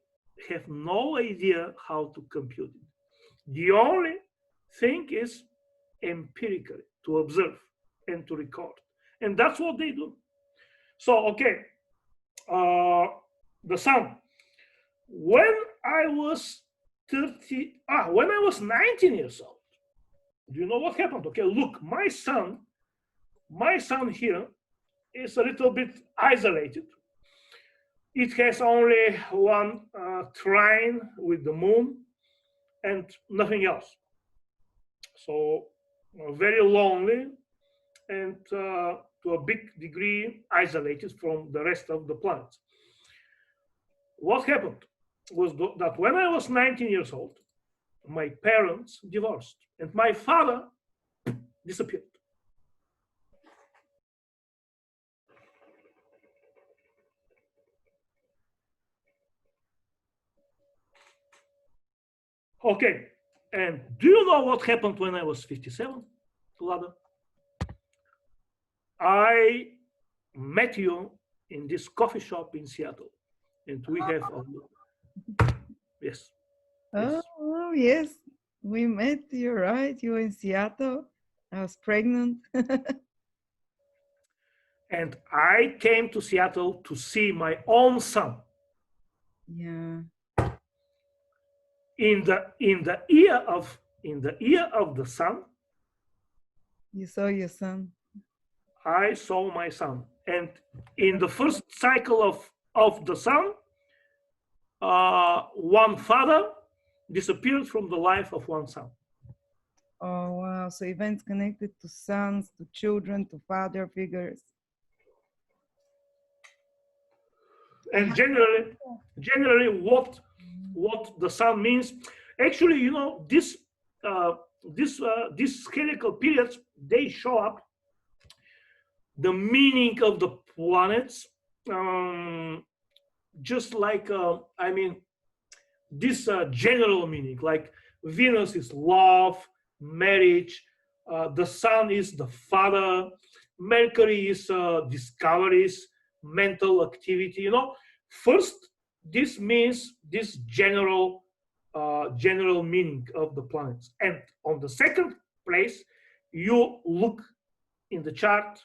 have no idea how to compute it. The only thing is empirically to observe and to record, and that's what they do. So okay, the sun. When I was 19 years old, do you know what happened? Okay, look, my son here is a little bit isolated. It has only one trine with the moon and nothing else. So very lonely and to a big degree isolated from the rest of the planet. What happened was that when I was 19 years old, my parents divorced and my father disappeared. Okay, and do you know what happened when I was 57, Lada? I met you in this coffee shop in Seattle, and we have yes. Oh, yes, we met. You're right. You were in Seattle. I was pregnant. And I came to Seattle to see my own son. Yeah. In the year of in the year of the sun, You saw your son. I saw my son. And in the first cycle of the sun, one father disappeared from the life of one son. Oh, wow. So events connected to sons, to children, to father figures. And generally what the sun means, actually, you know, these heliacal periods, they show up the meaning of the planets, just like I mean, this general meaning, like Venus is love, marriage, the sun is the father, Mercury is discoveries, mental activity. You know, first this means this general meaning of the planets, and on the second place, you look in the chart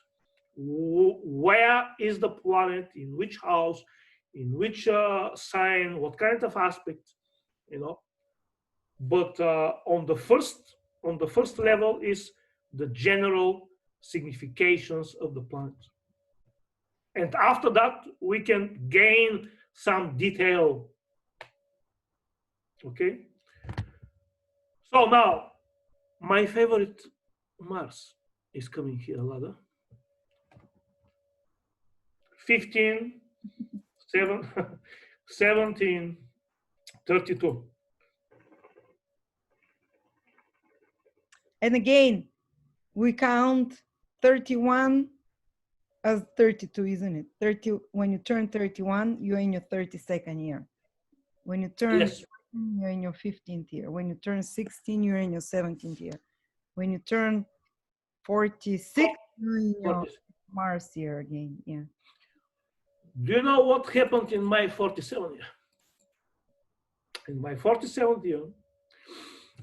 where is the planet, in which house, in which sign, what kind of aspect, you know. But on the first level is the general significations of the planet, and after that we can gain some detail. Okay, so now my favorite Mars is coming here, Lada. 15, 7, 17, 32. And again, we count 31 as 32, isn't it? 30. When you turn 31, you're in your 32nd year. When you turn Yes. 15, you're in your 15th year. When you turn 16, you're in your 17th year. When you turn 46, you're in your 46. Mars year again. Yeah. Do you know what happened in my 47th year? In my 47th year,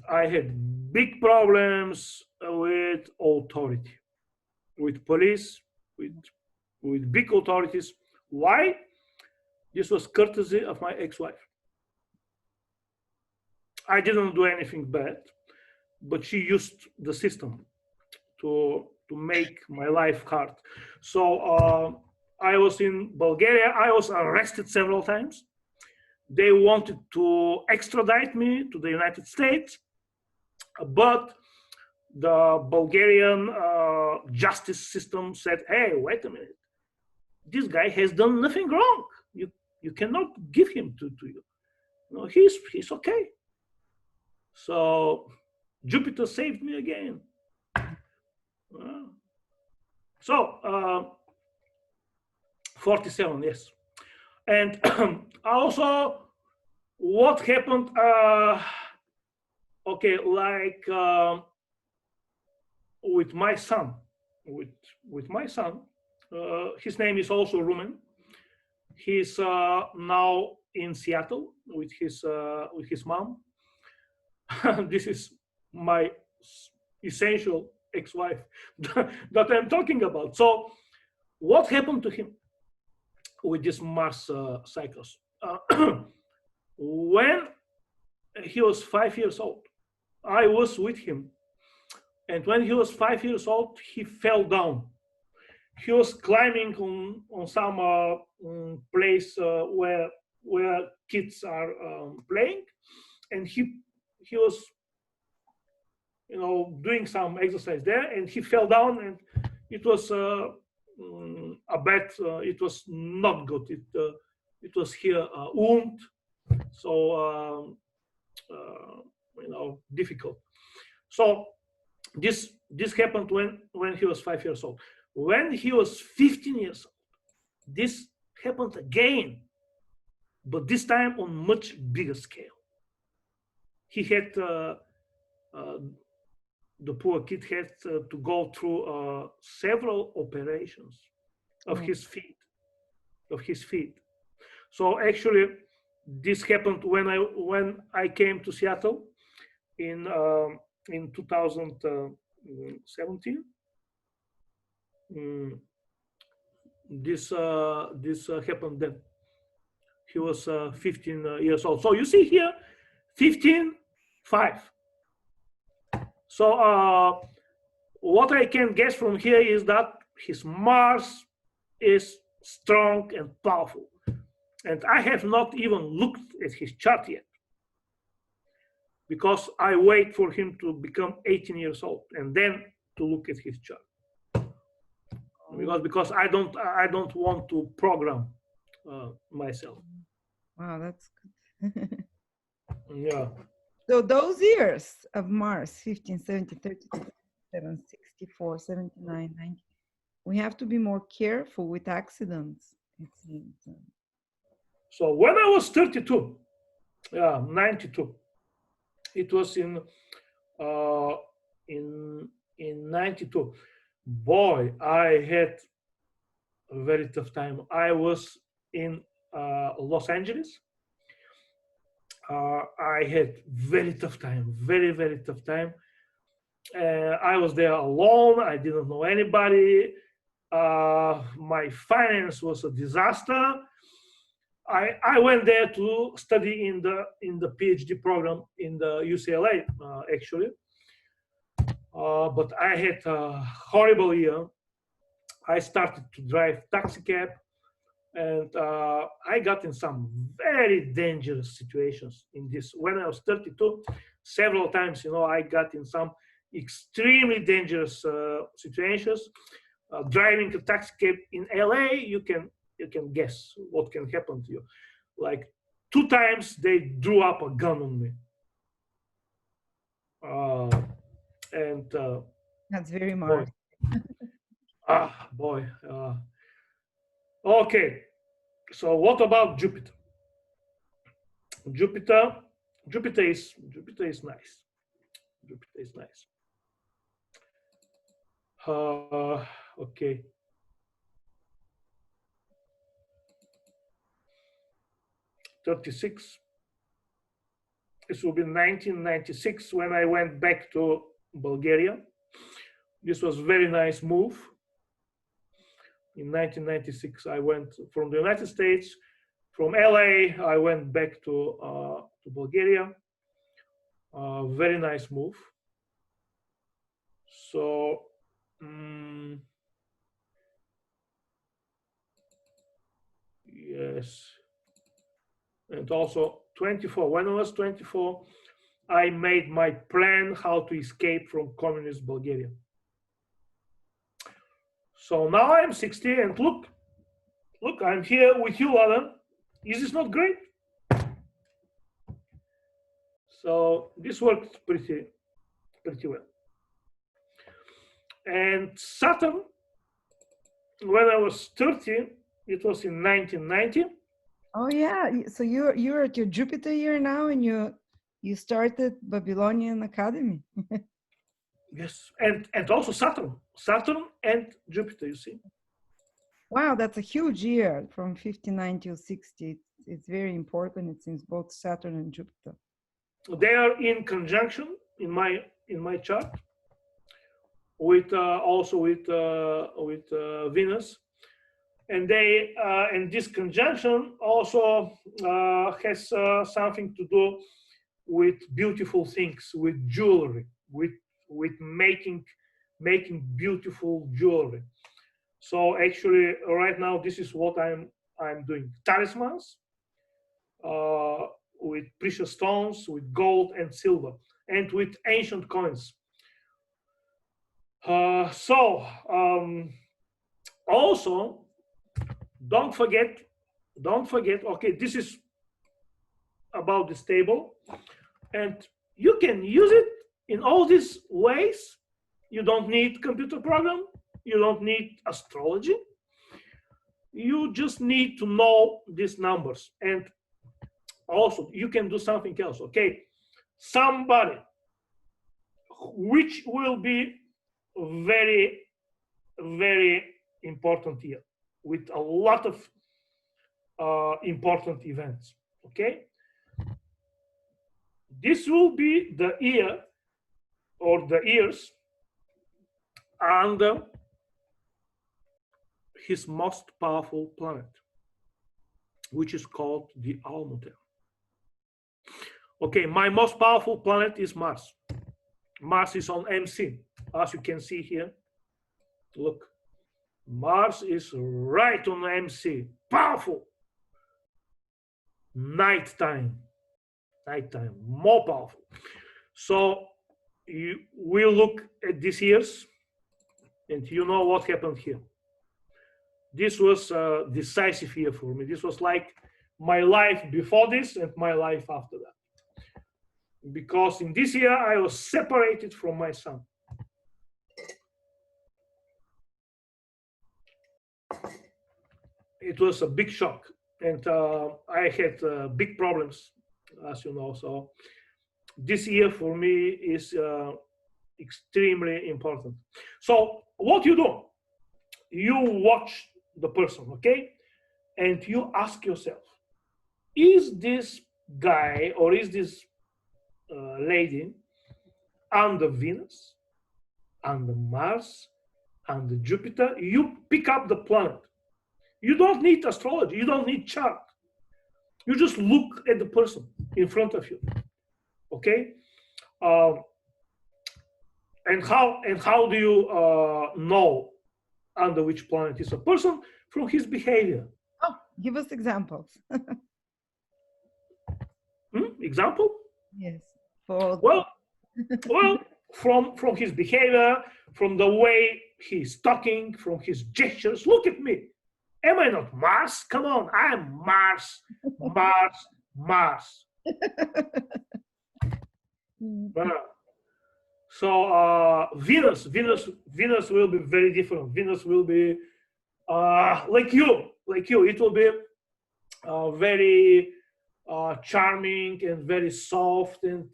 I had big problems with authority, with police, with big authorities. Why? This was courtesy of my ex-wife. I didn't do anything bad, but she used the system to make my life hard. So I was in Bulgaria. I was arrested several times. They wanted to extradite me to the United States, but the Bulgarian justice system said, "Hey, wait a minute. This guy has done nothing wrong. You cannot give him to you. No, he's okay." So Jupiter saved me again. So 47, yes. And also, what happened? Okay, like with my son, with my son, his name is also Rumen. He's now in Seattle with his mom. This is my essential ex-wife that I'm talking about. So, what happened to him with this Mars cycles? When he was 5 years old, I was with him, and when he was 5 years old, he fell down. He was climbing on some place where kids are playing, and he was, you know, doing some exercise there, and he fell down, and it was a bad. It was not good. It was here wound, so you know, difficult. So this happened when he was 5 years old. When he was 15 years old, this happened again, but this time on much bigger scale. He had the poor kid had to go through several operations of his feet. So actually, this happened when I came to Seattle in 2017. This happened then. He was 15 years old. So you see here, 15, 5. So what I can guess from here is that his Mars is strong and powerful. And I have not even looked at his chart yet, because I wait for him to become 18 years old and then to look at his chart. Because I don't want to program myself. Wow, that's good. Yeah. So those years of Mars, 15, 17, 32, 37, 64, 79, 90, we have to be more careful with accidents, it seems. So when I was 32, 92, it was in 92. Boy, I had a very tough time. I was in Los Angeles. I had very tough time, very, very tough time. I was there alone. I didn't know anybody. My finance was a disaster. I went there to study in the PhD program in the UCLA, actually. But I had a horrible year. I started to drive taxi cab, and I got in some very dangerous situations in this. When I was 32, several times, I got in some extremely dangerous situations. Driving a taxi cab in LA, you can guess what can happen to you. Like 2 times they drew up a gun on me. And That's very Mars. boy. Okay, so what about Jupiter? Jupiter is nice. Jupiter is nice. Okay. '36. This will be 1996 when I went back to Bulgaria. This was very nice move. In 1996, I went from the United States, from LA. I went back to Bulgaria. Very nice move. So yes, and also 24. When I was 24, I made my plan how to escape from communist Bulgaria. So now I'm 60, and look, I'm here with you, Alan. Is this not great? So this worked pretty well. And Saturn, when I was 30, it was in 1990. Oh yeah, so you're at your Jupiter year now, and you started Babylonian Academy. Yes, and also Saturn and Jupiter, you see. Wow, that's a huge year from 59 to 60. It's very important. It seems both Saturn and Jupiter. They are in conjunction in my chart with also with Venus, and they and this conjunction also has something to do with beautiful things, with jewelry, with making beautiful jewelry. So actually, right now, this is what I'm doing: talismans with precious stones, with gold and silver, and with ancient coins. Also, don't forget. Okay, this is about this table, and you can use it in all these ways. You don't need computer program. You don't need astrology. You just need to know these numbers. And also, you can do something else. Okay, somebody which will be very, very important here with a lot of important events. Okay, this will be the year or the years under his most powerful planet, which is called the Almutair. Okay, my most powerful planet is Mars. Mars is on MC, as you can see here. Look, Mars is right on MC. Powerful. Nighttime, more powerful. So we look at these years, and you know what happened here. This was a decisive year for me. This was like my life before this and my life after that. Because in this year, I was separated from my son. It was a big shock. And I had big problems, as you know. So this year for me is extremely important. So what you do, you watch the person, okay? And you ask yourself, is this guy or is this lady under Venus, under Mars, under Jupiter? You pick up the planet. You don't need astrology. You don't need chart. You just look at the person in front of you, okay? And how do you know under which planet is a person? From his behavior. Oh, give us examples. Example? Yes. For Well, from his behavior, from the way he's talking, from his gestures. Look at me. Am I not Mars? Come on, I am Mars, Mars, Mars. So Venus will be very different. Venus will be like you. It will be very charming and very soft, and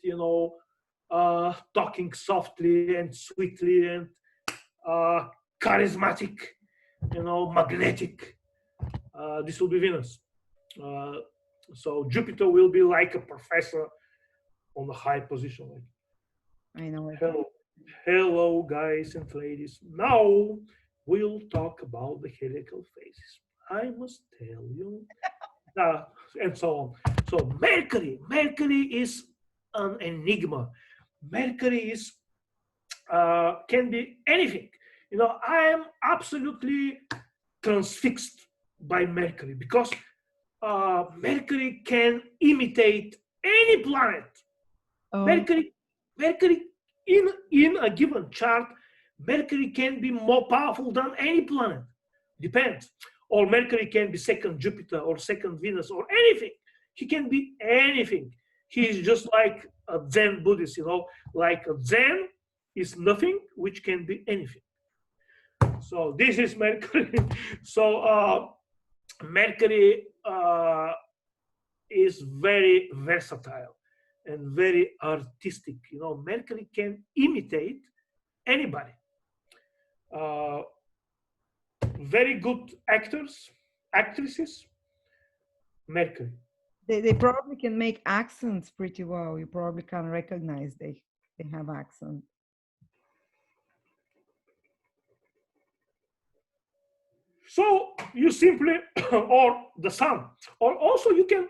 talking softly and sweetly and charismatic, magnetic. This will be Venus. So Jupiter will be like a professor on a high position. I know. Hello, guys and ladies. Now we'll talk about the heliacal phases. I must tell you, and so on. So Mercury is an enigma. Mercury is can be anything. I am absolutely transfixed by Mercury because Mercury can imitate any planet. Mercury in a given chart, Mercury can be more powerful than any planet. Depends. Or Mercury can be second Jupiter or second Venus or anything. He can be anything. He is just like a Zen Buddhist, like a Zen is nothing, which can be anything. So this is Mercury. So Mercury is very versatile and very artistic. Mercury can imitate anybody. Very good actors, actresses, Mercury. They probably can make accents pretty well. You probably can recognize they have accent. So you simply, or the sun, or also you can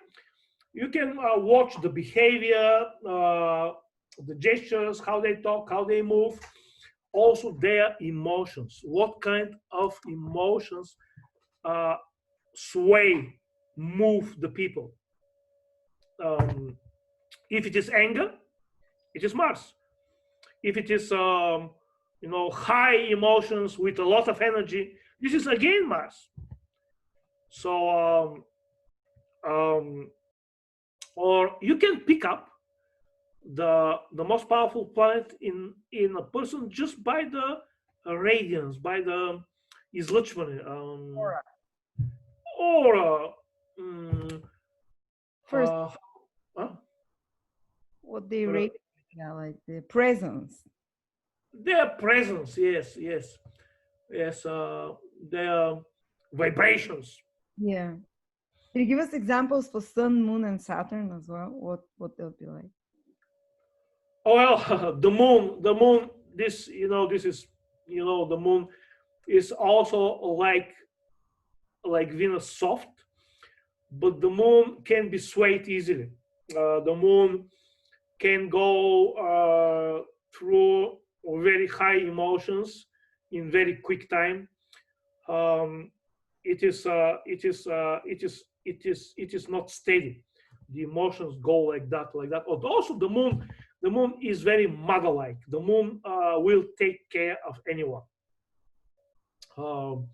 watch the behavior, the gestures, how they talk, how they move, also their emotions. What kind of emotions move the people? If it is anger, it is Mars. If it is high emotions with a lot of energy, this is again Mars. So or you can pick up the most powerful planet in a person just by the radiance, by the izlučivanje, aura. First, what they rate, like the presence. Their presence, yes. Their vibrations. Yeah. Can you give us examples for Sun, Moon, and Saturn as well? What they'll be like? Oh, well, the moon. This is the moon is also like Venus soft, but the moon can be swayed easily. The moon can go through very high emotions in very quick time. It is not steady. The emotions go like that, like that. Also, the moon is very mother-like. The moon will take care of anyone. Also,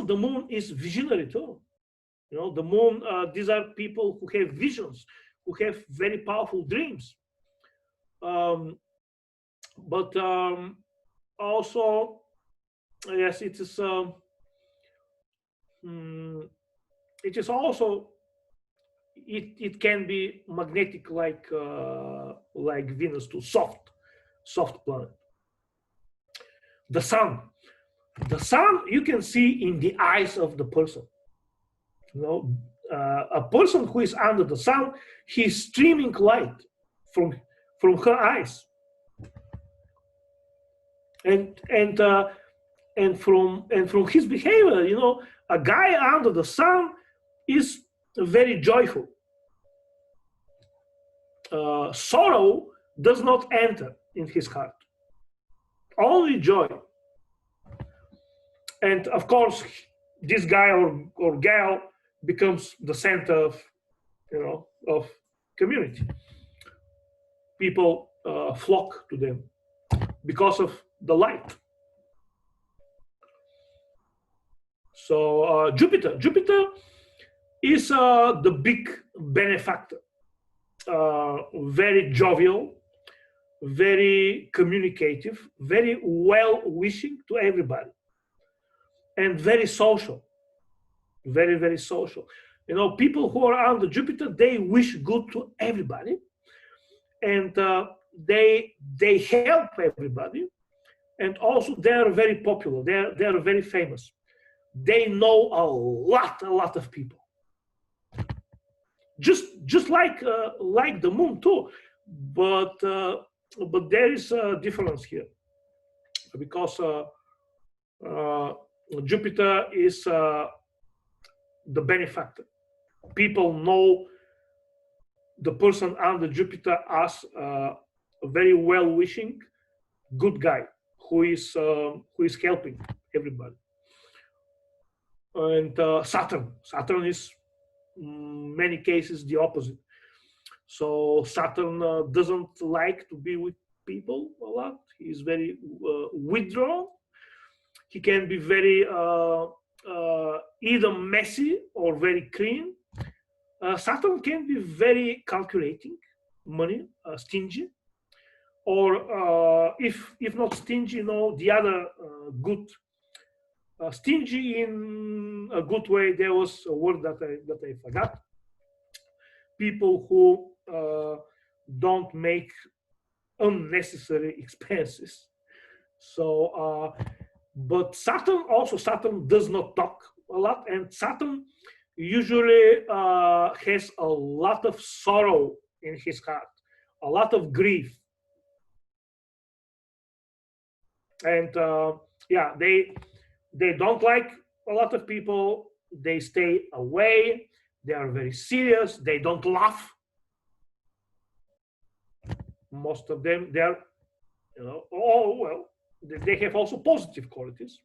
the moon is visionary too. You know, the moon. These are people who have visions, who have very powerful dreams. But also, yes, it is. It is also. It can be magnetic like Venus too, soft planet. The sun. The sun you can see in the eyes of the person. You know, a person who is under the sun, he's streaming light from her eyes, and from his behavior. You know, a guy under the sun is very joyful. Sorrow does not enter in his heart. Only joy. And of course, this guy or gal becomes the center of community. People flock to them because of the light. So Jupiter is the big benefactor. Very jovial, very communicative, very well-wishing to everybody, and very social. Very social. You know, people who are under Jupiter, they wish good to everybody, and they help everybody, and also they are very popular. They are very famous. They know a lot of people. Just like the moon too, but there is a difference here, because Jupiter is the benefactor. People know the person under Jupiter as a very well-wishing, good guy who is helping everybody. And Saturn is many cases the opposite. So Saturn doesn't like to be with people a lot. He's very withdrawn. He can be very either messy or very clean. Saturn can be very calculating, money, stingy, or if not stingy, you know, the other good. Stingy in a good way. There was a word that I forgot. People who don't make unnecessary expenses. So, but Saturn does not talk a lot, and Saturn usually has a lot of sorrow in his heart, a lot of grief, and yeah, they don't like a lot of people. They stay away. They are very serious. They don't laugh. Most of them, they're, you know, oh well, they have also positive qualities.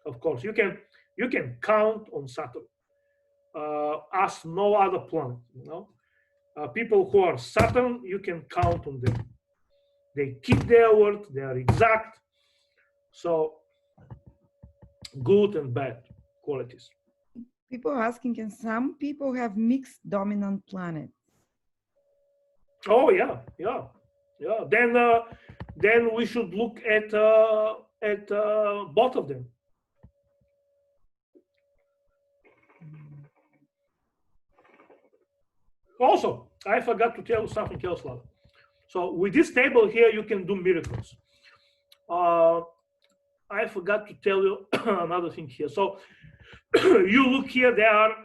Of course, you can count on Saturn as no other planet. You know, people who are Saturn, you can count on them. They keep their word. They are exact. So, good and bad qualities. People are asking, can some people have mixed dominant planets? Oh yeah. Then we should look at both of them. Also, I forgot to tell you something else, Lala. So with this table here, you can do miracles. I forgot to tell you another thing here. So you look here, there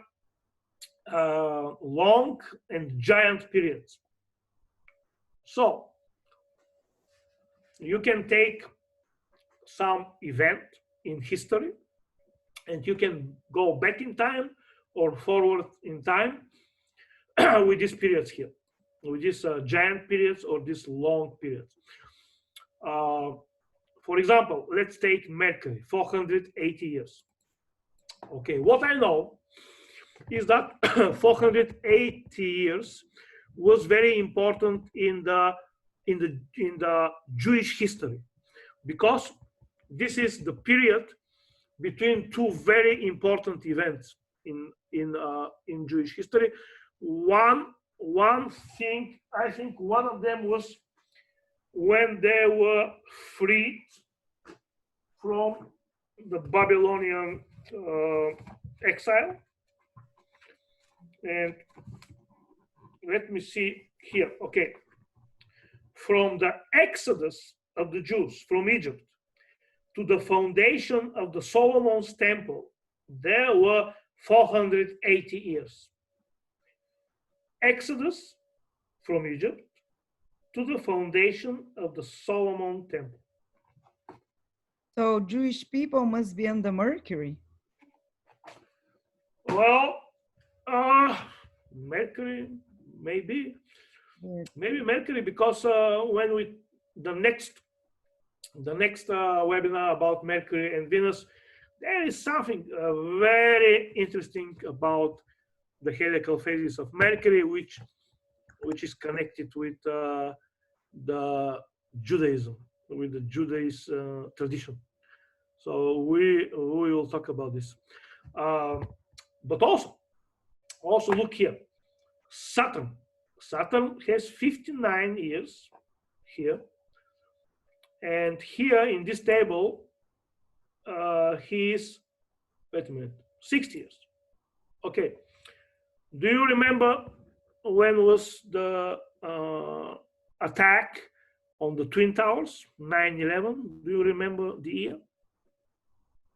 are long and giant periods. So you can take some event in history and you can go back in time or forward in time with these periods here. giant periods or these long periods. For example, let's take Mercury, 480 years. Okay, what I know is that 480 years was very important in the Jewish history, because this is the period between two very important events in Jewish history. One thing, I think one of them was when they were freed from the Babylonian exile. And let me see here. Okay, from the exodus of the Jews from Egypt to the foundation of the Solomon's temple, there were 480 years. Exodus from Egypt to the foundation of the Solomon temple. So Jewish people must be under Mercury. Well, Mercury, maybe Mercury, because when the next webinar about Mercury and Venus, there is something very interesting about the heliacal phases of Mercury, which is connected with the Judaism, with the Judaism tradition. So we will talk about this. But also look here, Saturn has 59 years here, and here in this table he is, wait a minute, 60 years. Okay, do you remember when was the attack on the Twin Towers, 9/11? Do you remember the year?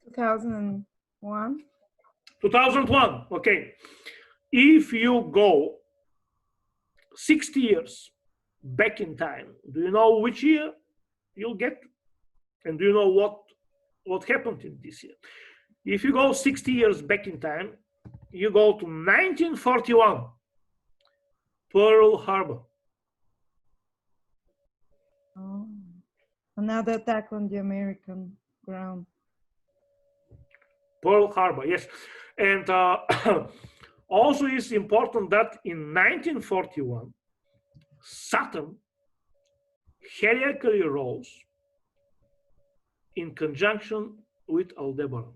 2001. 2001. Okay, if you go 60 years back in time, do you know which year you'll get? And do you know what happened in this year? If you go 60 years back in time, you go to 1941, Pearl Harbor. Oh, another attack on the American ground. Pearl Harbor, yes. And also it's important that in 1941, Saturn heliacally rose in conjunction with Aldebaran,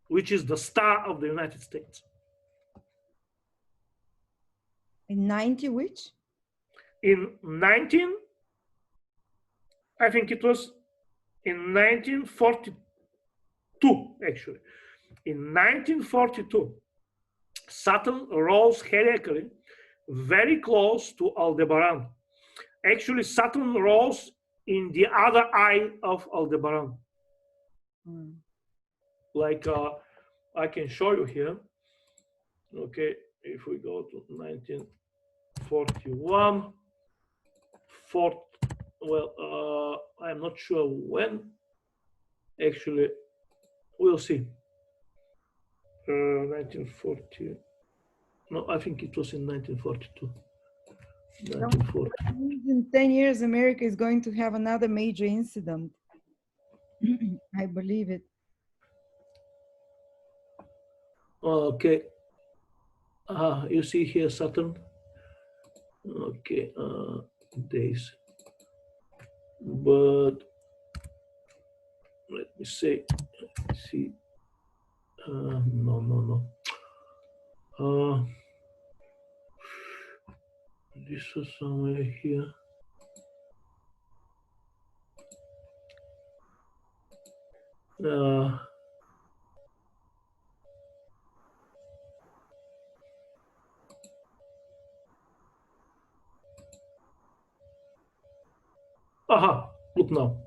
which is the star of the United States. In 90 which? I think it was in 1942, actually. In 1942, Saturn rose heliacally very close to Aldebaran. Actually, Saturn rose in the other eye of Aldebaran. Like I can show you here. Okay, if we go to 1941, I'm not sure when. Actually, we'll see. 1940. No, I think it was in 1942. 1940. In 10 years, America is going to have another major incident. I believe it. Okay. You see here Saturn. Okay, days. But let me see. No. This is somewhere here. Aha, look now.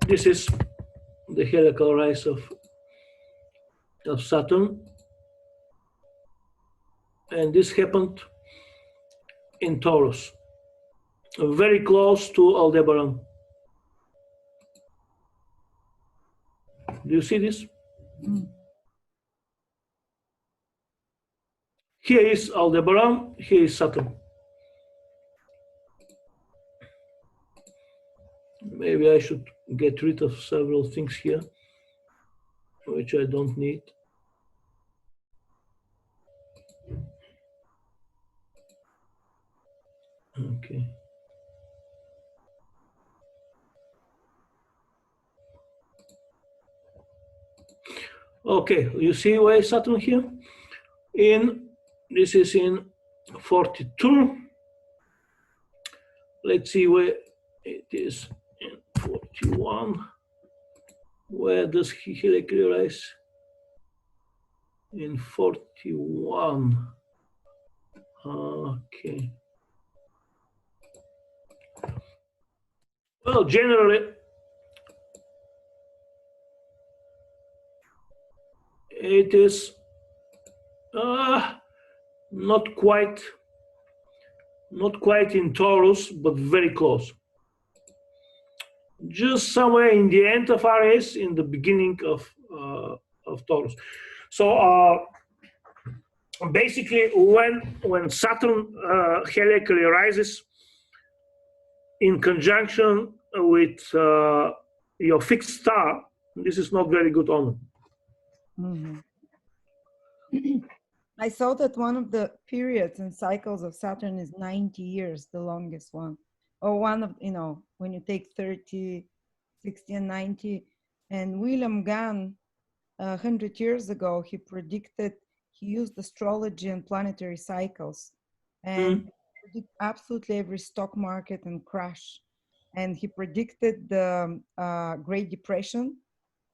This is the heliacal rise of Saturn. And this happened in Taurus, very close to Aldebaran. Do you see this? Here is Aldebaran, here is Saturn. Maybe I should get rid of several things here, which I don't need. Okay. Okay, you see where is Saturn here? This is in 42. Let's see where it is in 41. Where does he heliacally rise? In 41. Okay. Well, generally, it is not quite in Taurus, but very close. Just somewhere in the end of Aries, in the beginning of Taurus. So basically, when Saturn heliacally rises in conjunction with your fixed star, this is not very good omen. Mm-hmm. I saw that one of the periods and cycles of Saturn is 90 years, the longest one. Or one of, when you take 30, 60, and 90. And William Gann, 100 years ago, he used astrology and planetary cycles and predict absolutely every stock market and crash. And he predicted the Great Depression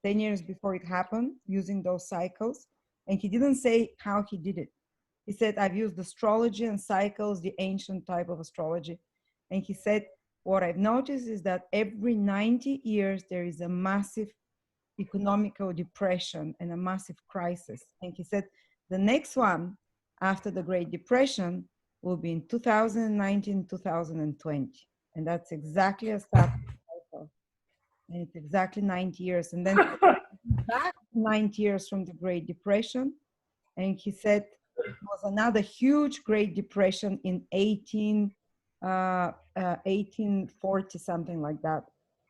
10 years before it happened using those cycles. And he didn't say how he did it. He said, I've used astrology and cycles, the ancient type of astrology. And he said, what I've noticed is that every 90 years, there is a massive economical depression and a massive crisis. And he said, the next one after the Great Depression will be in 2019, 2020. And that's exactly a Saturn cycle. And it's exactly 90 years. And then back 90 years from the Great Depression. And he said it was another huge Great Depression in 1840, something like that.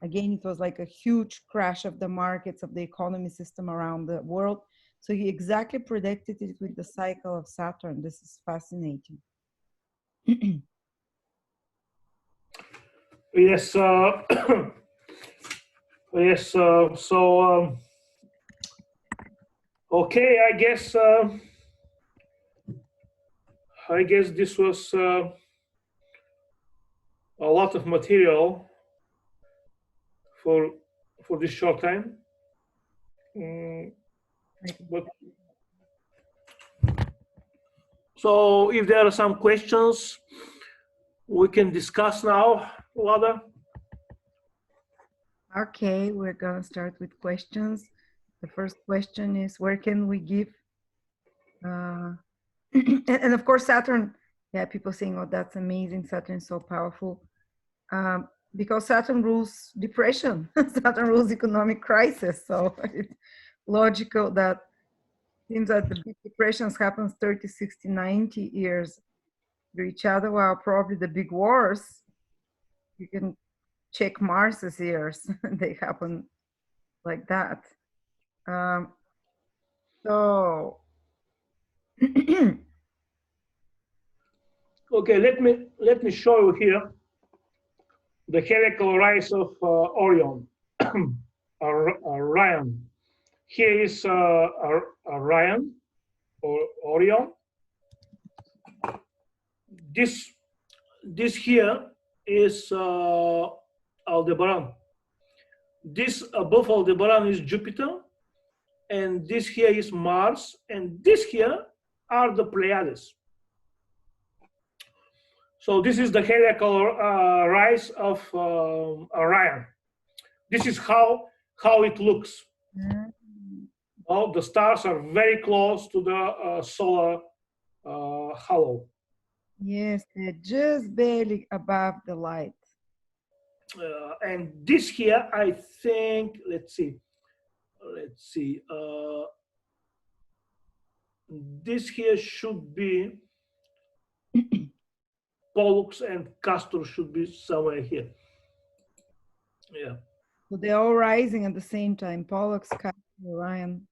Again, it was like a huge crash of the markets, of the economy system around the world. So he exactly predicted it with the cycle of Saturn. This is fascinating. Yes. Yes. Okay. I guess this was a lot of material for this short time. But so if there are some questions, we can discuss now, Lada. Okay, we're gonna start with questions. The first question is, where can we give? And of course, Saturn, yeah, people saying, oh, that's amazing, Saturn is so powerful. Because Saturn rules depression, Saturn rules economic crisis. So it's logical that seems that the big depressions happens 30, 60, 90 years to each other, while probably the big wars, you can check Mars's years, they happen like that. So Okay, let me show you here the heliacal rise of Orion. Orion. Here is Orion or Orion. This here is Aldebaran. This above Aldebaran is Jupiter, and this here is Mars, and this here are the Pleiades. So this is the heliacal rise of Orion. This is how it looks. Oh, the stars are very close to the solar halo. yes, they're just barely above the light. And this here, I think, let's see. this here should be Pollux, and Castor should be somewhere here. Yeah. So they're all rising at the same time. Pollux, Castor, Orion.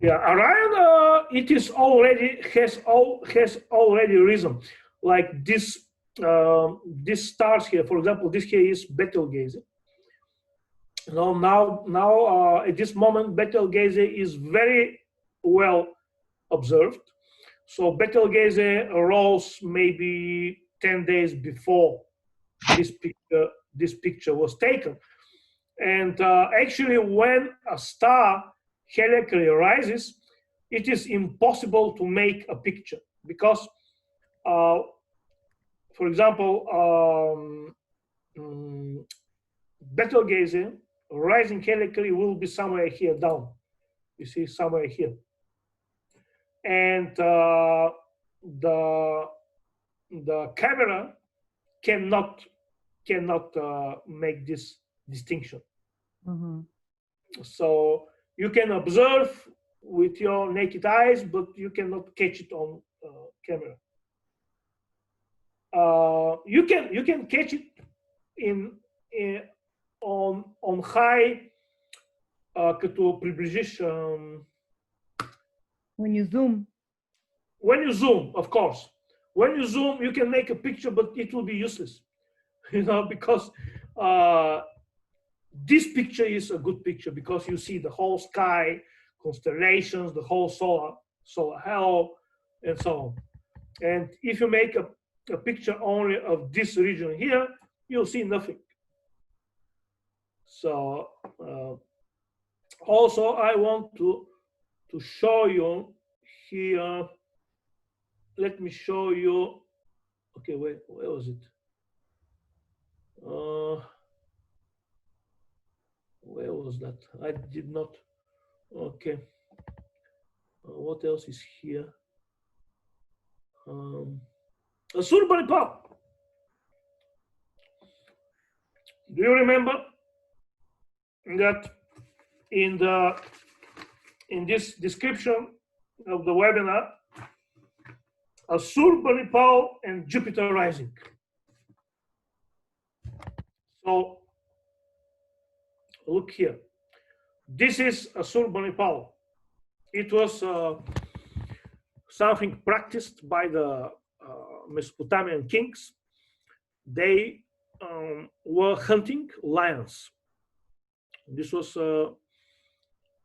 Yeah, Orion, it is already has already risen. Like this, this stars here. For example, this here is Betelgeuse. Now at this moment, Betelgeuse is very well observed. So Betelgeuse rose maybe 10 days before this picture was taken. And actually, when a star helically rises, it is impossible to make a picture because, for example, Betelgeuse rising helically will be somewhere here down. You see, somewhere here. And the camera cannot make this distinction. Mm-hmm. So you can observe with your naked eyes, but you cannot catch it on camera. You can catch it on high, като приближиш. When you zoom. When you zoom, of course. When you zoom, you can make a picture, but it will be useless, because this picture is a good picture because you see the whole sky, constellations, the whole solar halo, and so on. And if you make a picture only of this region here, you'll see nothing. So also I want to show you here. Let me show you. Okay, where was it? Where was that? I did not. Okay. What else is here? Surbanipal. Do you remember that in this description of the webinar, Surbanipal and Jupiter rising? So look here. This is Surbanipal. It was something practiced by the Mesopotamian kings. They were hunting lions. This was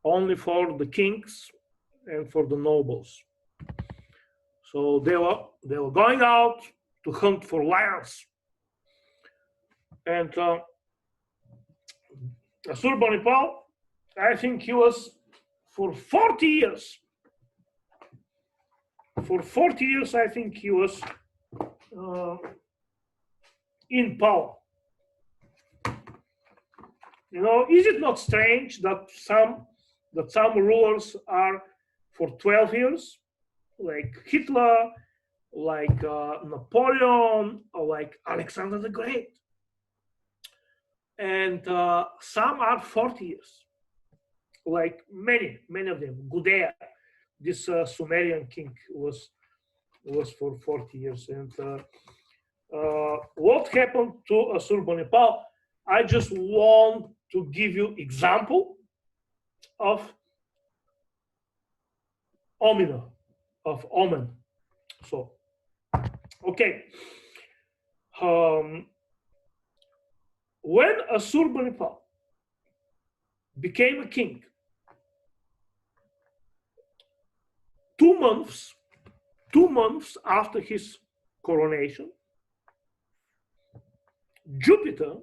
only for the kings and for the nobles. So they were going out to hunt for lions. And Surbanipal, I think he was for 40 years. For 40 years, I think he was in power. Is it not strange that some rulers are for 12 years, like Hitler, like Napoleon, or like Alexander the Great, and some are 40 years, like many of them. Gudea, this Sumerian king, was for 40 years. And what happened to Surbanipal? I just want to give you example of omen. So, okay. When Surbanipal became a king, 2 months after his coronation, Jupiter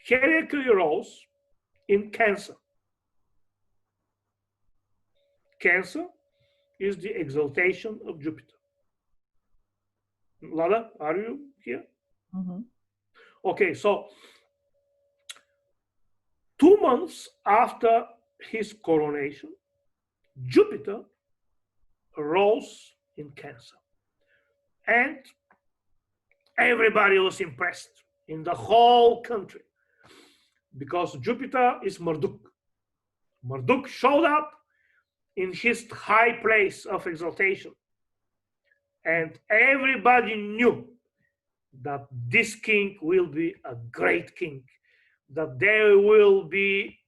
helically rose in Cancer. Cancer is the exaltation of Jupiter. Lada, are you here? Mm-hmm. Okay, so 2 months after his coronation, Jupiter rose in Cancer. And everybody was impressed in the whole country because Jupiter is Marduk. Marduk showed up in his high place of exaltation. And everybody knew that this king will be a great king, that there will be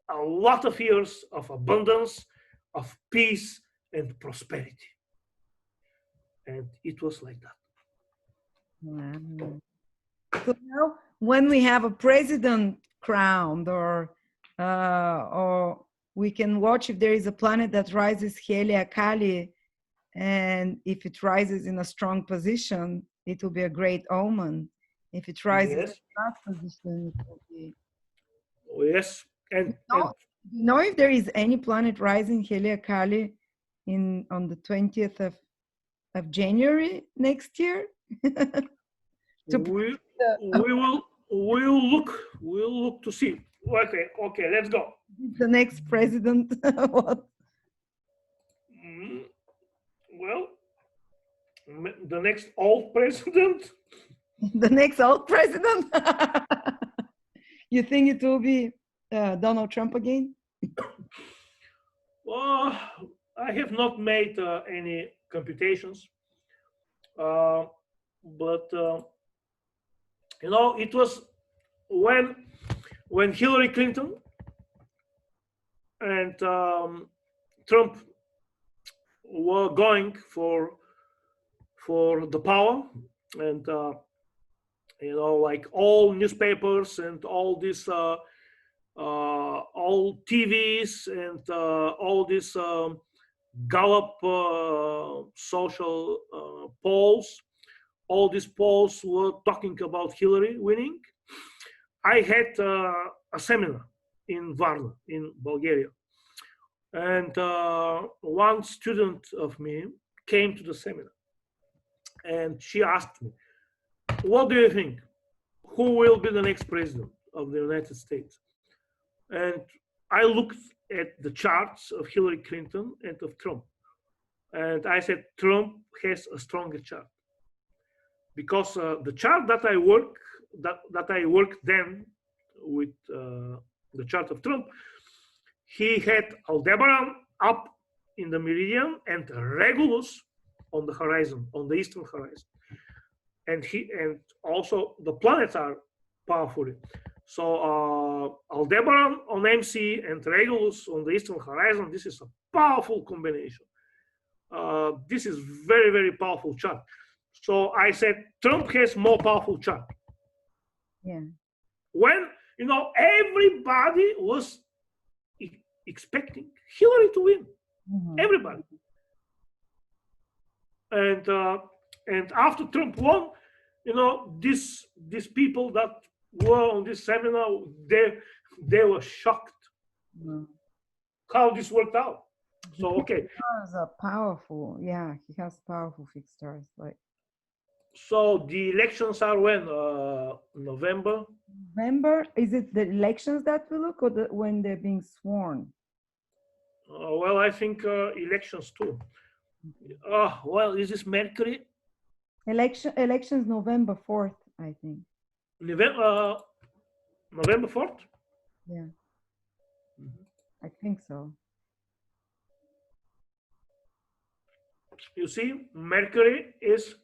a lot of years of abundance, of peace and prosperity. And it was like that. Wow. So now, when we have a president crowned, or we can watch if there is a planet that rises Heliacal, and if it rises in a strong position, it will be a great omen. If it rises in Yes. a bad position, it will be. Oh, yes. And Do you know if there is any planet rising Heliacal on the 20th of January next year? we'll look to see. Okay, let's go. The next president. What? Well, the next old president. The next old president? You think it will be Donald Trump again? I have not made any computations, but it was when Hillary Clinton and Trump were going for the power, and like all newspapers and all these all TVs and all these Gallup social polls, all these polls were talking about Hillary winning. I had a seminar in Varna, in Bulgaria, and one student of me came to the seminar, and she asked me, "What do you think? Who will be the next president of the United States?" And I looked at the charts of Hillary Clinton and of Trump, and I said, Trump has a stronger chart, because the chart that I worked then with the chart of Trump, he had Aldebaran up in the meridian and Regulus on the horizon, on the eastern horizon, and also the planets are powerful. So Aldebaran on MC and Regulus on the eastern horizon, this is a powerful combination. This is very, very powerful chart. So I said, Trump has more powerful chart. Yeah. When, everybody was expecting Hillary to win. Mm-hmm. Everybody. And after Trump won, these people that were on this seminar, they were shocked how this worked out. So okay. Stars are powerful. Yeah, he has powerful fixed stars. So the elections are when? November? November? Is it the elections that we look, or when they're being sworn? Well, I think elections too. Well, is this Mercury? Elections November 4th, I think. November 4th? Yeah. Mm-hmm. I think so. You see, Mercury is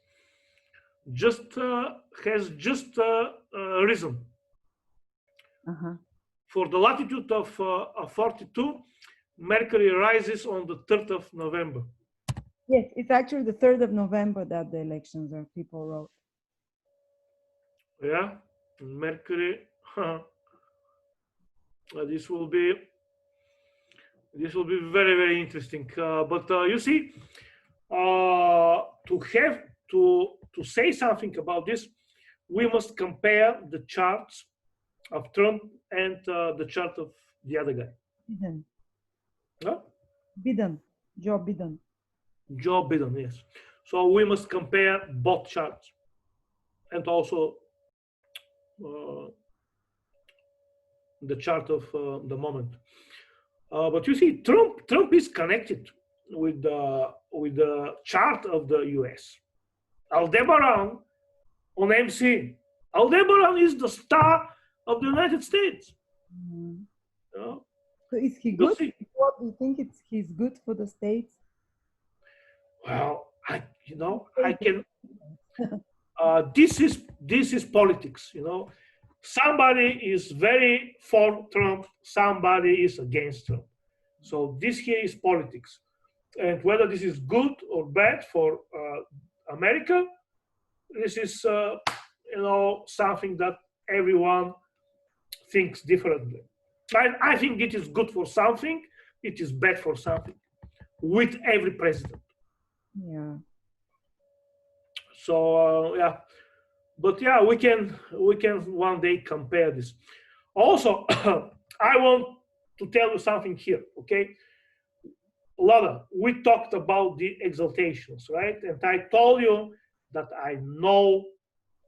has just risen. Uh-huh. For the latitude of 42, Mercury rises on the 3rd of November. Yes, it's actually the 3rd of November that the elections are, people wrote. Yeah, Mercury. This will be very, very interesting. But you see, to say something about this, we must compare the charts of Trump and the chart of the other guy. Biden. Huh? Biden. Joe Biden. Joe Biden, yes. So we must compare both charts, and also the chart of the moment. But you see, Trump is connected with the chart of the U.S. Aldebaran on MC. Aldebaran is the star of the United States. Mm-hmm. So is he We'll good? see. What do you think he's good for the States? Well, I can. This is politics. Somebody is very for Trump, somebody is against Trump. So this here is politics, and whether this is good or bad for America, this is something that everyone thinks differently. I think it is good for something, it is bad for something, with every president. Yeah. So yeah, but yeah, we can one day compare this. Also, I want to tell you something here, okay? Lada, we talked about the exaltations, right? And I told you that I know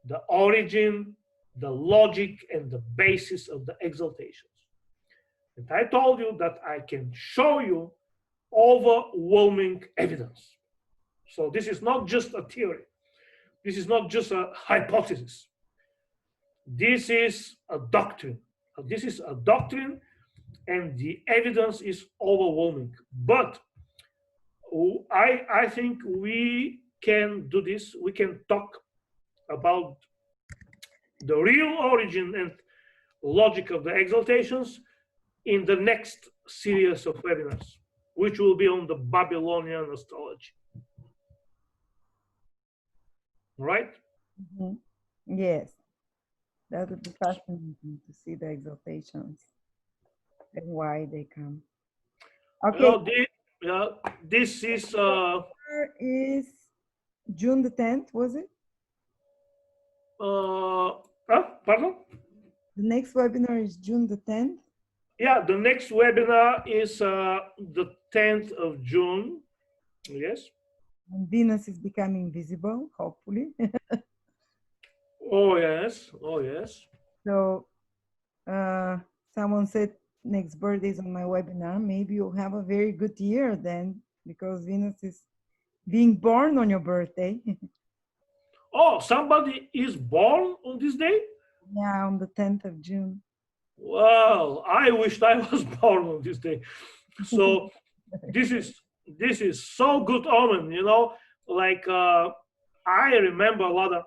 the origin, the logic, and the basis of the exaltations. And I told you that I can show you overwhelming evidence. So this is not just a theory. This is not just a hypothesis. This is a doctrine. This is a doctrine, and the evidence is overwhelming. But I think we can do this. We can talk about the real origin and logic of the exaltations in the next series of webinars, which will be on the Babylonian astrology. Right? Mm-hmm. Yes, that would be fascinating to see the exaltations and why they come. Okay. This is is June the 10th, was it? Pardon? The next webinar is June the 10th. Yeah, the next webinar is the 10th of June. Yes. And Venus is becoming visible, hopefully. Oh yes. Oh yes. So someone said next birthday is on my webinar. Maybe you'll have a very good year then, because Venus is being born on your birthday. Oh, somebody is born on this day? Yeah, on the 10th of June. Well, I wished I was born on this day. So this is so good omen, like I remember a lot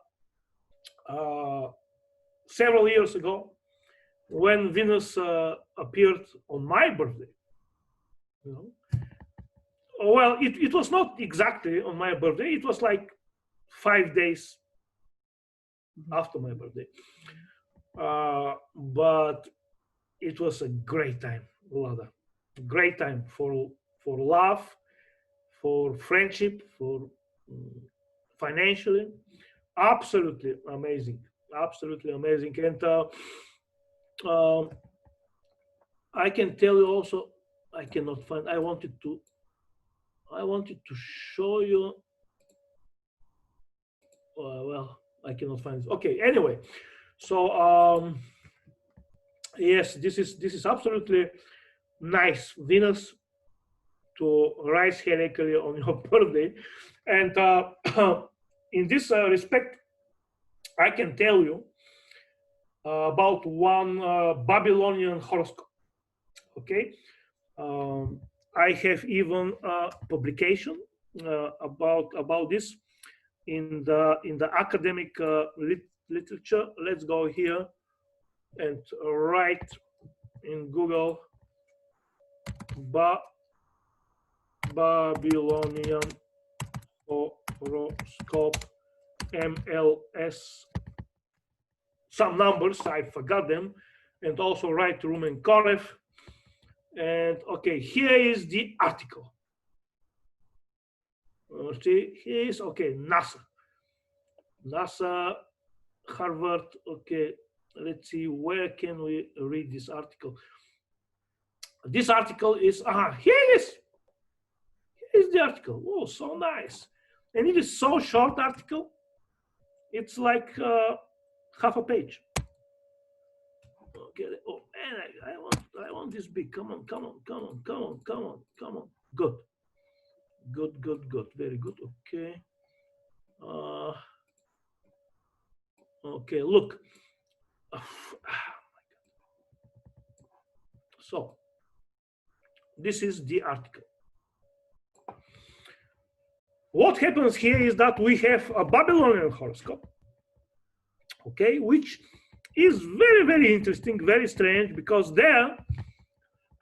of several years ago when Venus appeared on my birthday. Well, it was not exactly on my birthday. It was like 5 days after my birthday. But it was a great time, Lada. Great time for love, for friendship, for financially. Absolutely amazing. Absolutely amazing. And I can tell you also, I cannot find. I wanted to show you. Well, I cannot find it. Okay. Anyway, so yes, this is absolutely nice. Venus to rise helically on your birthday, and in this respect, I can tell you about one Babylonian horoscope. Okay, I have even a publication about this in the academic literature. Let's go here and write in Google Babylonian horoscope MLS. Some numbers, I forgot them, and also write Rumen. And okay, here is the article. See, here is okay, NASA, Harvard. Okay, let's see, where can we read this article? This article is here it is. Here is the article. Oh, so nice, and it is so short article. It's like half a page. Okay. Oh, and I want this big. Come on. Good. Very good. Okay. Okay. Look. So This is the article. What happens here is that we have a Babylonian horoscope, okay, which is very, very interesting, very strange, because there,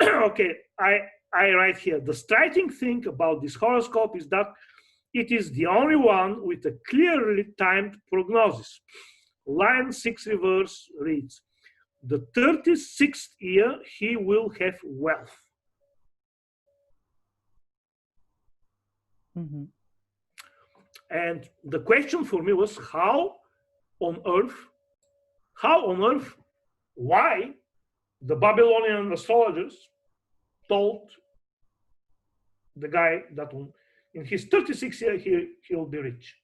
okay, I write here, the striking thing about this horoscope is that it is the only one with a clearly timed prognosis. Line 6 reverse reads, the 36th year he will have wealth. Mm-hmm. And the question for me was, how on earth, why the Babylonian astrologers told the guy that in his 36th year he'll be rich.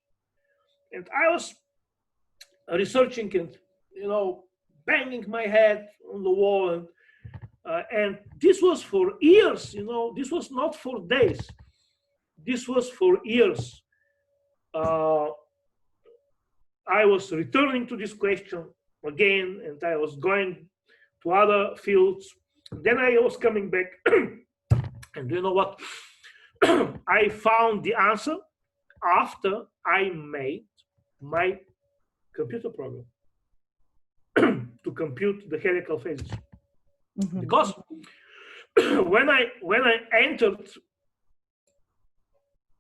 And I was researching and, you know, banging my head on the wall, and this was for years, you know, this was not for days, this was for years. I was returning to this question again, and I was going to other fields. Then I was coming back, and you know what? I found the answer after I made my computer program to compute the heliacal phases. Mm-hmm. Because when I entered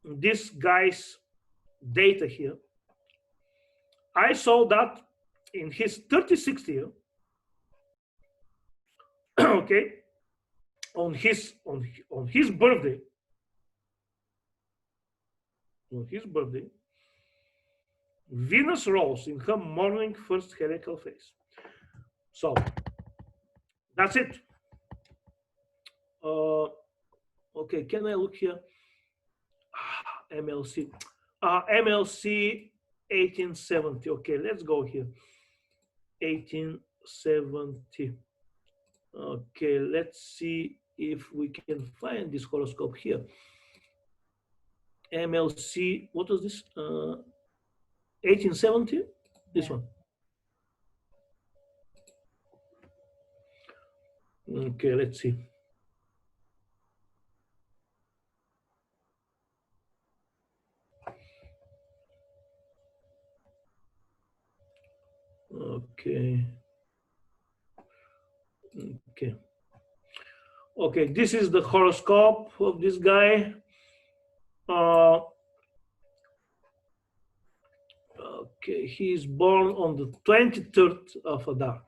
this guy's data here, I saw that in his 36th year, okay, on his birthday, Venus rose in her morning first heliacal phase. So that's it. Okay, can I look here? MLC. MLC 1870. Okay, let's go here. 1870. Okay, let's see if we can find this horoscope here. MLC, what was this? 1870? This one. Okay, let's see. Okay, this is the horoscope of this guy. Okay, he is born on the 23rd of Adar.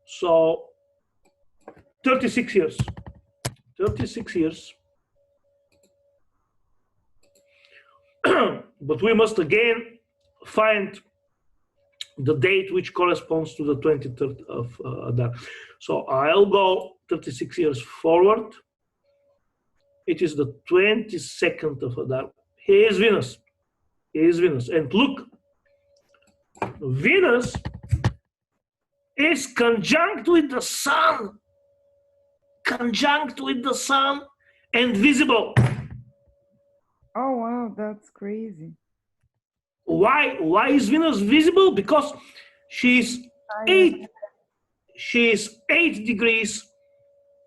So 36 years. 36 years. But we must again find the date which corresponds to the 23rd of Adar. So I'll go 36 years forward. It is the 22nd of Adar. Here is Venus. Here is Venus. And look, Venus is conjunct with the sun. Conjunct with the sun and visible. Oh, wow, that's crazy. Why is Venus visible? Because she's 8 degrees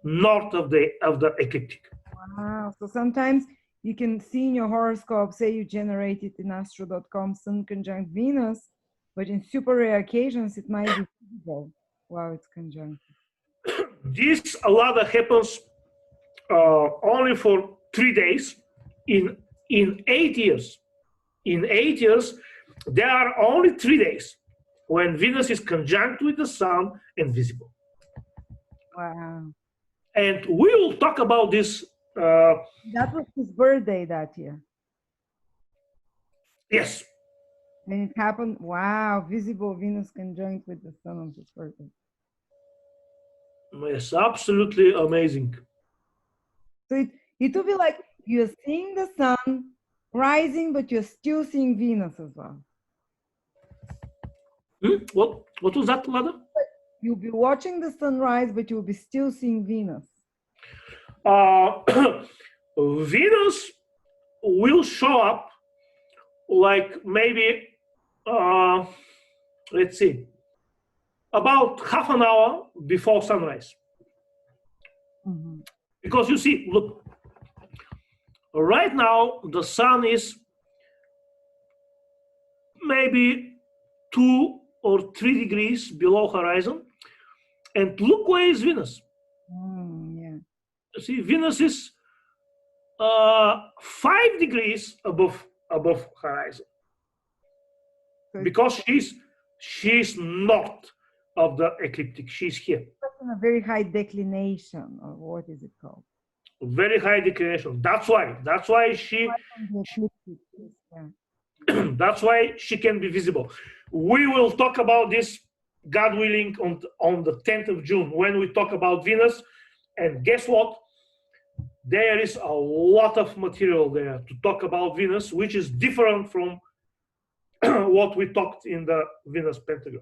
north of the ecliptic. Wow. So sometimes you can see in your horoscope, say you generate it in astro.com, Sun conjunct Venus, but in super rare occasions it might be visible while it's conjunct. This a lot happens only for 3 days in 8 years. In 8 years, there are only 3 days when Venus is conjunct with the sun and visible. Wow. And we will talk about this. That was his birthday that year. Yes. And it happened, wow, visible Venus conjunct with the sun on his birthday. Yes, absolutely amazing. So it will be like you're seeing the sun rising, but you're still seeing Venus as well. What was that, Lada? You'll be watching the sunrise, but you'll be still seeing Venus. Venus will show up like maybe, let's see, about half an hour before sunrise. Mm-hmm. Because you see, look, right now the sun is maybe 2 or 3 degrees below horizon, and look where is Venus. Yeah. You see, Venus is 5 degrees above horizon, So because she's north of the ecliptic. She's here. it's in a very high declination, or what is it called? Very high declination. That's why she The ecliptic, yeah. that's why she can be visible. We will talk about this, God willing, on the 10th of June when we talk about Venus. And guess what? There is a lot of material there to talk about Venus, which is different from what we talked in the Venus pentagon.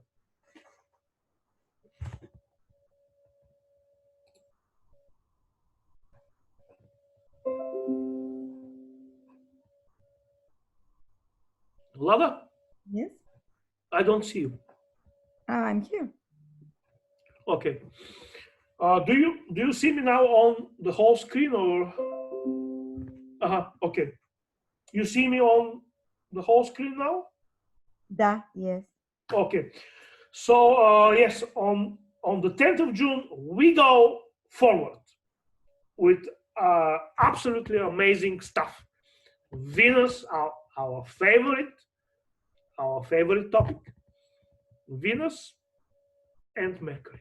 Lada, Yes. I don't see you. I'm here. Okay. Do you see me now on the whole screen, or? Okay. You see me on the whole screen now? Da, yes. Okay. So yes, on the 10th of June, we go forward with absolutely amazing stuff. Venus, our favorite topic. Venus and Mercury.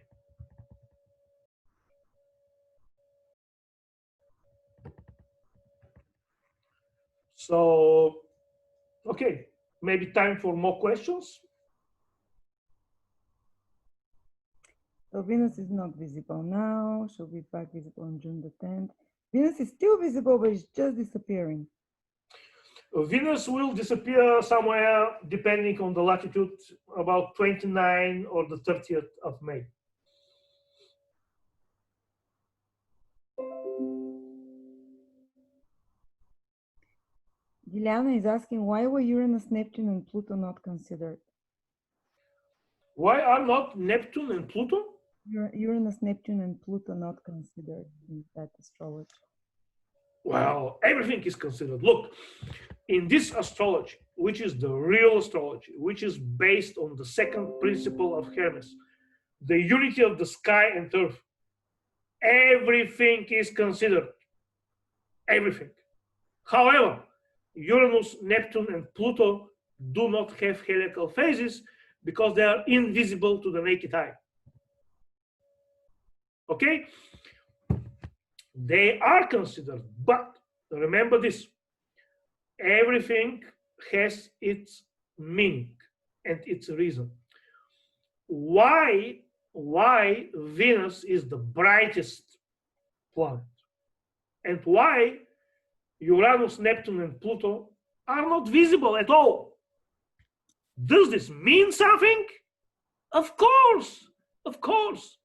So, okay, maybe time for more questions. So Venus is not visible now. She'll be back visible on June the 10th. Venus is still visible, but it's just disappearing. Venus will disappear somewhere, depending on the latitude, about 29 or the 30th of May. Juliana is asking, why were Uranus, Neptune, and Pluto not considered? Why are not Neptune and Pluto? Uranus, Neptune, and Pluto not considered in that astrology. Well, everything is considered. Look, in this astrology, which is the real astrology, which is based on the second principle of Hermes, the unity of the sky and earth, everything is considered. Everything. However, Uranus, Neptune, and Pluto do not have heliacal phases because they are invisible to the naked eye. Okay? They are considered, but remember this: everything has its meaning and its reason. Why Venus is the brightest planet, and why Uranus, Neptune, and Pluto are not visible at all. Does this mean something? Of course, of course.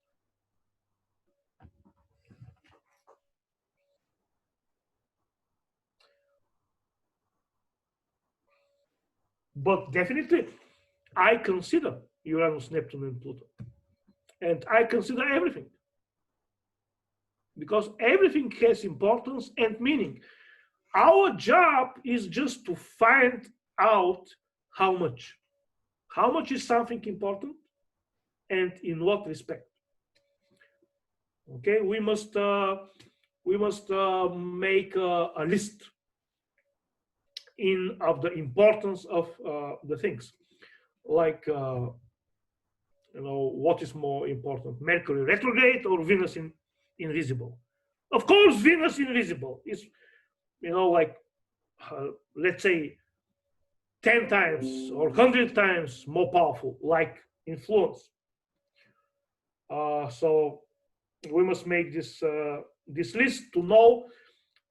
But definitely, I consider Uranus, Neptune, and Pluto. And I consider everything. Because everything has importance and meaning. Our job is just to find out how much. How much is something important and in what respect. Okay, we must make a list of the importance of the things, like what is more important, Mercury retrograde or Venus invisible? Of course, Venus invisible is, like let's say 10 times or 100 times more powerful, like influence. So we must make this list to know.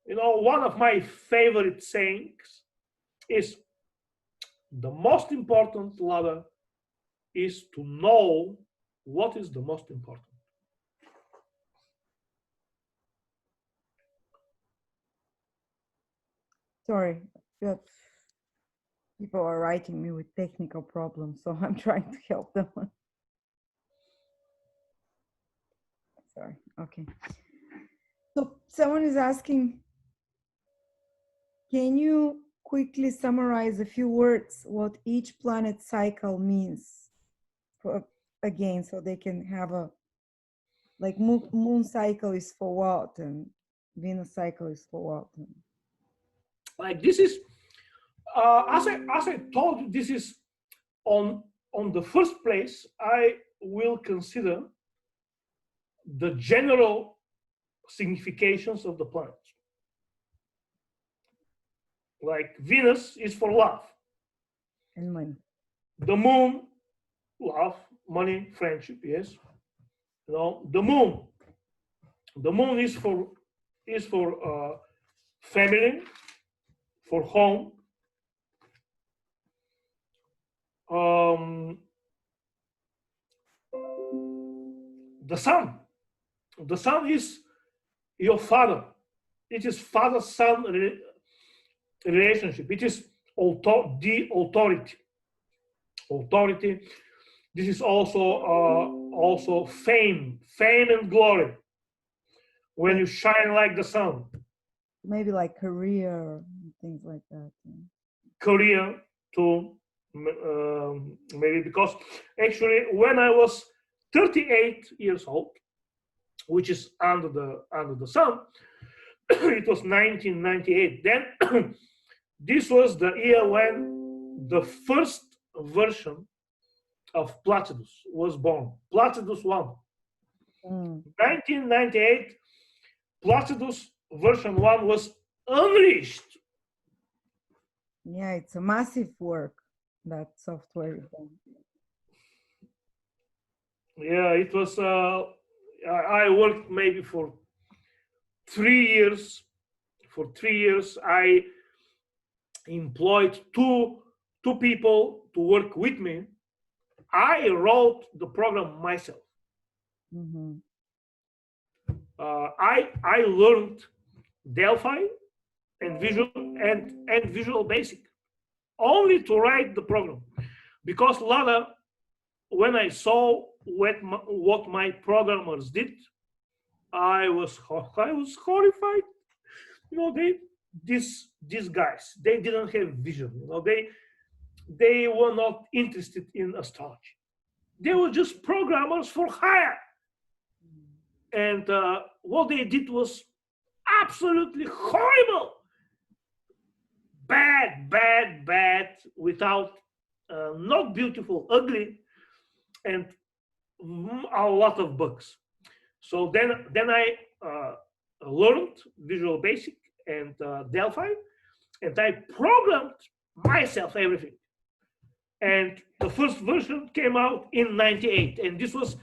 One of my favorite sayings is, the most important, Lada, is to know what is the most important. Sorry, but people are writing me with technical problems, so I'm trying to help them. Sorry, okay. Someone is asking, can you quickly summarize a few words what each planet cycle means for, again, so they can have a, like moon cycle is for what and Venus cycle is for what? Like this is, as I told you, this is on the first place. I will consider the general significations of the planets. Like Venus is for love, And money. the moon, love, money, friendship. Yes, you know, the moon is for family, for home. The sun is your father. It is father-son relationship. It is the authority. This is also fame and glory. When you shine like the sun. Maybe like career, things like that. Career too, maybe, because actually when I was 38 years old, which is under the sun, it was 1998. Then this was the year when the first version of Placidus was born. Placidus 1. 1998, Placidus version 1 was unleashed. Yeah, it's a massive work, that software. Yeah, it was, I worked maybe for 3 years. For 3 years, I employed two people to work with me. I wrote the program myself. Mm-hmm. I learned Delphi and Visual Basic only to write the program, because later, when I saw what my programmers did, I was horrified. You know, these guys, they didn't have vision. You know, they were not interested in astrology. They were just programmers for hire. And what they did was absolutely horrible. Bad, without, not beautiful, ugly, and a lot of bugs. So then I learned Visual Basic and Delphi, and I programmed myself everything. And the first version came out in 98, and this was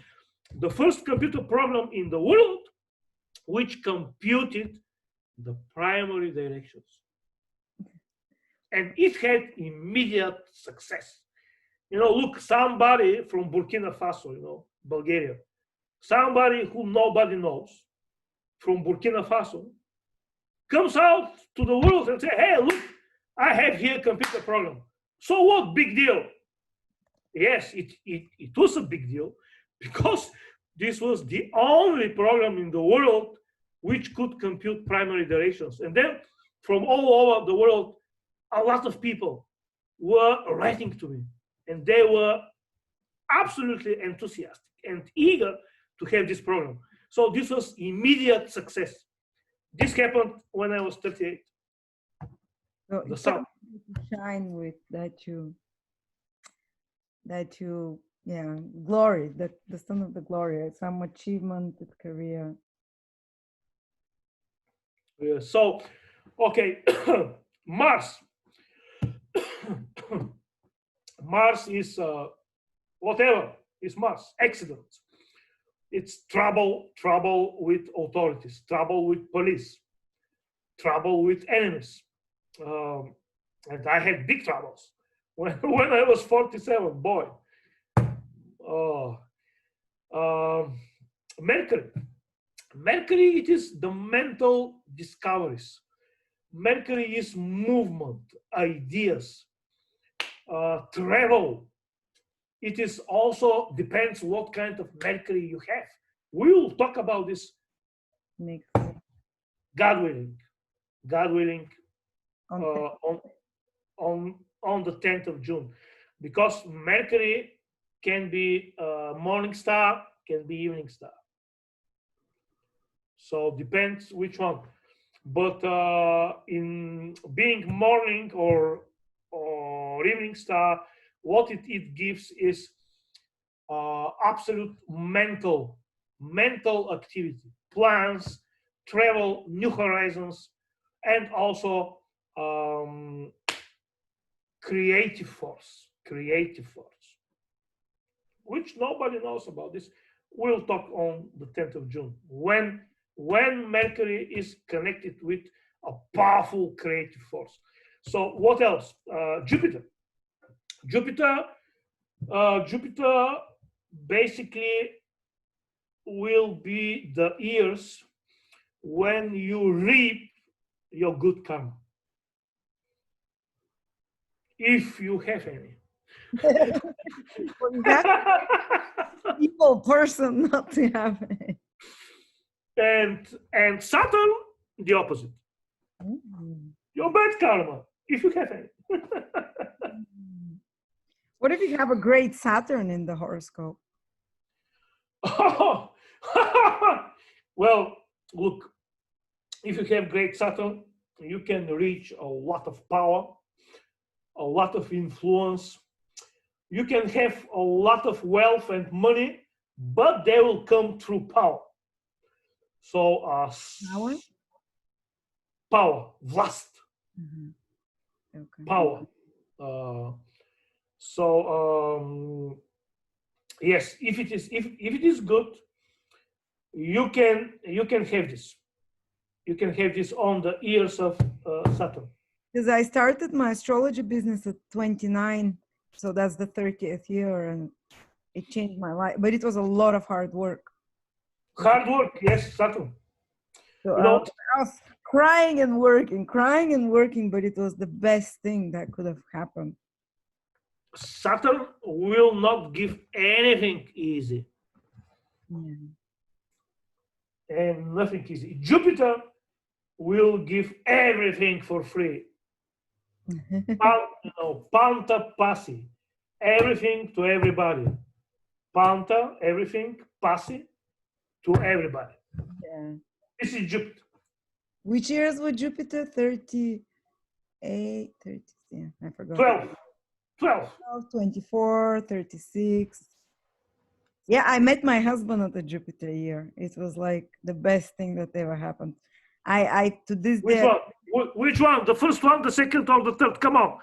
the first computer program in the world which computed the primary directions. And it had immediate success. You know, look, somebody from Burkina Faso, you know, Bulgaria, somebody who nobody knows from Burkina Faso comes out to the world and says, hey, look, I have here a computer program. So what, big deal? Yes, it was a big deal, because this was the only program in the world which could compute primary directions. And then from all over the world, a lot of people were writing to me, and they were absolutely enthusiastic and eager to have this program. So this was immediate success. This happened when I was 38. So The sun. Shine with that you yeah, glory, that the sun of the glory, some achievement, career. Yeah, so, okay, Mars. Mars is whatever is Mars. Accidents. It's trouble with authorities, trouble with police, trouble with enemies. And I had big troubles when I was 47, boy. Mercury. Mercury, it is the mental discoveries. Mercury is movement, ideas, travel. It is also depends what kind of Mercury you have. We will talk about this Next. God willing, God willing, On on the 10th of June, because Mercury can be morning star, can be evening star. So depends which one. But in being morning or evening star, what it gives is absolute mental activity, plans, travel, new horizons, and also um, creative force, which nobody knows about this. We'll talk on the 10th of June when Mercury is connected with a powerful creative force. So what else? Jupiter. Jupiter. Jupiter basically will be the years when you reap your good karma, if you have any. that evil person not to have it. and Saturn, the opposite. Your bad karma, if you have any. What if you have a great Saturn in the horoscope? Well, look, if you have great Saturn, you can reach a lot of power, a lot of influence. You can have a lot of wealth and money, but they will come through power. So, Power? power, vast Okay. power. Yes, if it is good, you can have this. You can have this on the years of Saturn. Because I started my astrology business at 29, so that's the 30th year, and it changed my life. But it was a lot of hard work. Hard work, yes, Saturn. So You know, I was crying and working, but it was the best thing that could have happened. Saturn will not give anything easy, Yeah. and nothing easy. Jupiter will give everything for free. Panta passi, everything to everybody. Panta, everything, passi, to everybody. Yeah. This is Jupiter. Which years was Jupiter? 38, 30, yeah, I forgot. 12. 12, 24, 36. Yeah, I met my husband at the Jupiter year. It was like the best thing that ever happened. I to this Which day. one? Which one? The first one, the second, or the third? Come on.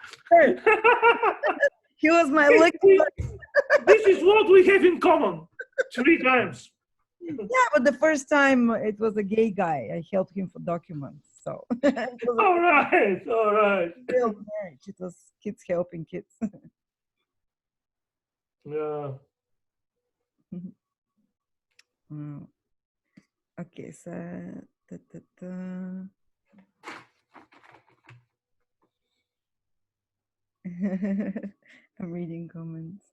He was my lucky. This is what we have in common. 3 times. Yeah, but the first time it was a gay guy. I helped him for documents. So it was All right, all right. a real marriage. It was kids helping kids. Yeah. Okay, so I'm reading comments.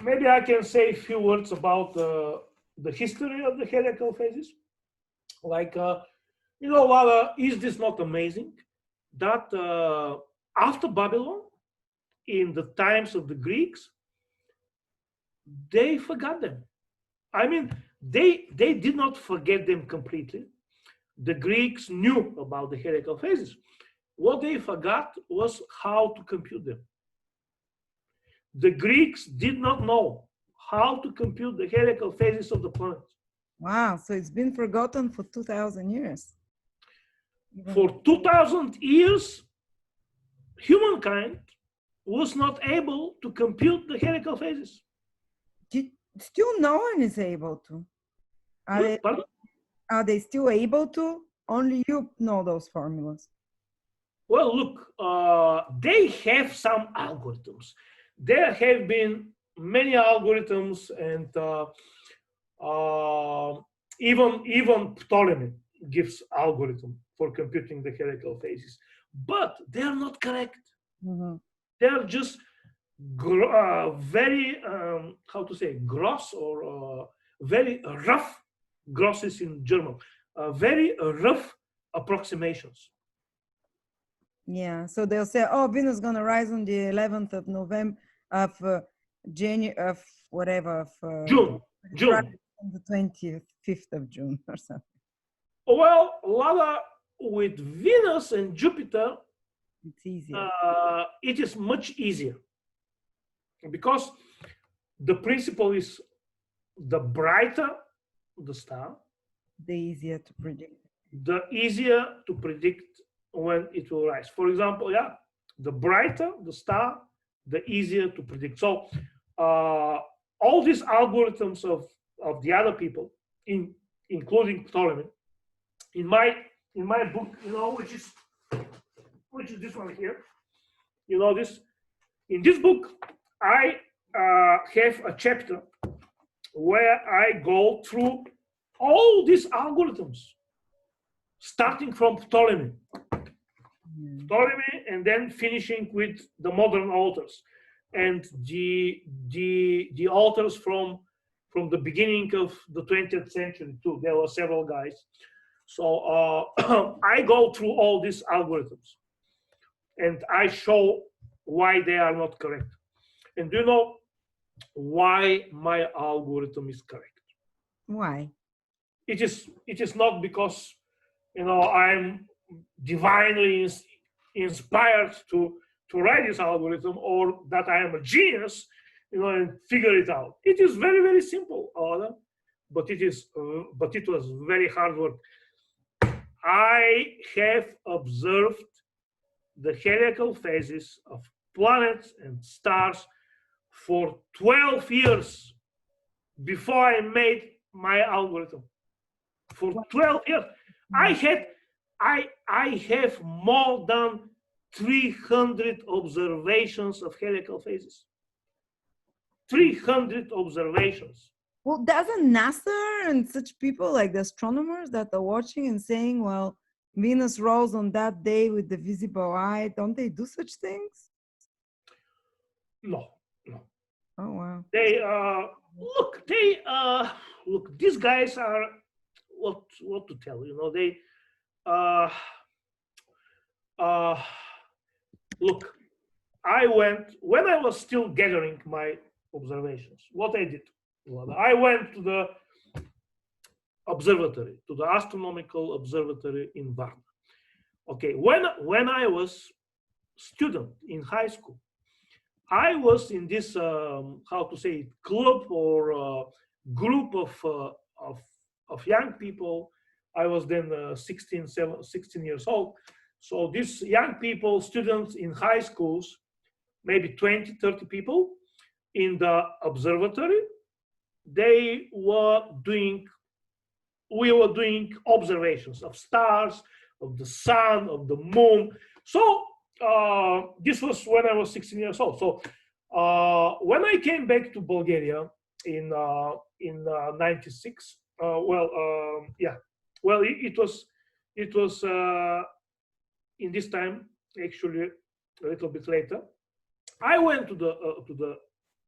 Maybe I can say a few words about the history of the heliacal phases. Like, is this not amazing that after Babylon, in the times of the Greeks, they forgot them. I mean, they did not forget them completely. The Greeks knew about the heliacal phases. What they forgot was how to compute them. The Greeks did not know how to compute the heliacal phases of the planets. Wow, so it's been forgotten for 2,000 years. For 2,000 years, humankind was not able to compute the heliacal phases. Still no one is able to. Are they still able to? Only you know those formulas. Well, look, they have some algorithms. There have been many algorithms, and even Ptolemy gives algorithm for computing the heliacal phases, but they are not correct. They are just very gross or very rough grosses in German, very rough approximations. Yeah, so they'll say, oh, Venus is going to rise on the 11th of November, of January, of whatever, of June. on the 25th of June or something. Well, Lala, with Venus and Jupiter, it's easier. It is much easier because the principle is the brighter the star, the easier to predict. The easier to predict when it will rise. For example, the brighter the star, the easier to predict. So all these algorithms of the other people, including Ptolemy, in my book, which is this one here, this. In this book, I have a chapter where I go through all these algorithms, starting from Ptolemy, and then finishing with the modern authors and the authors from the beginning of the 20th century too. There were several guys. So I go through all these algorithms and I show why they are not correct. And do you know why my algorithm is correct? Why? It is not because I'm divinely inspired to write this algorithm, or that I am a genius, and figure it out. It is very, very simple, but it was very hard work. I have observed the heliacal phases of planets and stars for 12 years before I made my algorithm. For 12 years. I have more than 300 observations of heliacal phases. 300 observations. Well, doesn't NASA and such people, like the astronomers that are watching and saying, well, Venus rose on that day with the visible eye, don't they do such things? No. Oh, wow. They look, these guys are, what to tell, they look, when I was still gathering my observations, what I did, I went to the observatory, to the astronomical observatory in Varna. Okay, when I was student in high school, I was in this club or group of young people. I was then 16 years old. So these young people, students in high schools, maybe 20, 30 people in the observatory, we were doing observations of stars, of the sun, of the moon. So this was when I was 16 years old. So when I came back to Bulgaria in 96, it was in this time, actually a little bit later. I went to the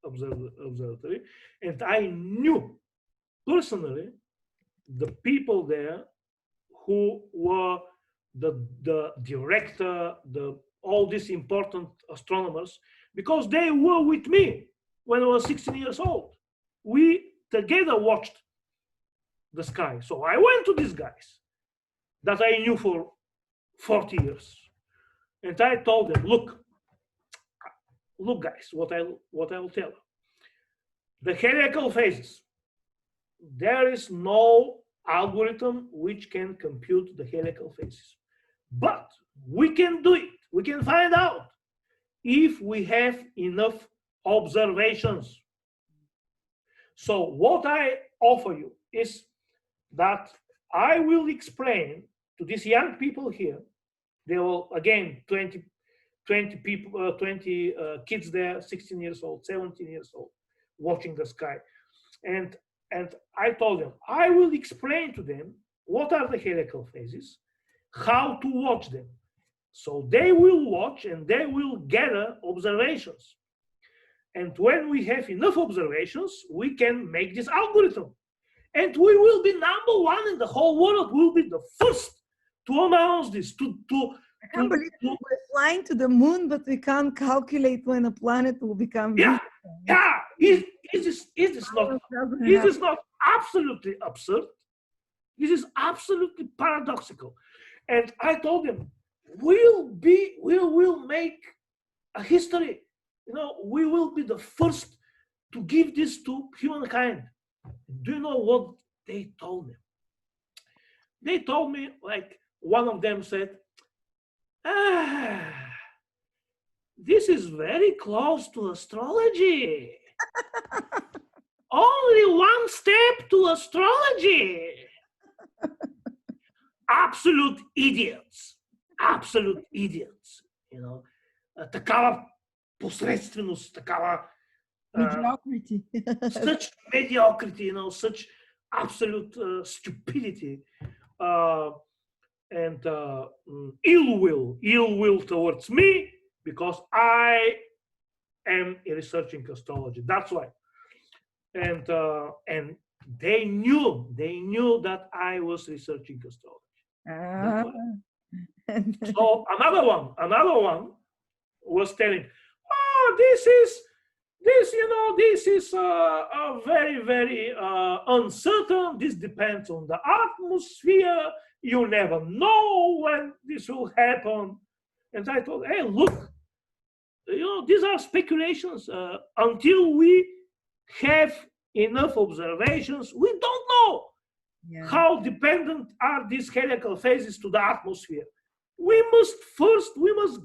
observatory, and I knew personally the people there who were the director, all these important astronomers, because they were with me when I was 16 years old. We together watched the sky. So I went to these guys that I knew for 40 years, and I told them, look guys, what I will tell you. The heliacal phases, there is no algorithm which can compute the heliacal phases. But we can do it. We can find out if we have enough observations. So what I offer you is that I will explain to these young people here. They will, again, 20 people, 20 kids there, 16 years old, 17 years old, watching the sky. And I told them, I will explain to them what are the heliacal phases, how to watch them. So they will watch and they will gather And when we have enough observations, we can make this algorithm. And we will be number one in the whole world. We'll be the first to announce this. I can't believe we're flying to the moon, but we can't calculate when a planet will become yeah, visible. yeah. Is this not absolutely absurd? This is absolutely paradoxical. And I told him, we will make a history. You know, we will be the first to give this to humankind. Do you know what they told me? They told me, like, one of them said, this is very close to astrology. Only one step to astrology. Absolute idiots. Absolute idiots. You know, такава посредственост, такава Mediocrity. such mediocrity, you know, such absolute stupidity and ill will towards me, because I am researching astrology. That's why. And they knew that I was researching astrology. So another one was telling, oh, this is very, very uncertain. This depends on the atmosphere. You never know when this will happen. And I thought, hey, look, these are speculations. Until we have enough observations, we don't know how dependent are these heliacal phases to the atmosphere. We must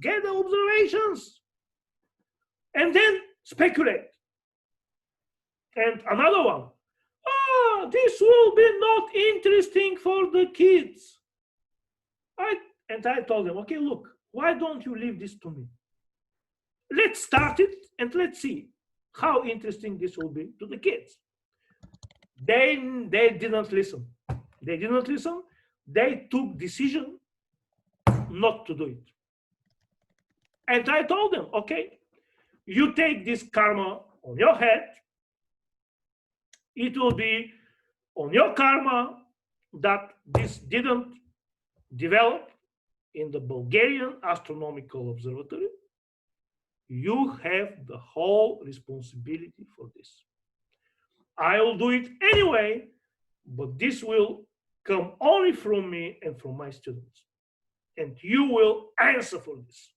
get the observations and then speculate. And another one, this will be not interesting for the kids. I told them, okay, look, why don't you leave this to me? Let's start it and let's see how interesting this will be to the kids. They didn't listen. They didn't listen. They took decision not to do it. And I told them, okay, you take this karma on your head. It will be on your karma that this didn't develop in the Bulgarian Astronomical Observatory. You have the whole responsibility for this. I will do it anyway, but this will come only from me and from my students. And you will answer for this.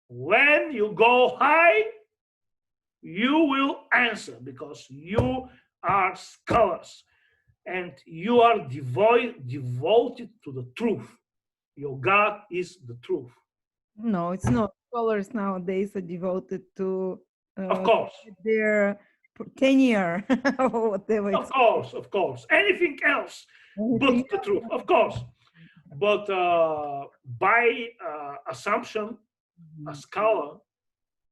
When you go high, you will answer, because you are scholars and you are devoted to the truth. Your God is the truth. No, it's not. Scholars nowadays are devoted to Of course. their tenure or whatever. Of course. Anything else but the truth, of course. But by assumption, a scholar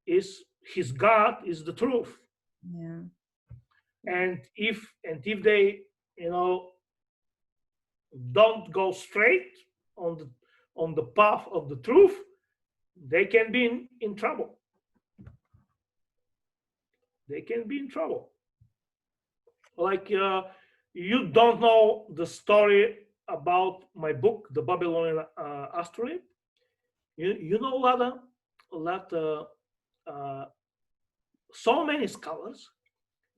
his God is the truth. Yeah. And if they don't go straight on the path of the truth, they can be in trouble. They can be in trouble. Like you don't know the story about my book, The Babylonian Astrolabe. You know, Lada, so many scholars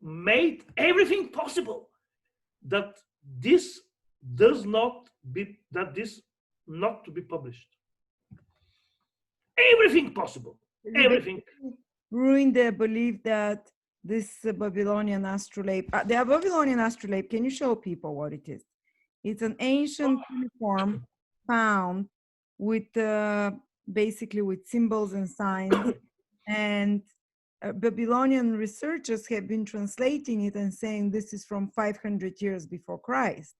made everything possible that this not to be published. Everything possible. Everything. Ruin their belief that this Babylonian astrolabe, the Babylonian astrolabe, can you show people what it is? It's an ancient uniform found with basically with symbols and signs, and Babylonian researchers have been translating it and saying this is from 500 years before Christ.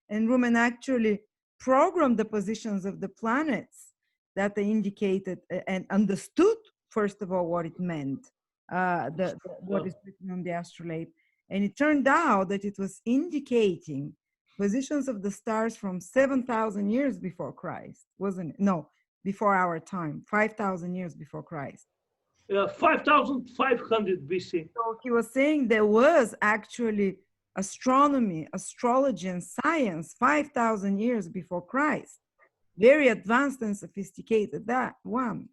And Rumen actually programmed the positions of the planets that they indicated and understood, first of all, what it meant, what is written on the astrolabe. And it turned out that it was indicating positions of the stars from 7,000 years before Christ, wasn't it? No, before our time, 5,000 years before Christ. 5,500 BC. So he was saying there was actually astronomy, astrology, and science 5,000 years before Christ. Very advanced and sophisticated, that one.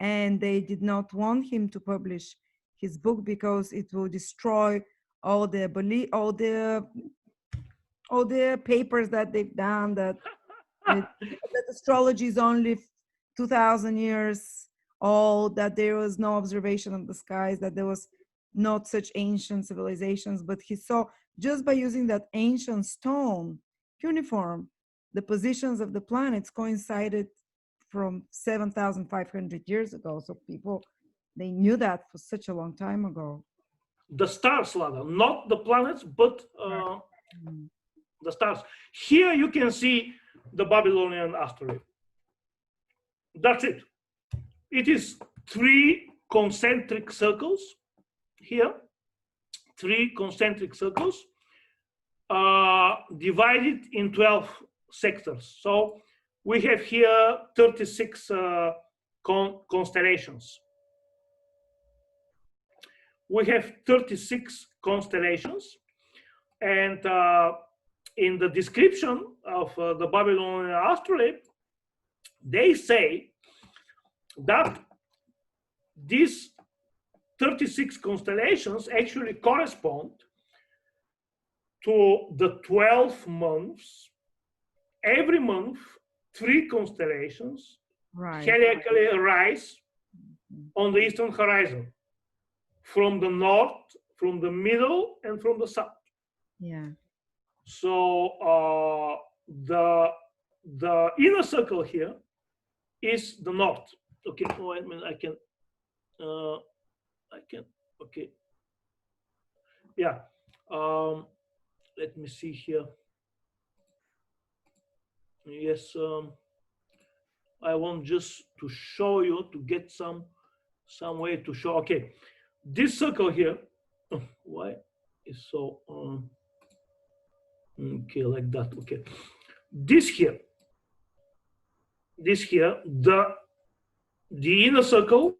And they did not want him to publish his book because it will destroy all the papers that they've done, that astrology is only 2,000 years old, that there was no observation of the skies, that there was not such ancient civilizations. But he saw, just by using that ancient stone cuneiform, the positions of the planets coincided from 7,500 years ago. So people, they knew that for such a long time ago. The stars, Lada, not the planets, but the stars. Here you can see the Babylonian asteroid. That's it. It is 3 concentric circles here, 3 concentric circles divided in 12 sectors. So we have here 36 constellations. We have 36 constellations, and in the description of the Babylonian asteroid, they say that these 36 constellations actually correspond to the 12 months. Every month, 3 constellations heliacally arise on the eastern horizon, from the north, from the middle, and from the south. Yeah. So the inner circle here is the north. Okay. Oh, I mean, I can. Okay. Yeah. Let me see here. Yes. I want just to show you, to get some way to show. Okay. This circle here, why is so okay, like that. Okay, this here, the inner circle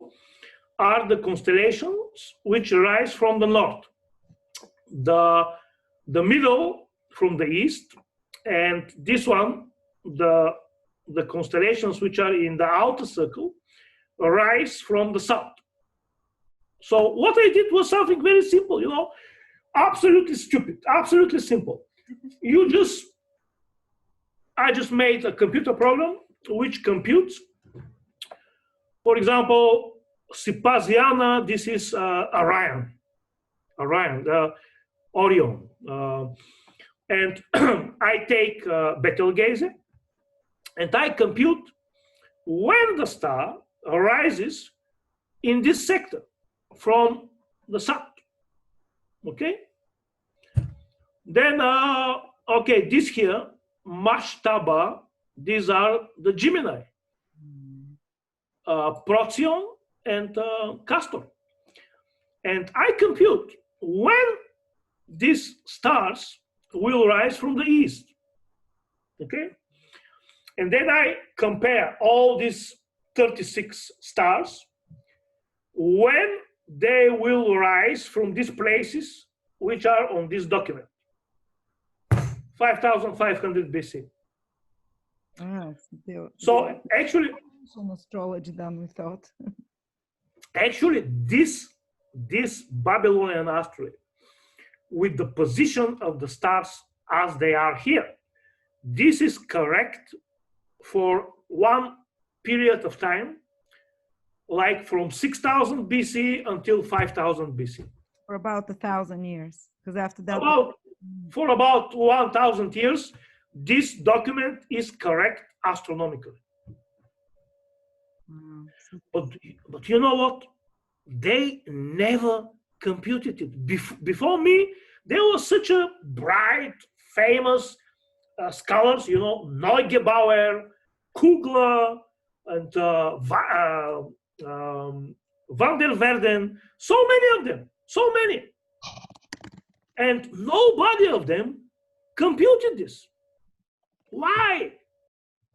are the constellations which arise from the north, the middle from the east, and this one, the constellations which are in the outer circle, arise from the south. So what I did was something very simple, absolutely stupid, absolutely simple. I just made a computer program which computes, for example, Sipasiana, this is Orion, Orion. And I take Betelgeuse, and I compute when the star arises in this sector from the south. Okay. Then okay, this here, Mashtaba, these are the Gemini, Procyon and Castor, and I compute when these stars will rise from the east. Okay, and then I compare all these 36 stars when they will rise from these places which are on this document, 5,500 BC. So actually, some astrology done, we thought. Actually, this Babylonian asteroid, with the position of the stars as they are here, this is correct for one period of time, like from 6,000 BC until 5,000 BC. For about 1,000 years, because after that, for about 1,000 years, this document is correct astronomically. But you know what? They never computed it. Before me, there was such a bright, famous scholars, Neugebauer, Kugler, and Van der Verden, so many of them, so many. And nobody of them computed this. Why?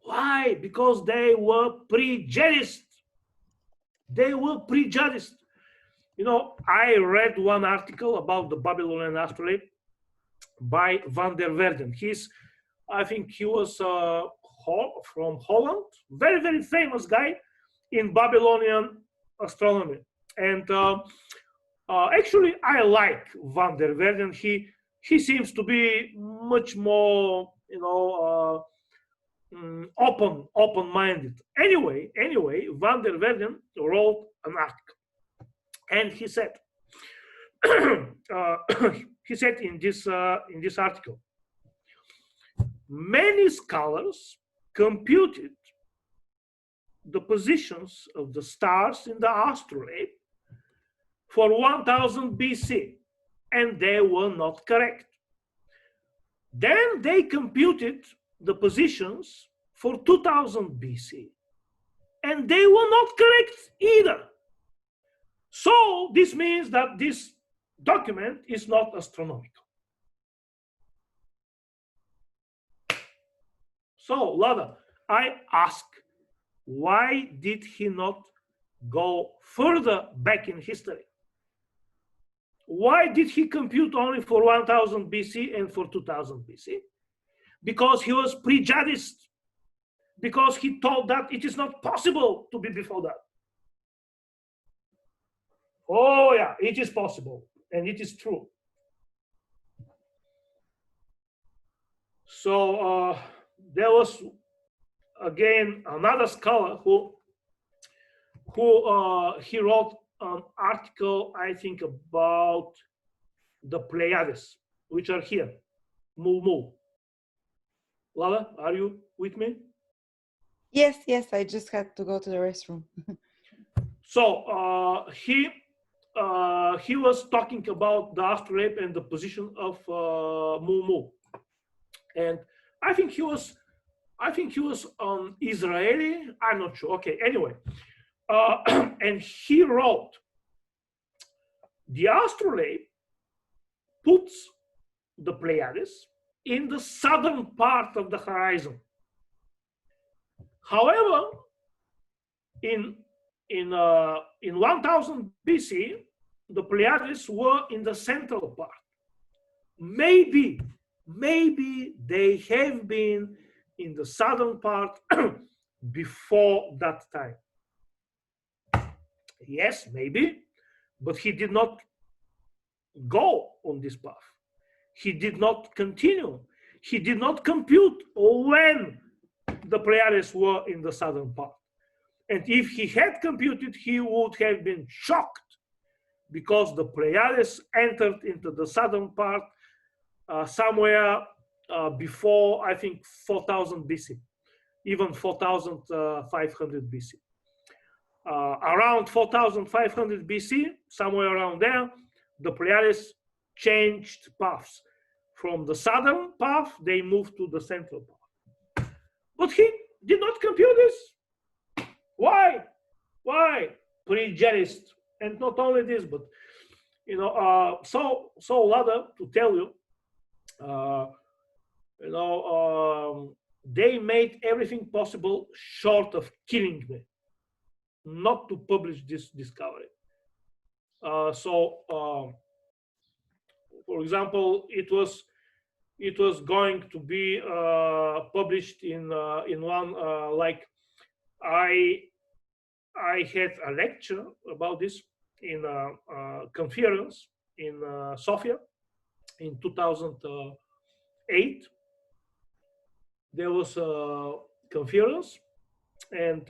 Why? Because they were prejudiced. They were prejudiced. I read one article about the Babylonian asteroid, by Van der Werden. I think he was from Holland, very, very famous guy in Babylonian astronomy. And actually, I like Van der Werden. He seems to be much more, open-minded. Anyway, Van der Werden wrote an article, and he said, he said in this article, many scholars computed the positions of the stars in the astrolabe for 1000 BC, and they were not correct. Then they computed the positions for 2000 BC, and they were not correct either. So this means that this document is not astronomical. So, Lada, I ask, why did he not go further back in history? Why did he compute only for 1000 BC and for 2000 BC? Because he was prejudiced, because he thought that it is not possible to be before that. Oh yeah, it is possible, and it is true. So there was again another scholar who he wrote an article, I think, about the Pleiades, which are here, Mu. Lala, are you with me? Yes, I just had to go to the restroom. So he was talking about the astrolabe and the position of Mu, and I think he was Israeli. I'm not sure. Okay, anyway, and he wrote, the astrolabe puts the Pleiades in the southern part of the horizon. However, in 1000 BC, the Pleiades were in the central part. Maybe they have been in the southern part before that time. Yes, maybe, but he did not go on this path. He did not continue. He did not compute when the Pleiades were in the southern part. And if he had computed, he would have been shocked, because the Pleiades entered into the southern part somewhere before, I think, 4000 BC, even 4500 BC. Around 4500 BC, somewhere around there, the Pleiades changed paths. From the southern path, they moved to the central path. But he did not compute this. Why? Prejudiced. And not only this, but so Lada, to tell you, they made everything possible short of killing me, not to publish this discovery. For example, it was going to be published in one, like I had a lecture about this in a conference in Sofia in 2008. There was a conference, and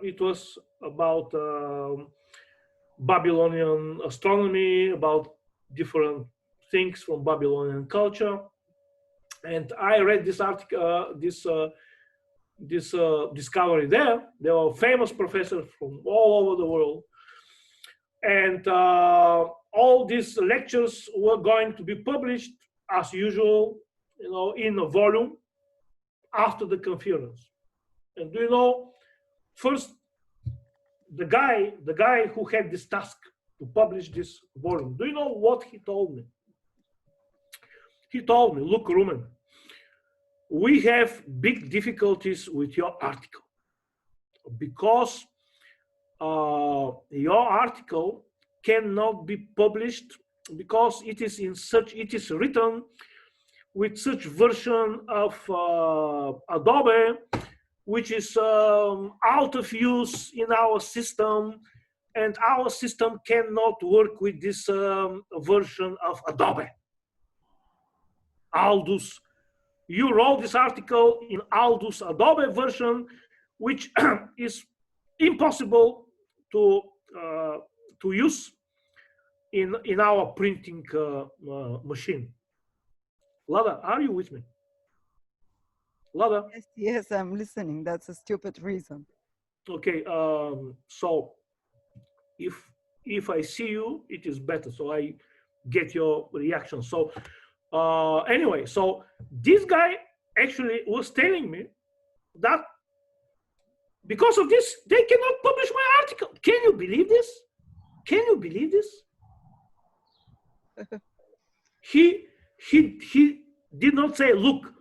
it was about Babylonian astronomy, about different things from Babylonian culture. And I read this article, this discovery there. There were famous professors from all over the world, and all these lectures were going to be published as usual, in a volume after the conference. And do you know, first, the guy who had this task to publish this volume, do you know what he told me? He told me, look, Rumen, we have big difficulties with your article, because your article cannot be published, because it is written with such version of Adobe, which is out of use in our system, and our system cannot work with this version of Adobe. Aldous. You wrote this article in Aldous Adobe version, which is impossible to use in our printing machine. Lada, are you with me? Lada? Yes, yes, I'm listening. That's a stupid reason. Okay, so if I see you, it is better. So I get your reaction. So anyway, so this guy actually was telling me that because of this, they cannot publish my article. Can you believe this? Can you believe this? He did not say, look,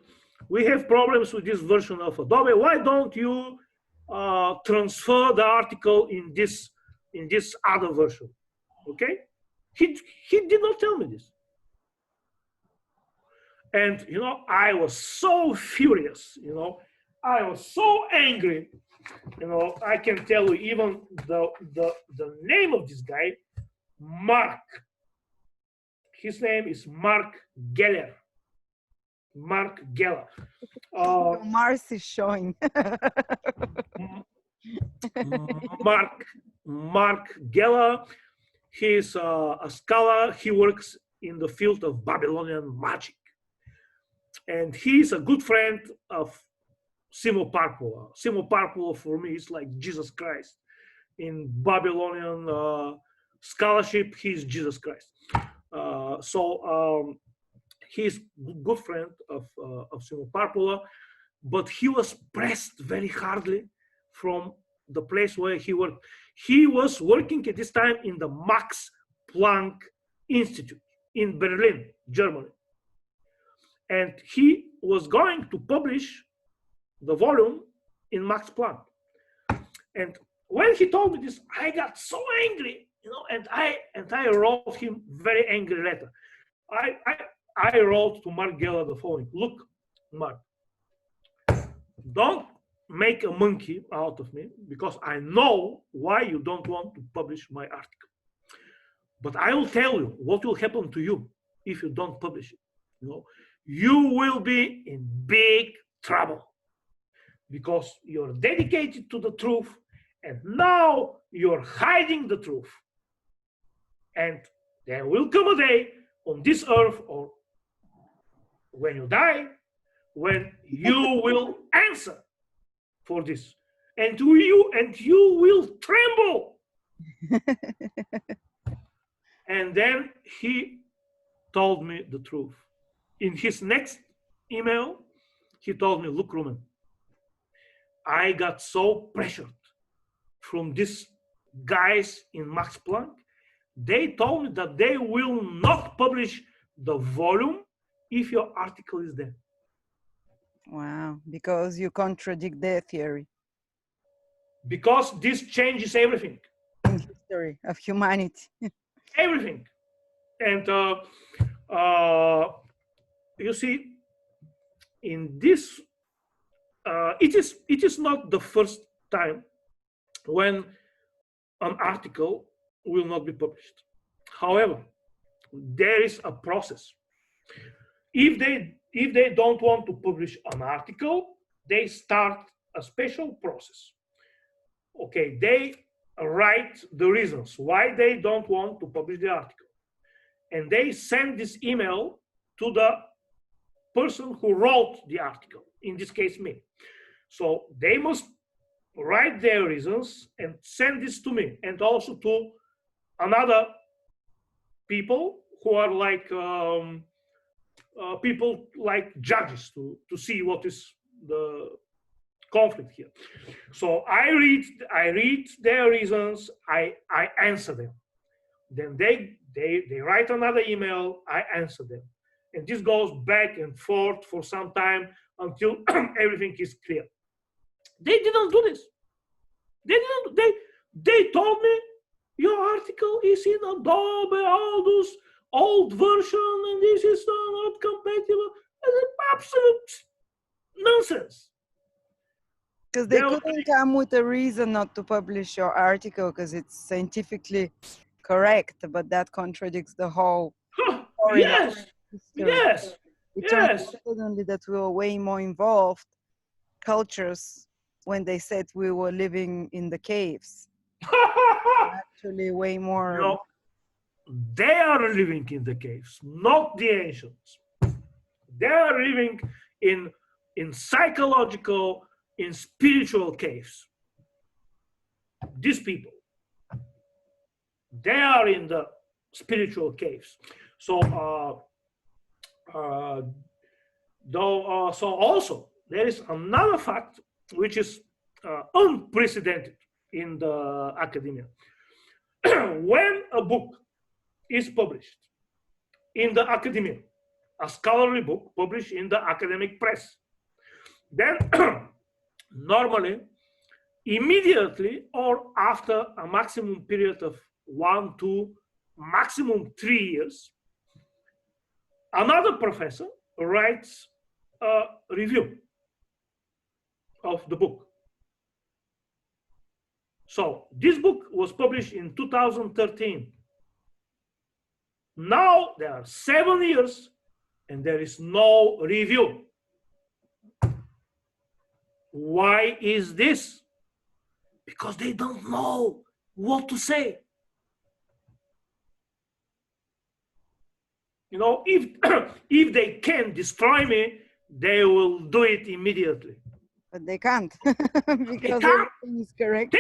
we have problems with this version of Adobe. Why don't you transfer the article in this other version? Okay, he did not tell me this. And I was so furious. I was so angry. I can tell you even the name of this guy, Mark. His name is Mark Geller. Mark Geller. Mars is showing. Mark Geller. He's a scholar. He works in the field of Babylonian magic. And he's a good friend of Simo Parpola. Simo Parpola for me is like Jesus Christ. In Babylonian scholarship, he's Jesus Christ. So he's a good friend of Simo Parpola, but he was pressed very hardly from the place where he worked. He was working at this time in the Max Planck Institute in Berlin, Germany. And he was going to publish the volume in Max Planck. And when he told me this, I got so angry, and I wrote him very angry letter. I wrote to Mark Geller the following: look, Mark, don't make a monkey out of me, because I know why you don't want to publish my article. But I will tell you what will happen to you if you don't publish it. You will be in big trouble, because you're dedicated to the truth, and now you're hiding the truth. And there will come a day on this earth, or when you die, when you will answer for this, and you will tremble. And then he told me the truth. In his next email, he told me, look, Rumen, I got so pressured from these guys in Max Planck. They told me that they will not publish the volume if your article is there. Wow, because you contradict their theory. Because this changes everything. In history of humanity. Everything. And you see, in this, it is not the first time when an article will not be published. However, there is a process. If they don't want to publish an article, they start a special process. Okay, they write the reasons why they don't want to publish the article, and they send this email to the person who wrote the article, in this case me. So they must write their reasons and send this to me, and also to another people who are like people like judges to see what is the conflict here. So I read their reasons, I answer them. Then they write another email, I answer them. And this goes back and forth for some time until everything is clear. They didn't do this. They told me your article is in Adobe, all those old version, and this is not compatible. Absolute nonsense. Because they couldn't come with a reason not to publish your article because it's scientifically correct, but that contradicts the whole story. Yes, yes, it turned yes. out suddenly that we were way more involved cultures when they said we were living in the caves. Actually, way more. No, they are living in the caves, not the ancients. They are living in psychological, in spiritual caves. These people, they are in the spiritual caves. So, so also there is another fact which is unprecedented in the academia. When a book is published in the academia, a scholarly book published in the academic press, then normally, immediately or after a maximum period of 1, 2, maximum 3 years, another professor writes a review of the book. So this book was published in 2013. Now there are 7 years and there is no review. Why is this? Because they don't know what to say. You know, if if they can destroy me, they will do it immediately. But they can't because everything is correct.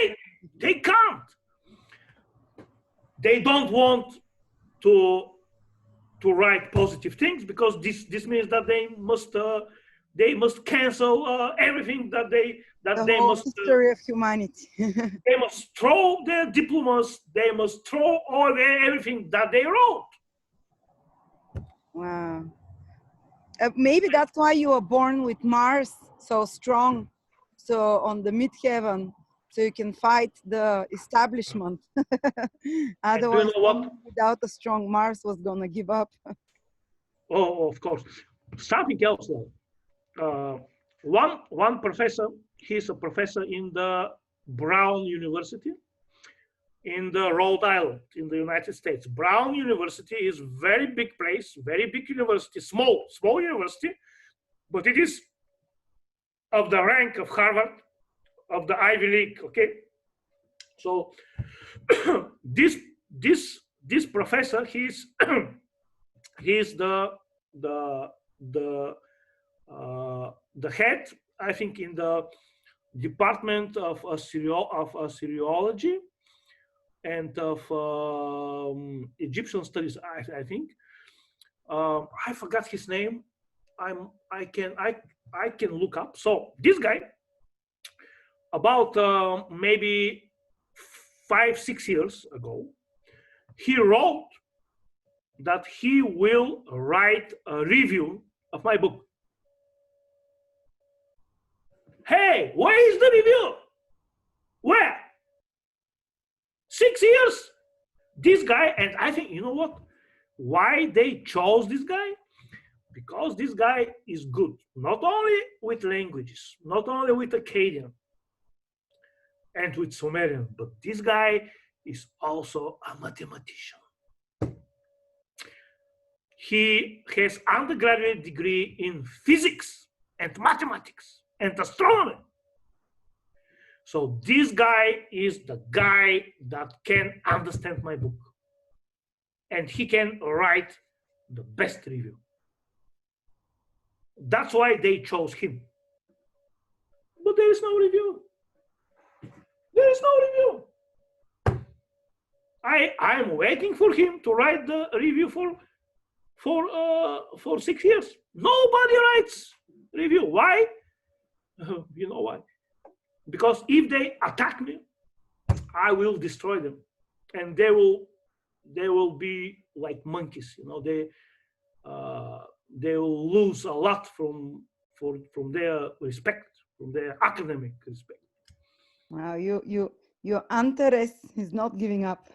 They can't. They don't want to write positive things because this means that they must cancel everything that they must. History of humanity. They must throw their diplomas. They must throw everything that they wrote. Wow. Maybe that's why you were born with Mars so strong, so on the midheaven, so you can fight the establishment. Otherwise, you know what? Without a strong Mars was gonna give up. Oh, of course. Something else though. One professor, he's a professor in the Brown University in the Rhode Island in the United States. Brown University is very big place, very big university, small university, but it is of the rank of Harvard, of the Ivy League. Okay, so this professor, he's the head, I think, in the department of Assyriology and of Egyptian studies, I think. I forgot his name. I can look up. So this guy, about maybe 5-6 years ago, he wrote that he will write a review of my book. Hey, where is the review? Where? 6 years? This guy, and I think, you know what? Why they chose this guy? Because this guy is good, not only with languages, not only with Akkadian and with Sumerian, but this guy is also a mathematician. He has undergraduate degree in physics and mathematics and astronomy. So this guy is the guy that can understand my book. And he can write the best review. That's why they chose him. But there is no review. There is no review. I'm waiting for him to write the review for 6 years. Nobody writes review. Why? You know why? Because if they attack me, I will destroy them, and they will be like monkeys. You know, they will lose a lot from their respect, from their academic respect. Wow, your Antares is not giving up.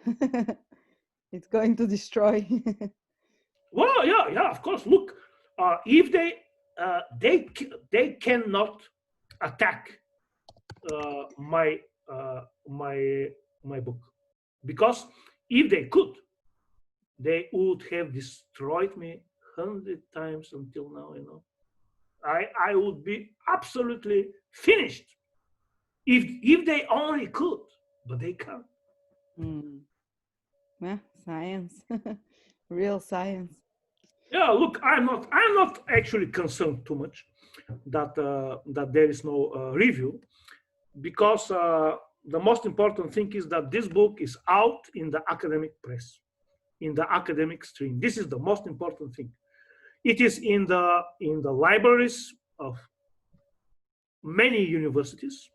It's going to destroy. Well, yeah, of course. Look, if they they cannot attack my my book, because if they could, they would have destroyed me 100 times until now. I would be absolutely finished if they only could, but they can't. Yeah, science, real science. Yeah, look, I'm not actually concerned too much that that there is no review, because the most important thing is that this book is out in the academic press, in the academic stream. This is the most important thing. It is in the libraries of many universities.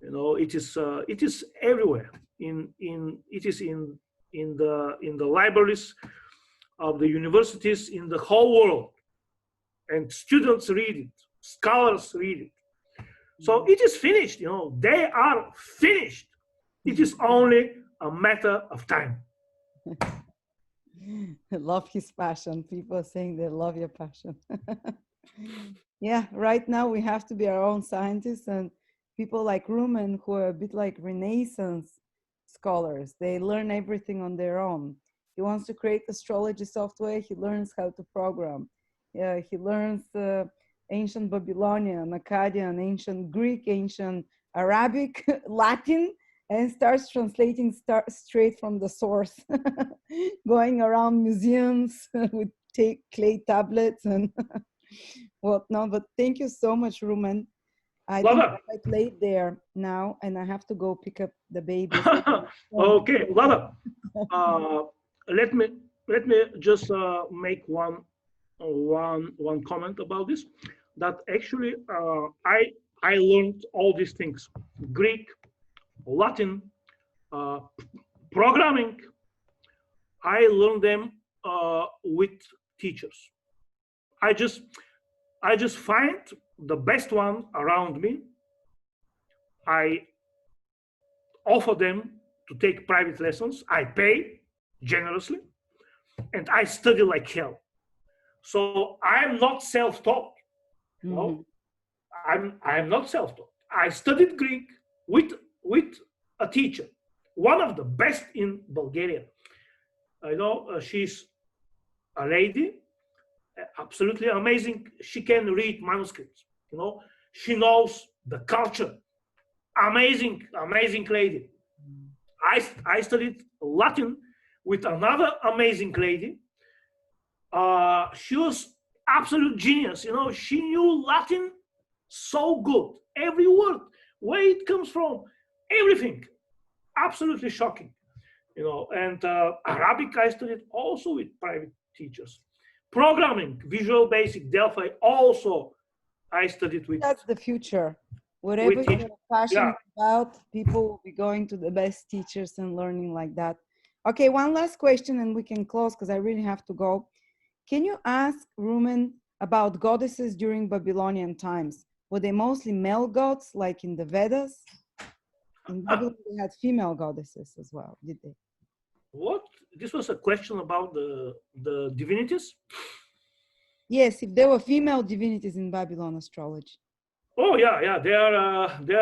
It is everywhere. It is in the libraries of the universities in the whole world, and students read it, scholars read it. So it is finished. They are finished. It is only a matter of time. I love his passion. People are saying they love your passion. Yeah, right now we have to be our own scientists, and people like Rumen, who are a bit like Renaissance scholars, they learn everything on their own. He wants to create astrology software, he learns how to program. Yeah, he learns ancient Babylonian, Akkadian, ancient Greek, ancient Arabic, Latin, and starts translating straight from the source, going around museums with clay tablets and whatnot. But thank you so much, Rumen. I think I'm quite late there now, and I have to go pick up the baby. Okay, Lada. Let me just make one comment about this. That actually I learned all these things: Greek, Latin, programming. I learned them with teachers. I just find the best one around me. I offer them to take private lessons. I pay generously, and I study like hell. So I'm not self-taught. No, I'm not self-taught. I studied Greek with a teacher, one of the best in Bulgaria. She's a lady, absolutely amazing. She can read manuscripts. She knows the culture. Amazing lady. I studied Latin with another amazing lady. She was absolute genius. She knew Latin so good. Every word, where it comes from, everything. Absolutely shocking. And Arabic I studied also with private teachers. Programming, Visual Basic, Delphi, also I studied with. That's the future. Whatever you're passionate about, people will be going to the best teachers and learning like that. Okay, one last question and we can close because I really have to go. Can you ask Rumen about goddesses during Babylonian times? Were they mostly male gods like in the Vedas? In Babylon, they had female goddesses as well, did they? What? This was a question about the divinities? Yes, if there were female divinities in Babylon astrology. Oh yeah. There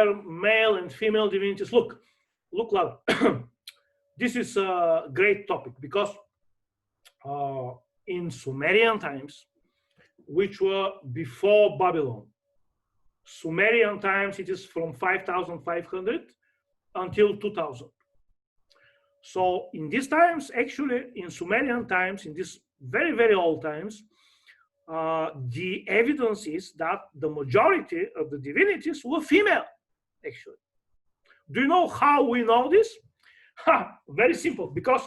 are male and female divinities. Look, Lau. This is a great topic because in Sumerian times, which were before Babylon, Sumerian times, it is from 5,500 until 2000. So in these times, actually, in Sumerian times, in these very, very old times, the evidence is that the majority of the divinities were female, actually. Do you know how we know this? Very simple, because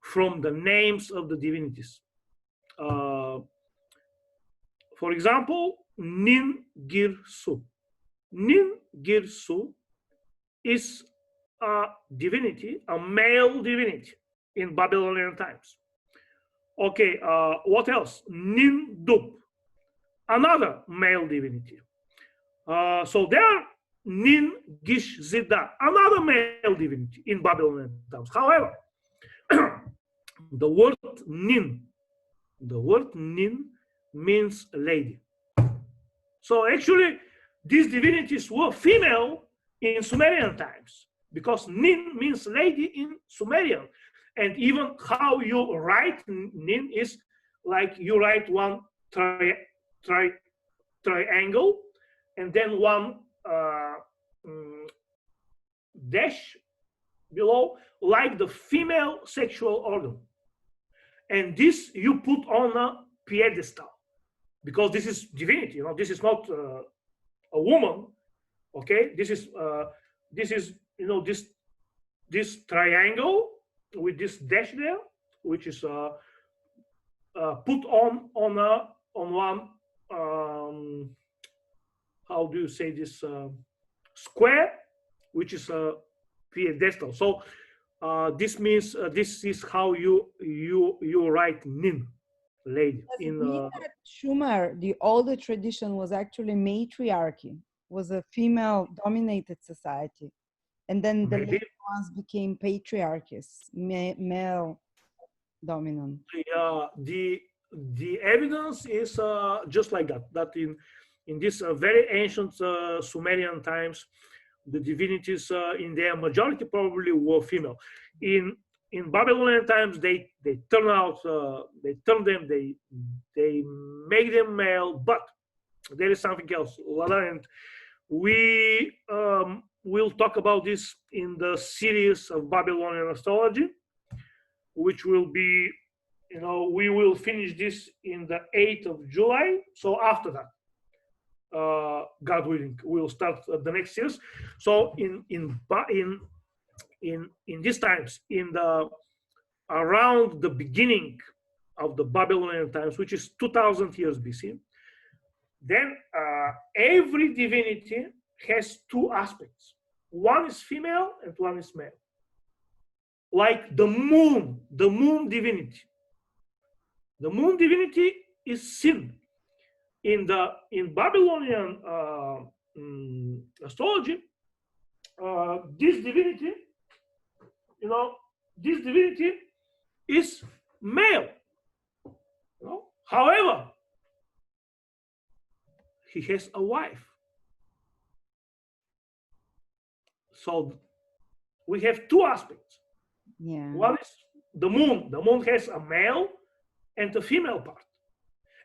from the names of the divinities. For example, Nin Gir Su. Nin Gir Su is a divinity, a male divinity in Babylonian times. Okay, what else? Nin Dub, another male divinity. So there are Nin Gish Zida, another male divinity in Babylonian times. However, the word Nin The word nin means lady. So actually, these divinities were female in Sumerian times because nin means lady in Sumerian. And even how you write nin is like you write one tri triangle and then one mm, dash below, like the female sexual organ. And this you put on a pedestal because this is divinity. You know, this is not a woman. Okay, this is this triangle with this dash there, which is put on one how do you say this square, which is a pedestal. So this means this is how you write nin, lady. Does it In mean that Sumer, the older tradition, was actually matriarchy, was a female-dominated society, and then the maybe later ones became patriarchies, male dominant? the evidence is just like that. That in this very ancient Sumerian times, the divinities in their majority probably were female. In Babylonian times, they turn out they turn them they make them male, but there is something else, and we will talk about this in the series of Babylonian astrology, which will be, we will finish this in the 8th of July. So after that, God willing, we'll start the next series. So in these times, in the around the beginning of the Babylonian times, which is 2000 years BC, then every divinity has two aspects. One is female and one is male. Like the moon divinity. The moon divinity is sin. In Babylonian astrology, this divinity, this divinity is male. However, he has a wife. So we have two aspects. Yeah. One is the moon. The moon has a male and a female part.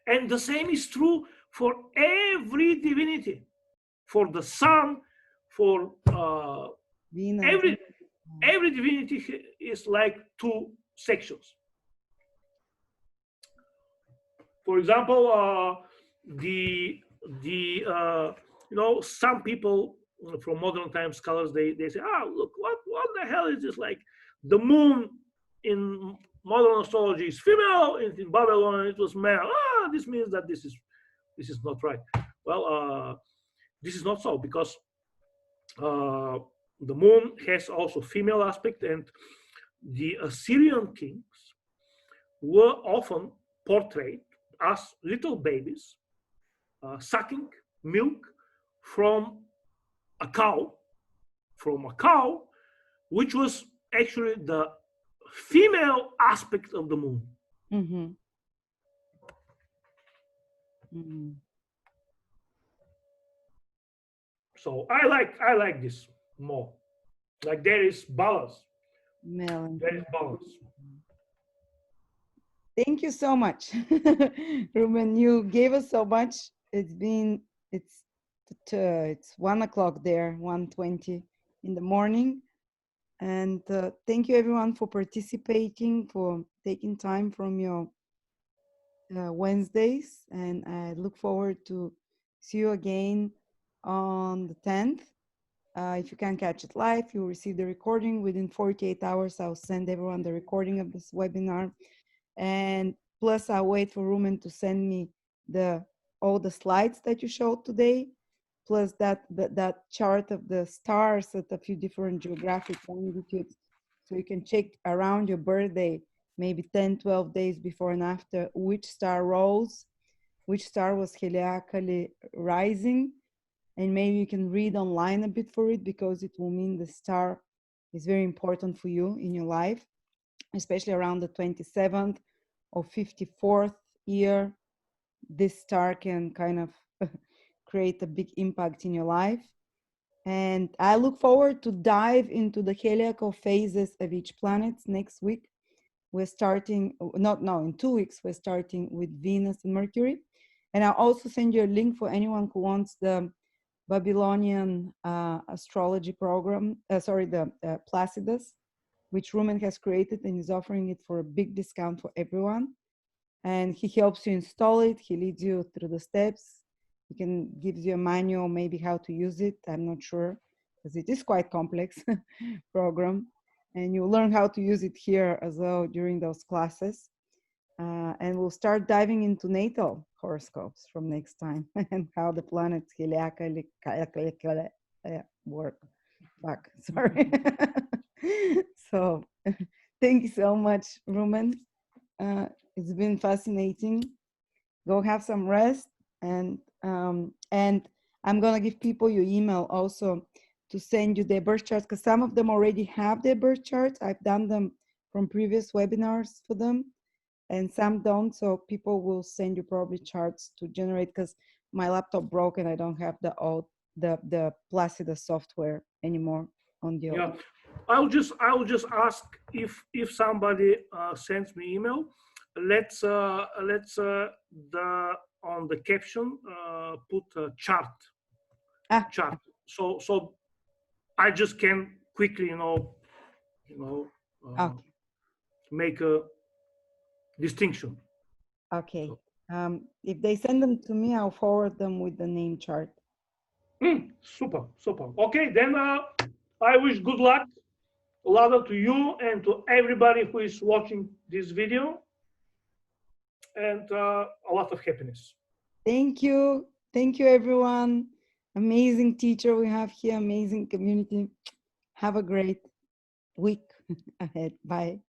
And the same is true for every divinity, for the sun, for Venus. every divinity is like two sections. For example, some people from modern time scholars they say, look, what the hell is this? Like the moon in modern astrology is female, in Babylon it was male. This means that this is not right. Well, this is not so, because the moon has also female aspect, and the Assyrian kings were often portrayed as little babies sucking milk from a cow, which was actually the female aspect of the moon. Mm-hmm. Mm-hmm. So I like this more. Like there is balance. Male and There is balance. Thank you so much, Rumen. You gave us so much. It's 1 o'clock there, 1:20 in the morning. And thank you everyone for participating, for taking time from your Wednesdays. And I look forward to see you again on the 10th. If you can catch it live, you'll receive the recording within 48 hours. I'll send everyone the recording of this webinar. And plus I'll wait for Rumen to send me all the slides that you showed today, plus that chart of the stars at a few different geographic longitudes. So you can check around your birthday, maybe 10, 12 days before and after, which star rose, which star was heliacally rising. And maybe you can read online a bit for it, because it will mean the star is very important for you in your life, especially around the 27th or 54th year, this star can kind of create a big impact in your life. And I look forward to dive into the heliacal phases of each planet next week. We're starting, not now, in 2 weeks, we're starting with Venus and Mercury. And I'll also send you a link for anyone who wants the Babylonian astrology program, the Placidus, which Rumen has created and is offering it for a big discount for everyone. And he helps you install it. He leads you through the steps. He can gives you a manual, maybe how to use it. I'm not sure, because it is quite complex program. And you learn how to use it here as well during those classes. And we'll start diving into natal horoscopes from next time and how the planets Heliacal work. Fuck, sorry. So thank you so much, Rumen. It's been fascinating. Go have some rest, and I'm gonna give people your email also to send you their birth charts, because some of them already have their birth charts. I've done them from previous webinars for them, and some don't. So people will send you probably charts to generate, because my laptop broke and I don't have the Placidus software anymore on the Yeah, I'll just ask if somebody sends me email. Let's the on the caption put a chart. Chart. So I just can quickly okay. make a distinction. Okay. If they send them to me, I'll forward them with the name chart. Super. Okay, then I wish good luck, Lada, to you and to everybody who is watching this video, and a lot of happiness. Thank you. Thank you, everyone. Amazing teacher we have here, amazing community. Have a great week ahead. Bye.